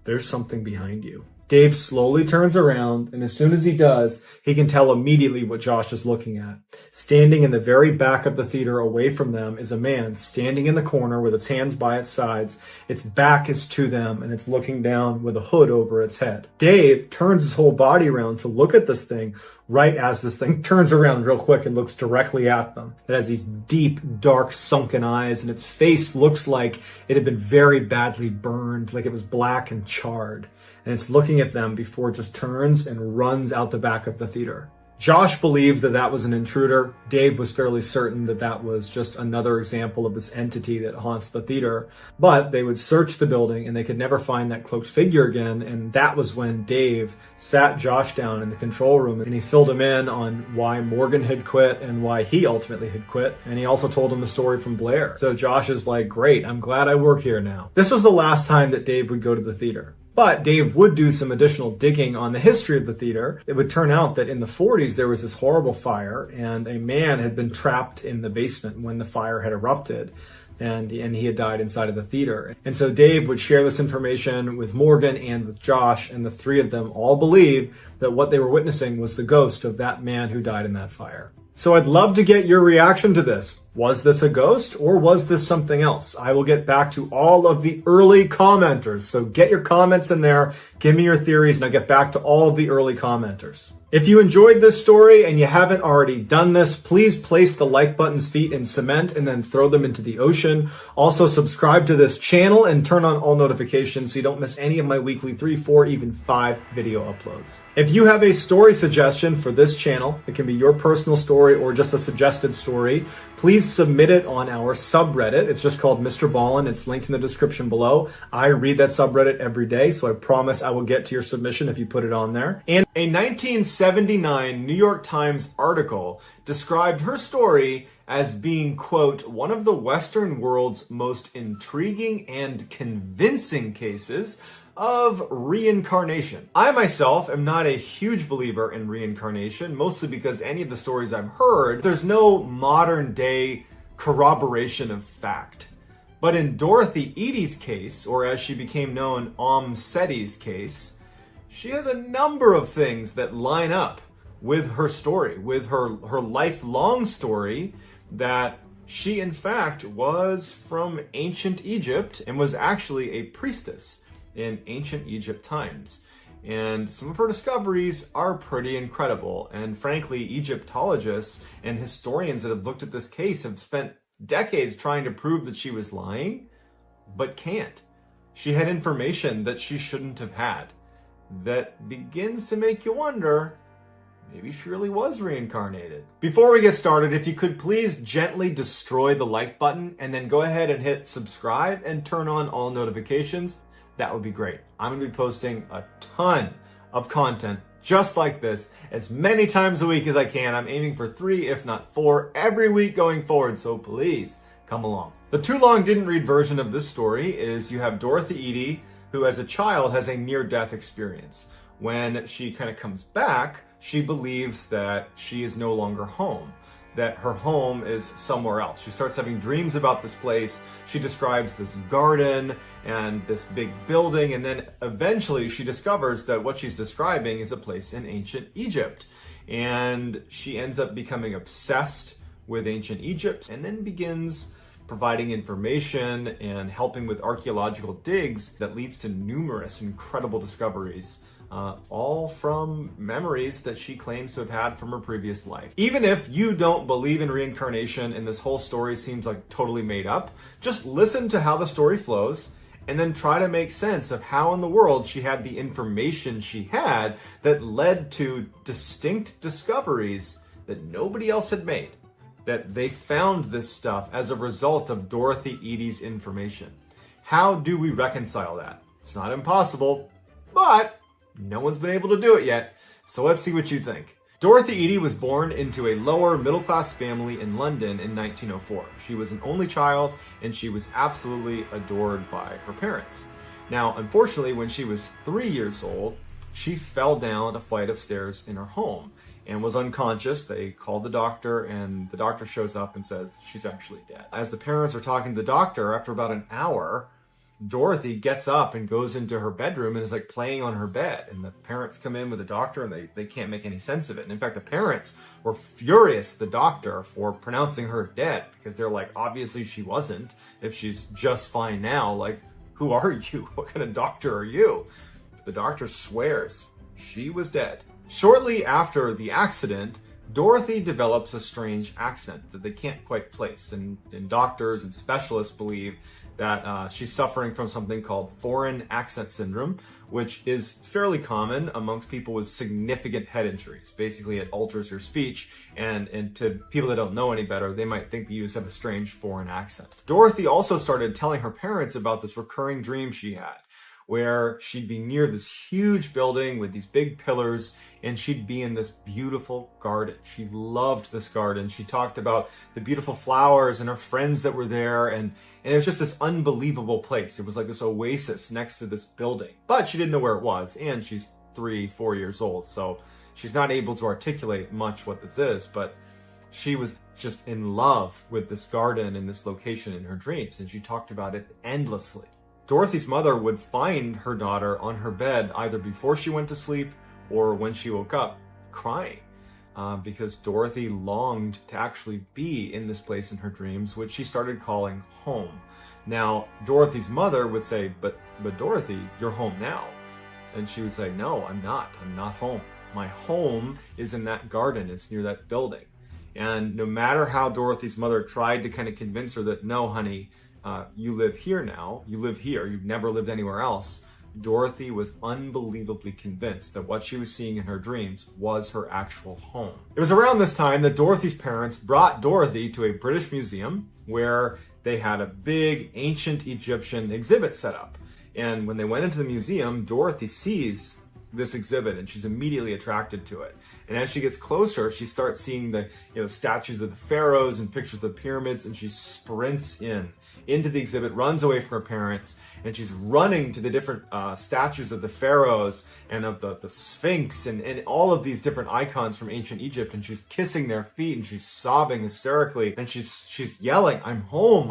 there's something behind you. Dave slowly turns around, and as soon as he does, he can tell immediately what Josh is looking at. Standing in the very back of the theater away from them is a man standing in the corner with its hands by its sides. Its back is to them, and it's looking down with a hood over its head. Dave turns his whole body around to look at this thing right as this thing turns around real quick and looks directly at them. It has these deep, dark, sunken eyes, and its face looks like it had been very badly burned, like it was black and charred. And it's looking at them before it just turns and runs out the back of the theater. Josh believed that that was an intruder. Dave was fairly certain that that was just another example of this entity that haunts the theater. But they would search the building and they could never find that cloaked figure again. And that was when Dave sat Josh down in the control room and he filled him in on why Morgan had quit and why he ultimately had quit. And he also told him the story from Blair. So Josh is like, great, I'm glad I work here now. This was the last time that Dave would go to the theater. But Dave would do some additional digging on the history of the theater. It would turn out that in the 40s, there was this horrible fire, and a man had been trapped in the basement when the fire had erupted, and he had died inside of the theater. And so Dave would share this information with Morgan and with Josh, and the three of them all believed that what they were witnessing was the ghost of that man who died in that fire. So I'd love to get your reaction to this. Was this a ghost or was this something else? I will get back to all of the early commenters. So get your comments in there, give me your theories, and I'll get back to all of the early commenters. If you enjoyed this story and you haven't already done this, please place the like button's feet in cement and then throw them into the ocean. Also subscribe to this channel and turn on all notifications so you don't miss any of my weekly 3, 4, even 5 video uploads. If you have a story suggestion for this channel, it can be your personal story or just a suggested story, please submit it on our subreddit. It's just called MrBallen. It's linked in the description below. I read that subreddit every day, so I promise I will get to your submission if you put it on there. And a 1979 New York Times article described her story as being, quote, one of the Western world's most intriguing and convincing cases of reincarnation. I myself am not a huge believer in reincarnation, mostly because any of the stories I've heard, there's no modern day corroboration of fact. But in Dorothy Eady's case, or as she became known, Setti's case, she has a number of things that line up with her story, with her lifelong story, that she in fact was from ancient Egypt and was actually a priestess in ancient Egypt times. And some of her discoveries are pretty incredible. And frankly, Egyptologists and historians that have looked at this case have spent decades trying to prove that she was lying, but can't. She had information that she shouldn't have had. That begins to make you wonder, maybe she really was reincarnated. Before we get started, if you could please gently destroy the like button and then go ahead and hit subscribe and turn on all notifications, that would be great. I'm gonna be posting a ton of content just like this as many times a week as I can. I'm aiming for 3, if not 4, every week going forward, so please come along. The too long didn't read version of this story is you have Dorothy Eady, who as a child has a near-death experience. When she kind of comes back, she believes that she is no longer home, that her home is somewhere else. She starts having dreams about this place. She describes this garden and this big building, and then eventually she discovers that what she's describing is a place in ancient Egypt. And she ends up becoming obsessed with ancient Egypt and then begins providing information and helping with archaeological digs that leads to numerous incredible discoveries, all from memories that she claims to have had from her previous life. Even if you don't believe in reincarnation and this whole story seems like totally made up, just listen to how the story flows and then try to make sense of how in the world she had the information she had that led to distinct discoveries that nobody else had made. That they found this stuff as a result of Dorothy Eady's information. How do we reconcile that? It's not impossible, but no one's been able to do it yet. So let's see what you think. Dorothy Eady was born into a lower middle-class family in London in 1904. She was an only child, and she was absolutely adored by her parents. Now, unfortunately, when she was 3 years old, she fell down a flight of stairs in her home and was unconscious. They called the doctor, and the doctor shows up and says she's actually dead. As the parents are talking to the doctor, after about an hour, Dorothy gets up and goes into her bedroom and is like playing on her bed. And the parents come in with the doctor and they can't make any sense of it. And in fact, the parents were furious at the doctor for pronouncing her dead, because they're like, obviously she wasn't. If she's just fine now, like, who are you? What kind of doctor are you? The doctor swears she was dead. Shortly after the accident, Dorothy develops a strange accent that they can't quite place. And doctors and specialists believe that she's suffering from something called foreign accent syndrome, which is fairly common amongst people with significant head injuries. Basically, it alters your speech, and to people that don't know any better, they might think that you just have a strange foreign accent. Dorothy also started telling her parents about this recurring dream she had, where she'd be near this huge building with these big pillars, and she'd be in this beautiful garden. She loved this garden. She talked about the beautiful flowers and her friends that were there, and it was just this unbelievable place. It was like this oasis next to this building. But she didn't know where it was, and she's 3-4 years old, so she's not able to articulate much what this is, but she was just in love with this garden and this location in her dreams, and she talked about it endlessly. Dorothy's mother would find her daughter on her bed either before she went to sleep or when she woke up, crying, because Dorothy longed to actually be in this place in her dreams, which she started calling home. Now, Dorothy's mother would say, but Dorothy, you're home now. And she would say, no, I'm not home. My home is in that garden. It's near that building. And no matter how Dorothy's mother tried to kind of convince her that, no, honey, you live here now. You live here. You've never lived anywhere else. Dorothy was unbelievably convinced that what she was seeing in her dreams was her actual home. It was around this time that Dorothy's parents brought Dorothy to a British museum where they had a big ancient Egyptian exhibit set up. And when they went into the museum, Dorothy sees this exhibit and she's immediately attracted to it. And as she gets closer, she starts seeing the statues of the pharaohs and pictures of the pyramids, and she sprints into the exhibit, runs away from her parents, and she's running to the different statues of the pharaohs and of the Sphinx and all of these different icons from ancient Egypt, and she's kissing their feet and she's sobbing hysterically, and she's yelling, I'm home,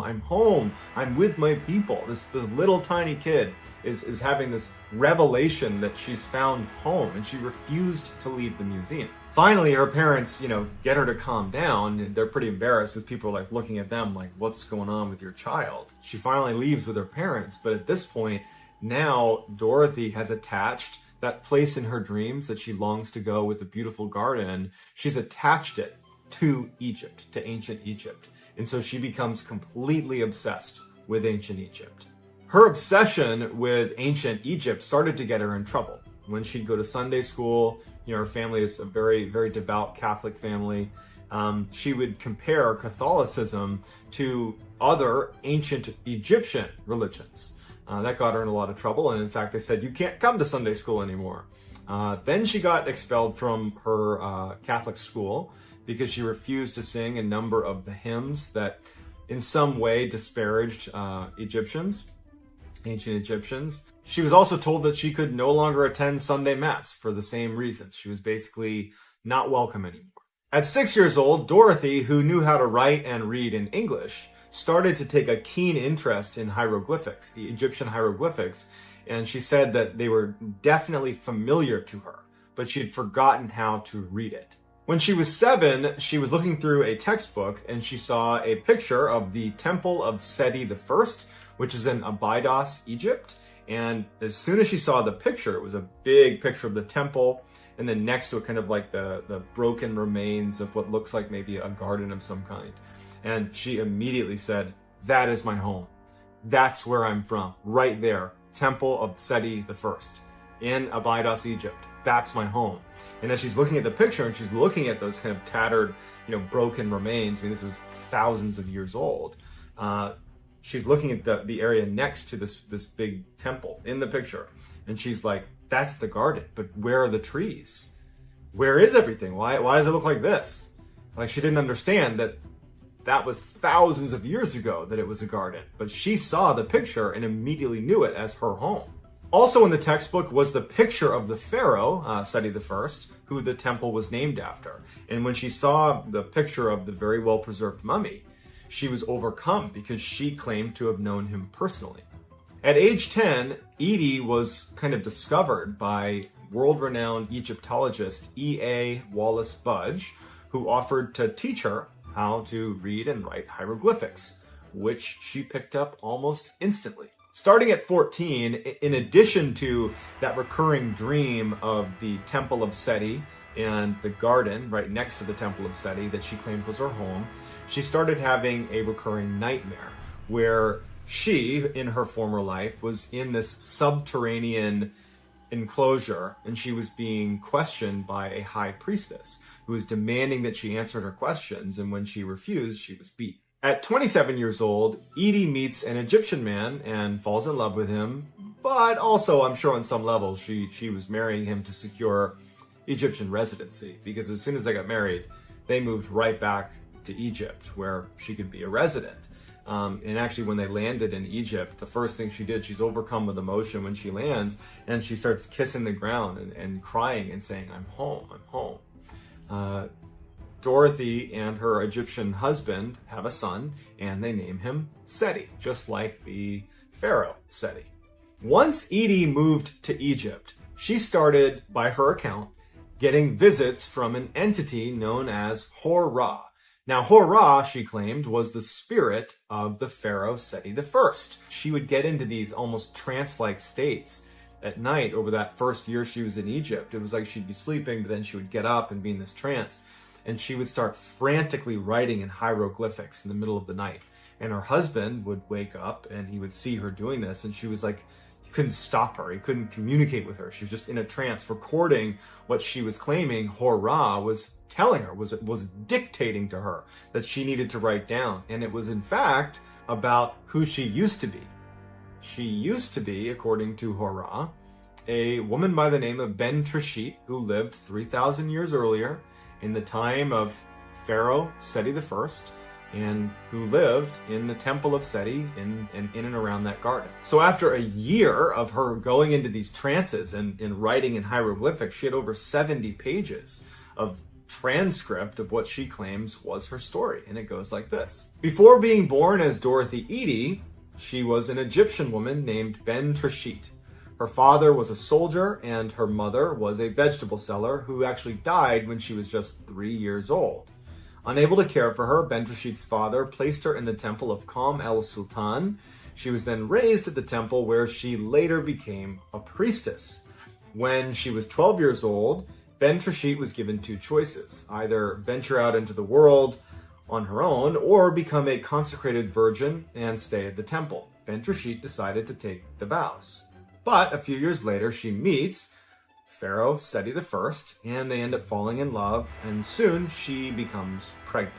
I'm with my people. This little tiny kid is having this revelation that she's found home, and she refused to leave the museum. Finally, her parents, get her to calm down. They're pretty embarrassed as people are like looking at them like, what's going on with your child? She finally leaves with her parents, but at this point, now Dorothy has attached that place in her dreams that she longs to go with the beautiful garden. She's attached it to Egypt, to ancient Egypt. And so she becomes completely obsessed with ancient Egypt. Her obsession with ancient Egypt started to get her in trouble. When she'd go to Sunday school, her family is a very, very devout Catholic family. She would compare Catholicism to other ancient Egyptian religions. That got her in a lot of trouble, and in fact, they said, you can't come to Sunday school anymore. Then she got expelled from her Catholic school because she refused to sing a number of the hymns that in some way disparaged ancient Egyptians. She was also told that she could no longer attend Sunday Mass for the same reasons. She was basically not welcome anymore. At 6 years old, Dorothy, who knew how to write and read in English, started to take a keen interest in hieroglyphics, the Egyptian hieroglyphics, and she said that they were definitely familiar to her, but she had forgotten how to read it. When she was 7, she was looking through a textbook and she saw a picture of the Temple of Seti I, which is in Abydos, Egypt. And as soon as she saw the picture, it was a big picture of the temple, and then next to it kind of like the broken remains of what looks like maybe a garden of some kind. And she immediately said, that is my home. That's where I'm from, right there. Temple of Seti I in Abydos, Egypt. That's my home. And as she's looking at the picture and she's looking at those kind of tattered, broken remains, I mean, this is thousands of years old. She's looking at the area next to this big temple in the picture. And she's like, that's the garden, but where are the trees? Where is everything? Why does it look like this? Like, she didn't understand that was thousands of years ago that it was a garden, but she saw the picture and immediately knew it as her home. Also in the textbook was the picture of the pharaoh, Seti I, who the temple was named after. And when she saw the picture of the very well-preserved mummy, she was overcome because she claimed to have known him personally. At age 10, Edie was kind of discovered by world-renowned Egyptologist E.A. Wallace Budge, who offered to teach her how to read and write hieroglyphics, which she picked up almost instantly. Starting at 14, in addition to that recurring dream of the Temple of Seti and the garden right next to the Temple of Seti that she claimed was her home, she started having a recurring nightmare where she, in her former life, was in this subterranean enclosure and she was being questioned by a high priestess who was demanding that she answered her questions, and when she refused, she was beaten. At 27 years old, Edie meets an Egyptian man and falls in love with him, but also, I'm sure on some level, she was marrying him to secure Egyptian residency, because as soon as they got married, they moved right back to Egypt, where she could be a resident. And actually, when they landed in Egypt, the first thing she did, she's overcome with emotion when she lands, and she starts kissing the ground and crying and saying, I'm home, I'm home. Dorothy and her Egyptian husband have a son, and they name him Seti, just like the pharaoh Seti. Once Edie moved to Egypt, she started, by her account, getting visits from an entity known as Hor-Ra. Now, Hor-Ra, she claimed, was the spirit of the pharaoh Seti I. She would get into these almost trance-like states at night over that first year she was in Egypt. It was like she'd be sleeping, but then she would get up and be in this trance. And she would start frantically writing in hieroglyphics in the middle of the night. And her husband would wake up and he would see her doing this. And she was like, he couldn't stop her. He couldn't communicate with her. She was just in a trance, recording what she was claiming Hor-Ra was telling her, was dictating to her that she needed to write down. And it was, in fact, about who she used to be. She used to be, according to Hor-Ra, a woman by the name of Ben Trishit, who lived 3,000 years earlier in the time of Pharaoh Seti I, and who lived in the Temple of Seti in and around that garden. So after a year of her going into these trances and writing in hieroglyphics, she had over 70 pages of transcript of what she claims was her story, and it goes like this. Before being born as Dorothy Edie, she was an Egyptian woman named Ben Trishit. Her father was a soldier, and her mother was a vegetable seller who actually died when she was just 3 years old. Unable to care for her, Ben Trishit's father placed her in the temple of Qam el-Sultan. She was then raised at the temple where she later became a priestess. When she was 12 years old, Ben Trishit was given two choices: either venture out into the world on her own or become a consecrated virgin and stay at the temple. Ben Trishit decided to take the vows. But a few years later, she meets Pharaoh Seti I, and they end up falling in love, and soon she becomes pregnant.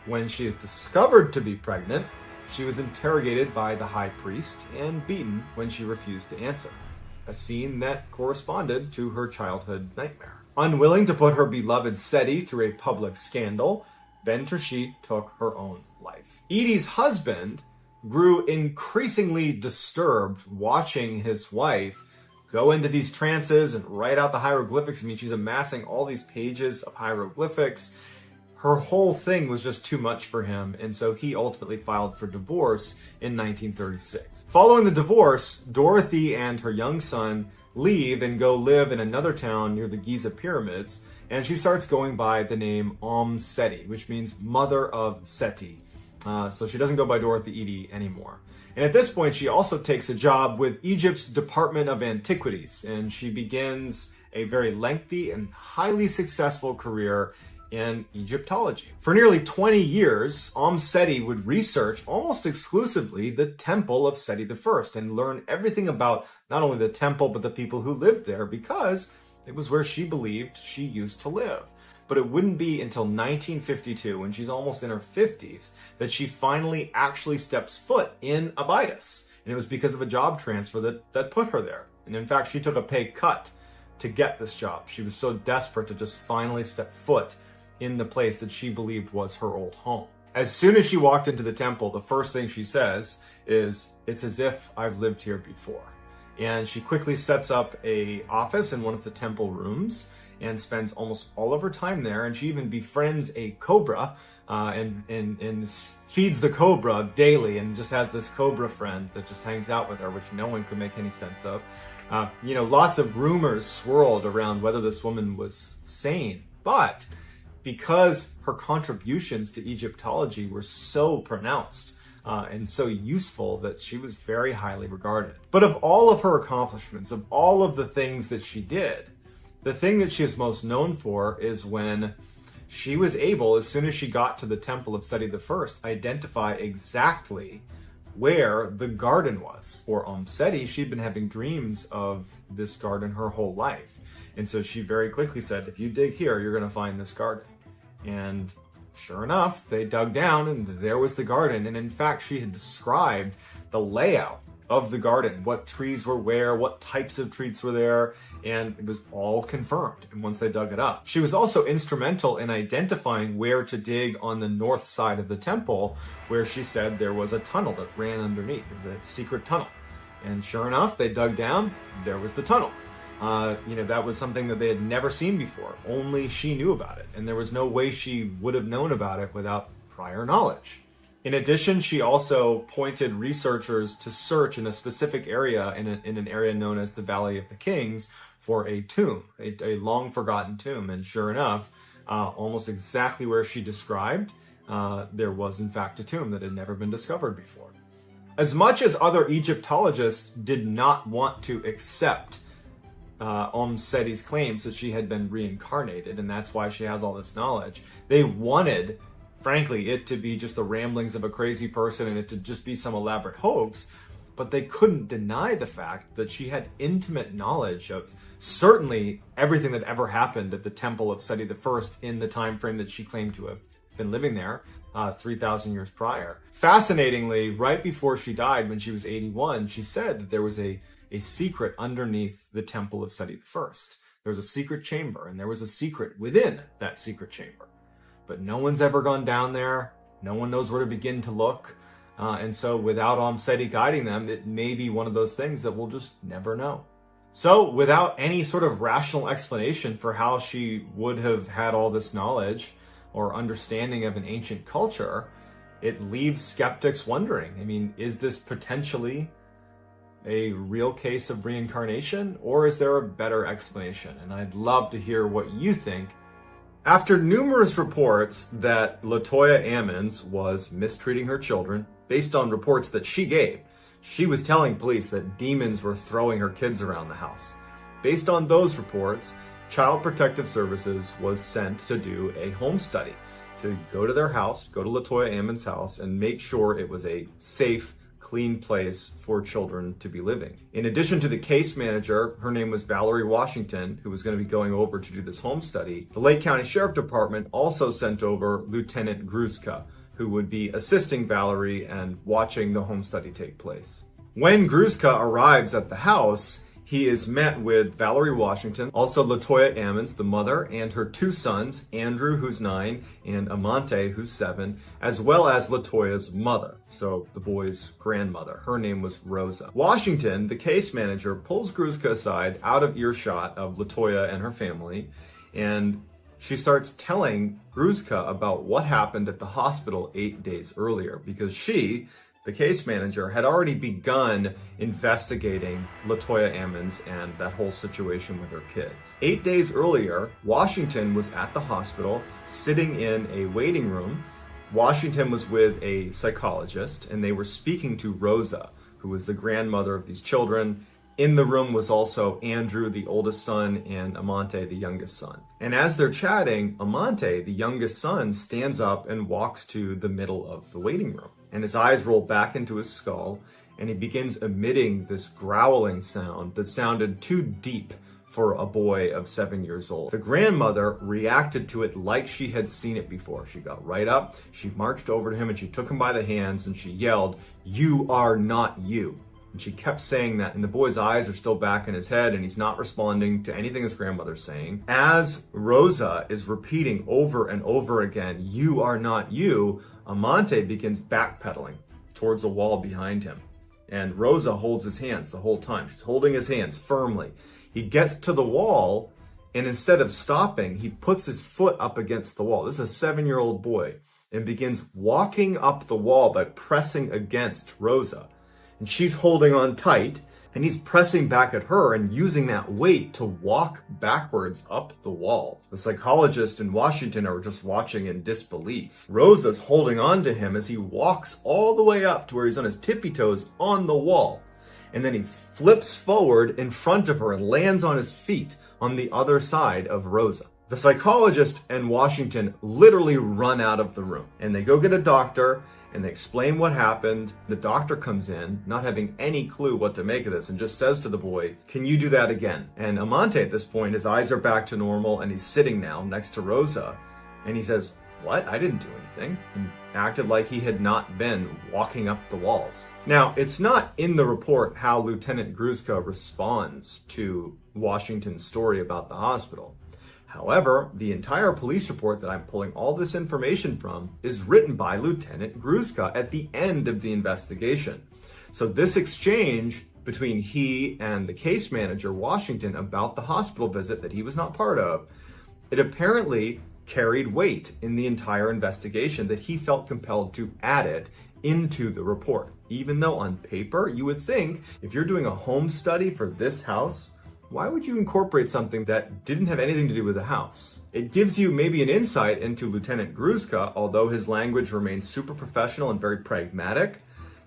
When she is discovered to be pregnant, she was interrogated by the high priest and beaten when she refused to answer, a scene that corresponded to her childhood nightmare. Unwilling to put her beloved Seti through a public scandal, Ben Trishit took her own life. Edie's husband grew increasingly disturbed watching his wife go into these trances and write out the hieroglyphics. I mean, she's amassing all these pages of hieroglyphics. Her whole thing was just too much for him, and so he ultimately filed for divorce in 1936. Following the divorce, Dorothy and her young son leave and go live in another town near the Giza pyramids, and she starts going by the name Seti, which means Mother of Seti. So she doesn't go by Dorothy Edie anymore. And at this point, she also takes a job with Egypt's Department of Antiquities, and she begins a very lengthy and highly successful career in Egyptology. For nearly 20 years, Seti would research almost exclusively the temple of Seti I and learn everything about not only the temple, but the people who lived there, because it was where she believed she used to live. But it wouldn't be until 1952, when she's almost in her 50s, that she finally actually steps foot in Abydos. And it was because of a job transfer that put her there. And in fact, she took a pay cut to get this job. She was so desperate to just finally step foot in the place that she believed was her old home. As soon as she walked into the temple, the first thing she says is, "It's as if I've lived here before." And she quickly sets up an office in one of the temple rooms and spends almost all of her time there. And she even befriends a cobra and feeds the cobra daily, and just has this cobra friend that just hangs out with her, which no one could make any sense of. Lots of rumors swirled around whether this woman was sane, but because her contributions to Egyptology were so pronounced and so useful, that she was very highly regarded. But of all of her accomplishments, of all of the things that she did, the thing that she is most known for is when she was able, as soon as she got to the temple of Seti I, identify exactly where the garden was. For Seti, she'd been having dreams of this garden her whole life. And so she very quickly said, "If you dig here, you're going to find this garden." And sure enough, they dug down and there was the garden. And in fact, she had described the layout of the garden, what trees were where, what types of trees were there, and it was all confirmed. And once they dug it up, she was also instrumental in identifying where to dig on the north side of the temple, where she said there was a tunnel that ran underneath. It was a secret tunnel. And sure enough, they dug down, there was the tunnel. That was something that they had never seen before. Only she knew about it. And there was no way she would have known about it without prior knowledge. In addition, she also pointed researchers to search in a specific area, in an area known as the Valley of the Kings, for a tomb, a long forgotten tomb. And sure enough, almost exactly where she described, there was in fact a tomb that had never been discovered before. As much as other Egyptologists did not want to accept Seti's claims that she had been reincarnated, and that's why she has all this knowledge, they wanted, frankly, it to be just the ramblings of a crazy person and it to just be some elaborate hoax, but they couldn't deny the fact that she had intimate knowledge of certainly everything that ever happened at the temple of Seti I in the time frame that she claimed to have been living there, 3,000 years prior. Fascinatingly, right before she died, when she was 81, she said that there was a secret underneath the temple of Seti I. There was a secret chamber, and there was a secret within that secret chamber. But no one's ever gone down there. No one knows where to begin to look. And so without Seti guiding them, it may be one of those things that we'll just never know. So without any sort of rational explanation for how she would have had all this knowledge or understanding of an ancient culture, it leaves skeptics wondering, is this potentially a real case of reincarnation, or is there a better explanation? And I'd love to hear what you think. After numerous reports that Latoya Ammons was mistreating her children, based on reports that she gave, she was telling police that demons were throwing her kids around the house. Based on those reports, Child Protective Services was sent to do a home study, to go to their house, go to Latoya Ammons' house, and make sure it was a safe, clean place for children to be living. In addition to the case manager, her name was Valerie Washington, who was going to be going over to do this home study, the Lake County Sheriff Department also sent over Lieutenant Gruszka, who would be assisting Valerie and watching the home study take place. When Gruszka arrives at the house, he is met with Valerie Washington, also Latoya Ammons, the mother, and her two sons, Andrew, who's 9, and Amante, who's 7, as well as Latoya's mother, so the boy's grandmother. Her name was Rosa. Washington, the case manager, pulls Gruszka aside out of earshot of Latoya and her family, and she starts telling Gruszka about what happened at the hospital 8 days earlier, because she, the case manager, had already begun investigating Latoya Ammons and that whole situation with her kids. 8 days earlier, Washington was at the hospital, sitting in a waiting room. Washington was with a psychologist, and they were speaking to Rosa, who was the grandmother of these children, In the room was also Andrew, the oldest son, and Amante, the youngest son. And as they're chatting, Amante, the youngest son, stands up and walks to the middle of the waiting room. And his eyes roll back into his skull, and he begins emitting this growling sound that sounded too deep for a boy of 7 years old. The grandmother reacted to it like she had seen it before. She got right up, she marched over to him, and she took him by the hands, and she yelled, "You are not you." And she kept saying that, and the boy's eyes are still back in his head, and he's not responding to anything his grandmother's saying. As Rosa is repeating over and over again, "You are not you," Amante begins backpedaling towards the wall behind him. And Rosa holds his hands the whole time. She's holding his hands firmly. He gets to the wall, and instead of stopping, he puts his foot up against the wall. This is a 7-year-old boy, and begins walking up the wall by pressing against Rosa. And she's holding on tight, and he's pressing back at her and using that weight to walk backwards up the wall. The psychologist in Washington are just watching in disbelief. Rosa's holding on to him as he walks all the way up to where he's on his tippy toes on the wall. And then he flips forward in front of her and lands on his feet on the other side of Rosa. The psychologist and Washington literally run out of the room, and they go get a doctor, and they explain what happened. The doctor comes in, not having any clue what to make of this, and just says to the boy, "Can you do that again?" And Amante at this point, his eyes are back to normal, and he's sitting now next to Rosa, and he says, "What? I didn't do anything," and acted like he had not been walking up the walls. Now, it's not in the report how Lieutenant Gruszka responds to Washington's story about the hospital. However, the entire police report that I'm pulling all this information from is written by Lieutenant Gruszka at the end of the investigation. So this exchange between he and the case manager, Washington, about the hospital visit that he was not part of, it apparently carried weight in the entire investigation that he felt compelled to add it into the report. Even though on paper, you would think if you're doing a home study for this house, why would you incorporate something that didn't have anything to do with the house? It gives you maybe an insight into Lieutenant Gruszka, although his language remains super professional and very pragmatic,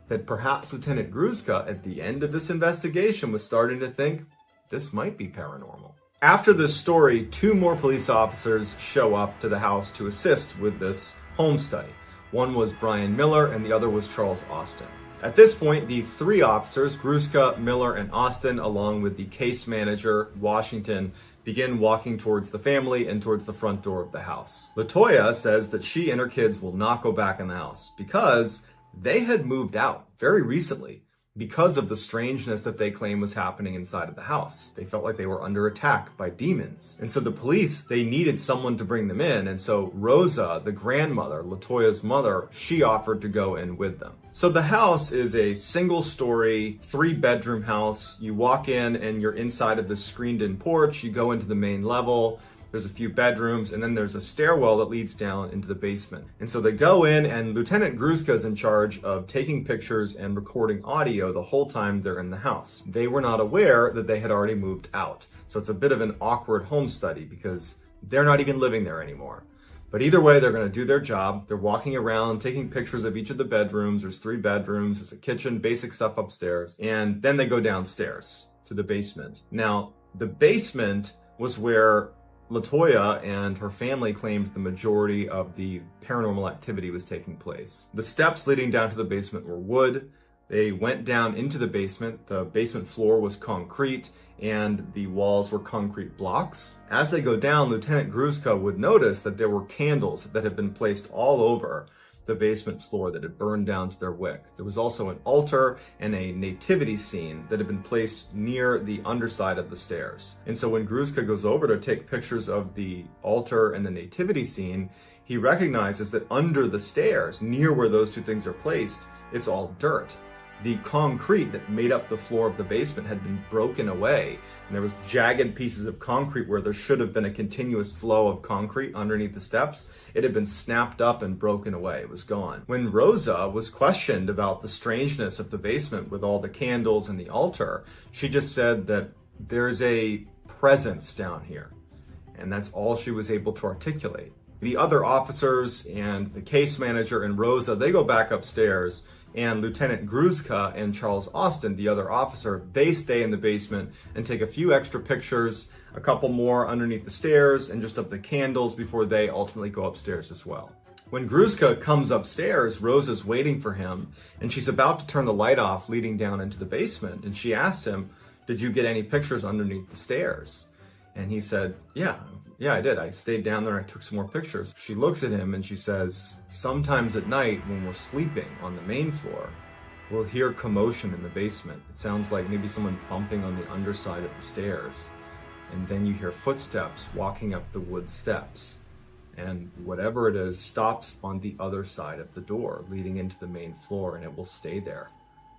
that perhaps Lieutenant Gruszka at the end of this investigation was starting to think this might be paranormal. After this story, 2 more police officers show up to the house to assist with this home study. One was Brian Miller and the other was Charles Austin. At this point, the 3 officers, Gruszka, Miller, and Austin, along with the case manager, Washington, begin walking towards the family and towards the front door of the house. LaToya says that she and her kids will not go back in the house because they had moved out very recently because of the strangeness that they claim was happening inside of the house. They felt like they were under attack by demons. And so the police, they needed someone to bring them in. And so Rosa, the grandmother, LaToya's mother, she offered to go in with them. So the house is a single-story, 3-bedroom house. You walk in and you're inside of this screened-in porch. You go into the main level. There's a few bedrooms, and then there's a stairwell that leads down into the basement. And so they go in, and Lieutenant Gruszka is in charge of taking pictures and recording audio the whole time they're in the house. They were not aware that they had already moved out. So it's a bit of an awkward home study because they're not even living there anymore. But either way, they're going to do their job. They're walking around, taking pictures of each of the bedrooms. There's 3 bedrooms, there's a kitchen, basic stuff upstairs. And then they go downstairs to the basement. Now, the basement was where LaToya and her family claimed the majority of the paranormal activity was taking place. The steps leading down to the basement were wood. They went down into the basement. The basement floor was concrete and the walls were concrete blocks. As they go down, Lieutenant Gruszka would notice that there were candles that had been placed all over the basement floor that had burned down to their wick. There was also an altar and a nativity scene that had been placed near the underside of the stairs. And so when Gruszka goes over to take pictures of the altar and the nativity scene, he recognizes that under the stairs, near where those 2 things are placed, it's all dirt. The concrete that made up the floor of the basement had been broken away, and there was jagged pieces of concrete where there should have been a continuous flow of concrete underneath the steps. It had been snapped up and broken away. It was gone. When Rosa was questioned about the strangeness of the basement with all the candles and the altar, she just said that there's a presence down here, and that's all she was able to articulate. The other officers and the case manager and Rosa, they go back upstairs, And Lieutenant Gruzka and Charles Austin, the other officer, they stay in the basement and take a few extra pictures, a couple more underneath the stairs, and just of the candles before they ultimately go upstairs as well. When Gruzka comes upstairs, Rose is waiting for him, and she's about to turn the light off leading down into the basement, and she asks him, "Did you get any pictures underneath the stairs?" And he said, yeah, I did. I stayed down there and I took some more pictures. She looks at him and she says, "Sometimes at night when we're sleeping on the main floor, we'll hear commotion in the basement. It sounds like maybe someone bumping on the underside of the stairs. And then you hear footsteps walking up the wood steps. And whatever it is stops on the other side of the door leading into the main floor, and it will stay there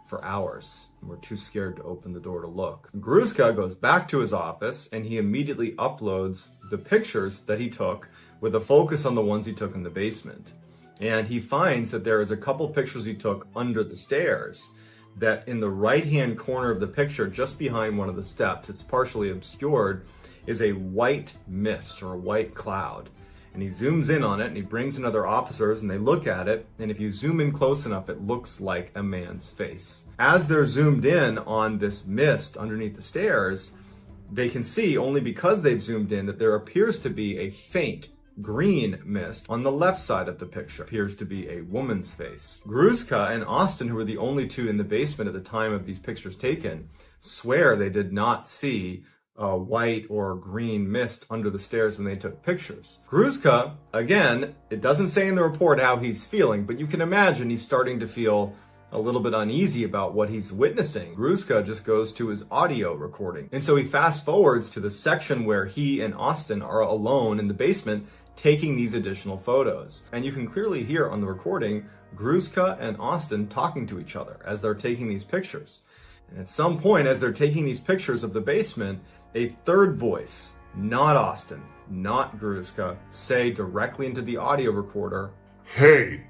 for hours. And we're too scared to open the door to look." Gruzka goes back to his office and he immediately uploads the pictures that he took with a focus on the ones he took in the basement. And he finds that there is a couple pictures he took under the stairs, that in the right-hand corner of the picture, just behind one of the steps, it's partially obscured, is a white mist or a white cloud. And he zooms in on it and he brings in other officers and they look at it. And if you zoom in close enough, it looks like a man's face. As they're zoomed in on this mist underneath the stairs, they can see, only because they've zoomed in, that there appears to be a faint green mist on the left side of the picture. Appears to be a woman's face. Gruzka and Austin, who were the only two in the basement at the time of these pictures taken, swear they did not see a white or green mist under the stairs when they took pictures. Gruzka, again, it doesn't say in the report how he's feeling, but you can imagine he's starting to feel a little bit uneasy about what he's witnessing. Gruzka just goes to his audio recording. And so he fast forwards to the section where he and Austin are alone in the basement taking these additional photos. And you can clearly hear on the recording Gruzka and Austin talking to each other as they're taking these pictures. And at some point, as they're taking these pictures of the basement, a third voice, not Austin, not Gruzka, say directly into the audio recorder, "Hey."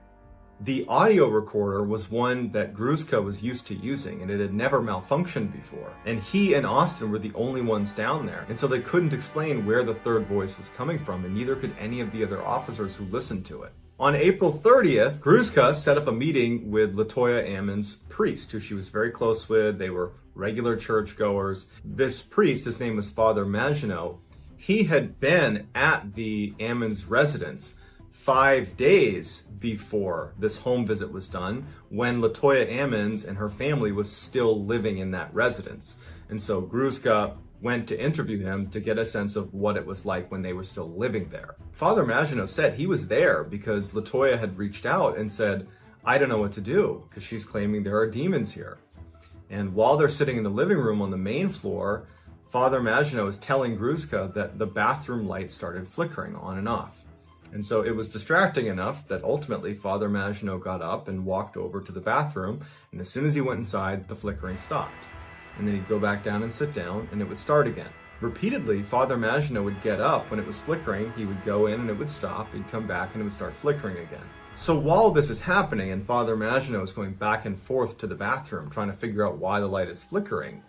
The audio recorder was one that Gruzka was used to using, and it had never malfunctioned before. And he and Austin were the only ones down there. And so they couldn't explain where the third voice was coming from, and neither could any of the other officers who listened to it. On April 30th, Gruzka set up a meeting with Latoya Ammon's priest, who she was very close with. They were regular churchgoers. This priest, his name was Father Maginot, he had been at the Ammon's residence 5 days before this home visit was done, when Latoya Ammons and her family was still living in that residence. And so Gruzka went to interview him to get a sense of what it was like when they were still living there. Father Maginot said he was there because Latoya had reached out and said, "I don't know what to do because she's claiming there are demons here." And while they're sitting in the living room on the main floor, Father Maginot is telling Gruzka that the bathroom light started flickering on and off. And so it was distracting enough that ultimately Father Maginot got up and walked over to the bathroom, and as soon as he went inside, the flickering stopped. And then he'd go back down and sit down, and it would start again. Repeatedly, Father Maginot would get up when it was flickering, he would go in and it would stop, he'd come back and it would start flickering again. So while this is happening and Father Maginot is going back and forth to the bathroom trying to figure out why the light is flickering,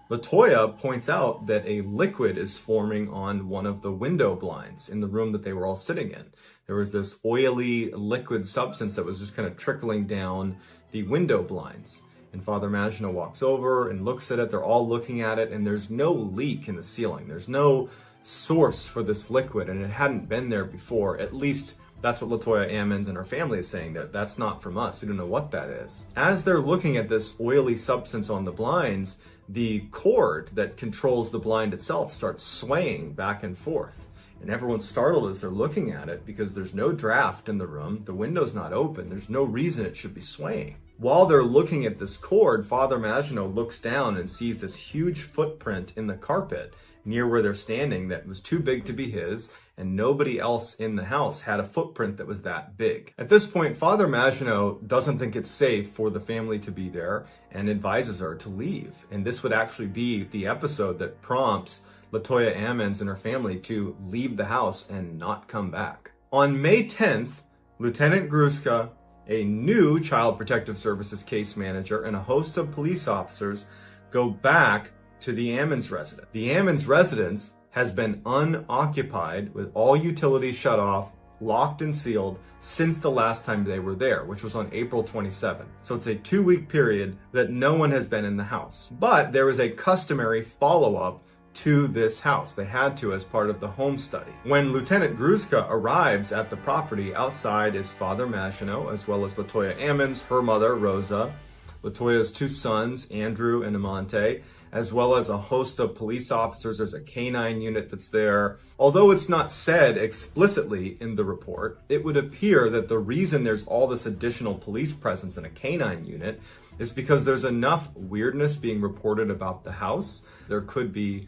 Latoya points out that a liquid is forming on one of the window blinds in the room that they were all sitting in. There was this oily liquid substance that was just kind of trickling down the window blinds. And Father Maginot walks over and looks at it. They're all looking at it, and there's no leak in the ceiling. There's no source for this liquid, and it hadn't been there before. At least that's what Latoya Ammons and her family is saying, that that's not from us. We don't know what that is. As they're looking at this oily substance on the blinds, the cord that controls the blind itself starts swaying back and forth. And everyone's startled as they're looking at it because there's no draft in the room. The window's not open. There's no reason it should be swaying. While they're looking at this cord, Father Maginot looks down and sees this huge footprint in the carpet near where they're standing that was too big to be his, and nobody else in the house had a footprint that was that big. At this point, Father Maginot doesn't think it's safe for the family to be there and advises her to leave. And this would actually be the episode that prompts Latoya Ammons and her family to leave the house and not come back. On May 10th, Lieutenant Gruzka, a new Child Protective Services case manager, and a host of police officers go back to the Ammons residence. The Ammons residence has been unoccupied with all utilities shut off locked and sealed since the last time they were there, which was on April 27th. So it's a 2-week period that no one has been in the house. But there was a customary follow-up to this house. They had to as part of the home study. When Lieutenant Gruszka arrives at the property, outside is Father Maginot, as well as Latoya Ammons, her mother, Rosa, Latoya's 2 sons, Andrew and Amante, as well as a host of police officers. There's a canine unit that's there. Although it's not said explicitly in the report, it would appear that the reason there's all this additional police presence in a canine unit is because there's enough weirdness being reported about the house. There could be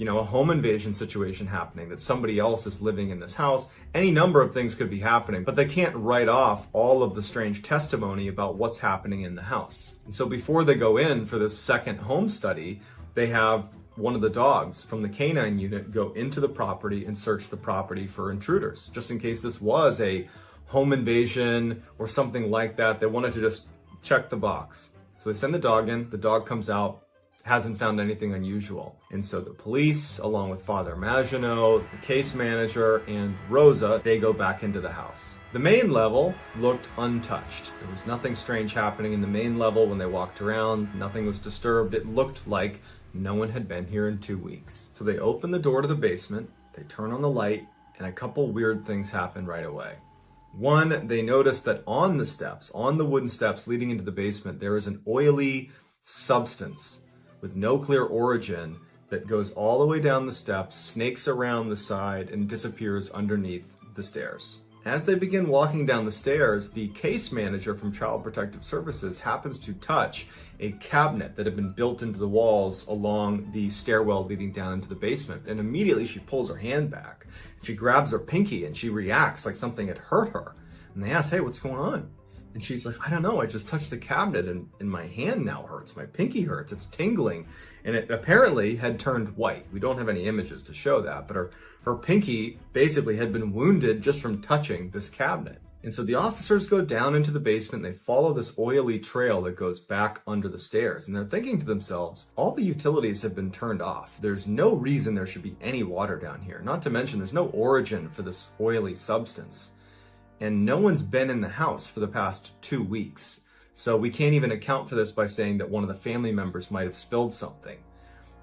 a home invasion situation happening, that somebody else is living in this house. Any number of things could be happening, but they can't write off all of the strange testimony about what's happening in the house. And so before they go in for this second home study, they have one of the dogs from the canine unit go into the property and search the property for intruders, just in case this was a home invasion or something like that. They wanted to just check the box. So they send the dog in, the dog comes out, hasn't found anything unusual. And so the police, along with Father Maginot, the case manager, and Rosa, they go back into the house. The main level looked untouched. There was nothing strange happening in the main level when they walked around. Nothing was disturbed. It looked like no one had been here in 2 weeks. So they open the door to the basement, they turn on the light, and a couple weird things happen right away. One, they notice that on the steps, on the wooden steps leading into the basement, there is an oily substance with no clear origin that goes all the way down the steps, snakes around the side, and disappears underneath the stairs. As they begin walking down the stairs, the case manager from Child Protective Services happens to touch a cabinet that had been built into the walls along the stairwell leading down into the basement. And immediately she pulls her hand back. She grabs her pinky and she reacts like something had hurt her. And they ask, "Hey, what's going on?" And she's like, "I don't know, I just touched the cabinet and my hand now hurts. My pinky hurts, it's tingling." And it apparently had turned white. We don't have any images to show that, but her pinky basically had been wounded just from touching this cabinet. And so the officers go down into the basement, they follow this oily trail that goes back under the stairs. And they're thinking to themselves, all the utilities have been turned off. There's no reason there should be any water down here. Not to mention there's no origin for this oily substance. And no one's been in the house for the past 2 weeks. So we can't even account for this by saying that one of the family members might have spilled something.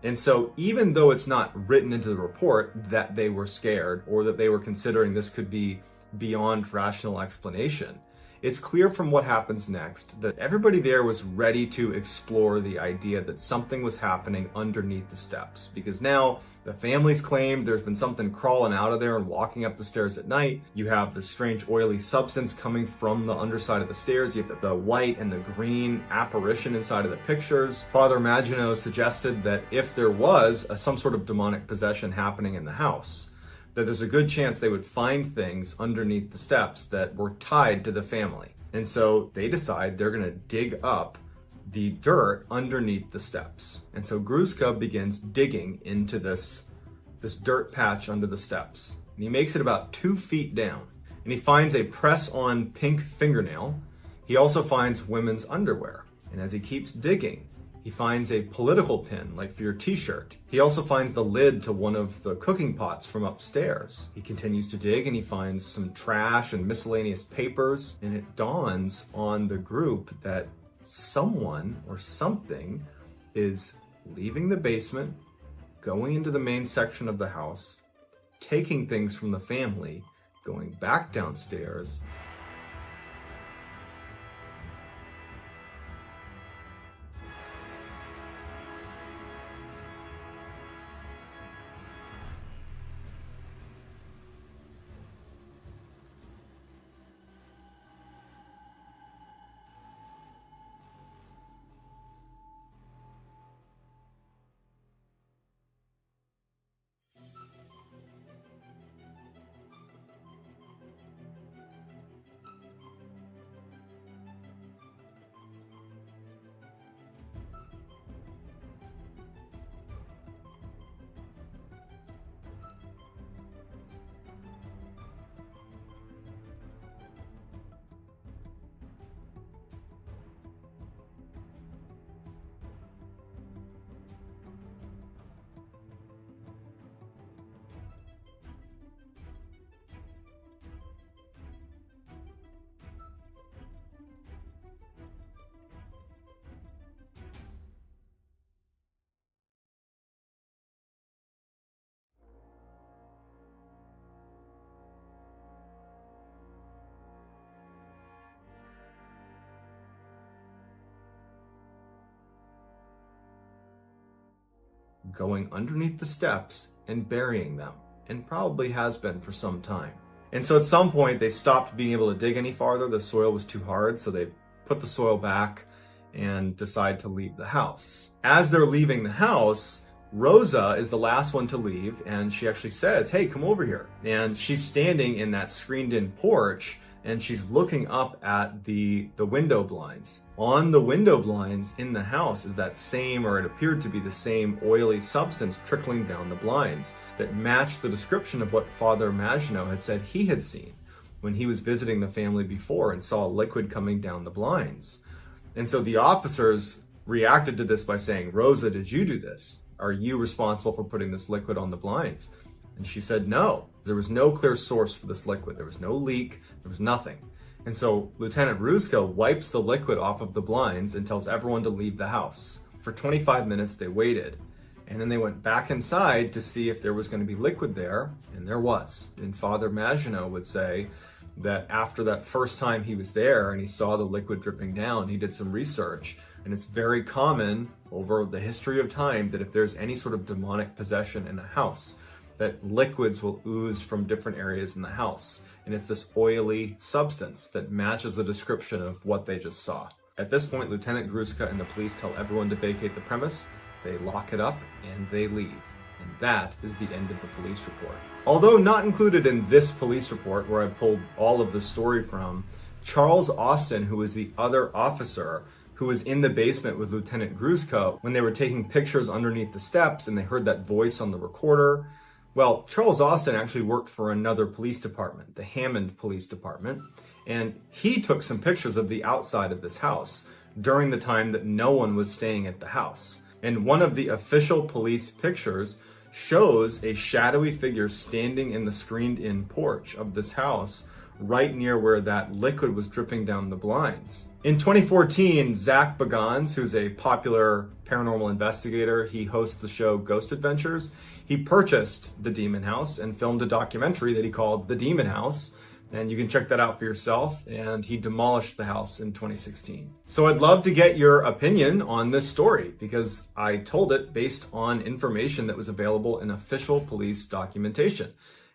And so even though it's not written into the report that they were scared or that they were considering this could be beyond rational explanation, it's clear from what happens next that everybody there was ready to explore the idea that something was happening underneath the steps. Because now the family's claimed there's been something crawling out of there and walking up the stairs at night. You have this strange oily substance coming from the underside of the stairs. You have the white and the green apparition inside of the pictures. Father Maginot suggested that if there was some sort of demonic possession happening in the house, that there's a good chance they would find things underneath the steps that were tied to the family. And so they decide they're gonna dig up the dirt underneath the steps. And so Gruszka begins digging into this dirt patch under the steps. And he makes it about 2 feet down. And he finds a press-on pink fingernail. He also finds women's underwear. And as he keeps digging, he finds a political pin, like for your t-shirt. He also finds the lid to one of the cooking pots from upstairs. He continues to dig and he finds some trash and miscellaneous papers. And it dawns on the group that someone or something is leaving the basement, going into the main section of the house, taking things from the family, going back downstairs, going underneath the steps and burying them, and probably has been for some time. And so at some point they stopped being able to dig any farther. The soil was too hard, so they put the soil back and decide to leave the house. As they're leaving the house, Rosa is the last one to leave, and she actually says, "Hey, come over here." And she's standing in that screened-in porch, and she's looking up at the window blinds. On the window blinds in the house is that same, or it appeared to be the same, oily substance trickling down the blinds that matched the description of what Father Maginot had said he had seen when he was visiting the family before and saw liquid coming down the blinds. And so the officers reacted to this by saying, "Rosa, did you do this? Are you responsible for putting this liquid on the blinds?" And she said no. There was no clear source for this liquid. There was no leak. There was nothing. And so Lieutenant Gruszka wipes the liquid off of the blinds and tells everyone to leave the house. For 25 minutes, they waited. And then they went back inside to see if there was going to be liquid there, and there was. And Father Maginot would say that after that first time he was there and he saw the liquid dripping down, he did some research. And it's very common over the history of time that if there's any sort of demonic possession in a house, that liquids will ooze from different areas in the house. And it's this oily substance that matches the description of what they just saw. At this point, Lieutenant Gruszka and the police tell everyone to vacate the premise. They lock it up and they leave. And that is the end of the police report. Although not included in this police report, where I pulled all of the story from, Charles Austin, who was the other officer who was in the basement with Lieutenant Gruszka when they were taking pictures underneath the steps and they heard that voice on the recorder. Well, Charles Austin actually worked for another police department, the Hammond Police Department, and he took some pictures of the outside of this house during the time that no one was staying at the house. And one of the official police pictures shows a shadowy figure standing in the screened-in porch of this house right near where that liquid was dripping down the blinds. In 2014, Zach Bagans, who's a popular paranormal investigator, he hosts the show Ghost Adventures, he purchased the Demon House and filmed a documentary that he called The Demon House, and you can check that out for yourself, and he demolished the house in 2016. So I'd love to get your opinion on this story, because I told it based on information that was available in official police documentation.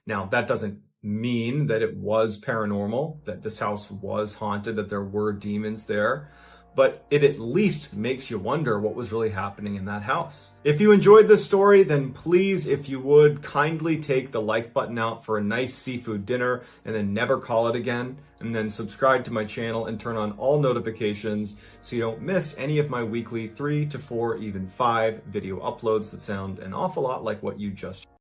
Now, that doesn't mean that it was paranormal, that this house was haunted, that there were demons there, but it at least makes you wonder what was really happening in that house. If you enjoyed this story, then please, if you would, kindly take the like button out for a nice seafood dinner and then never call it again, and then subscribe to my channel and turn on all notifications so you don't miss any of my weekly 3 to 4, even 5 video uploads that sound an awful lot like what you just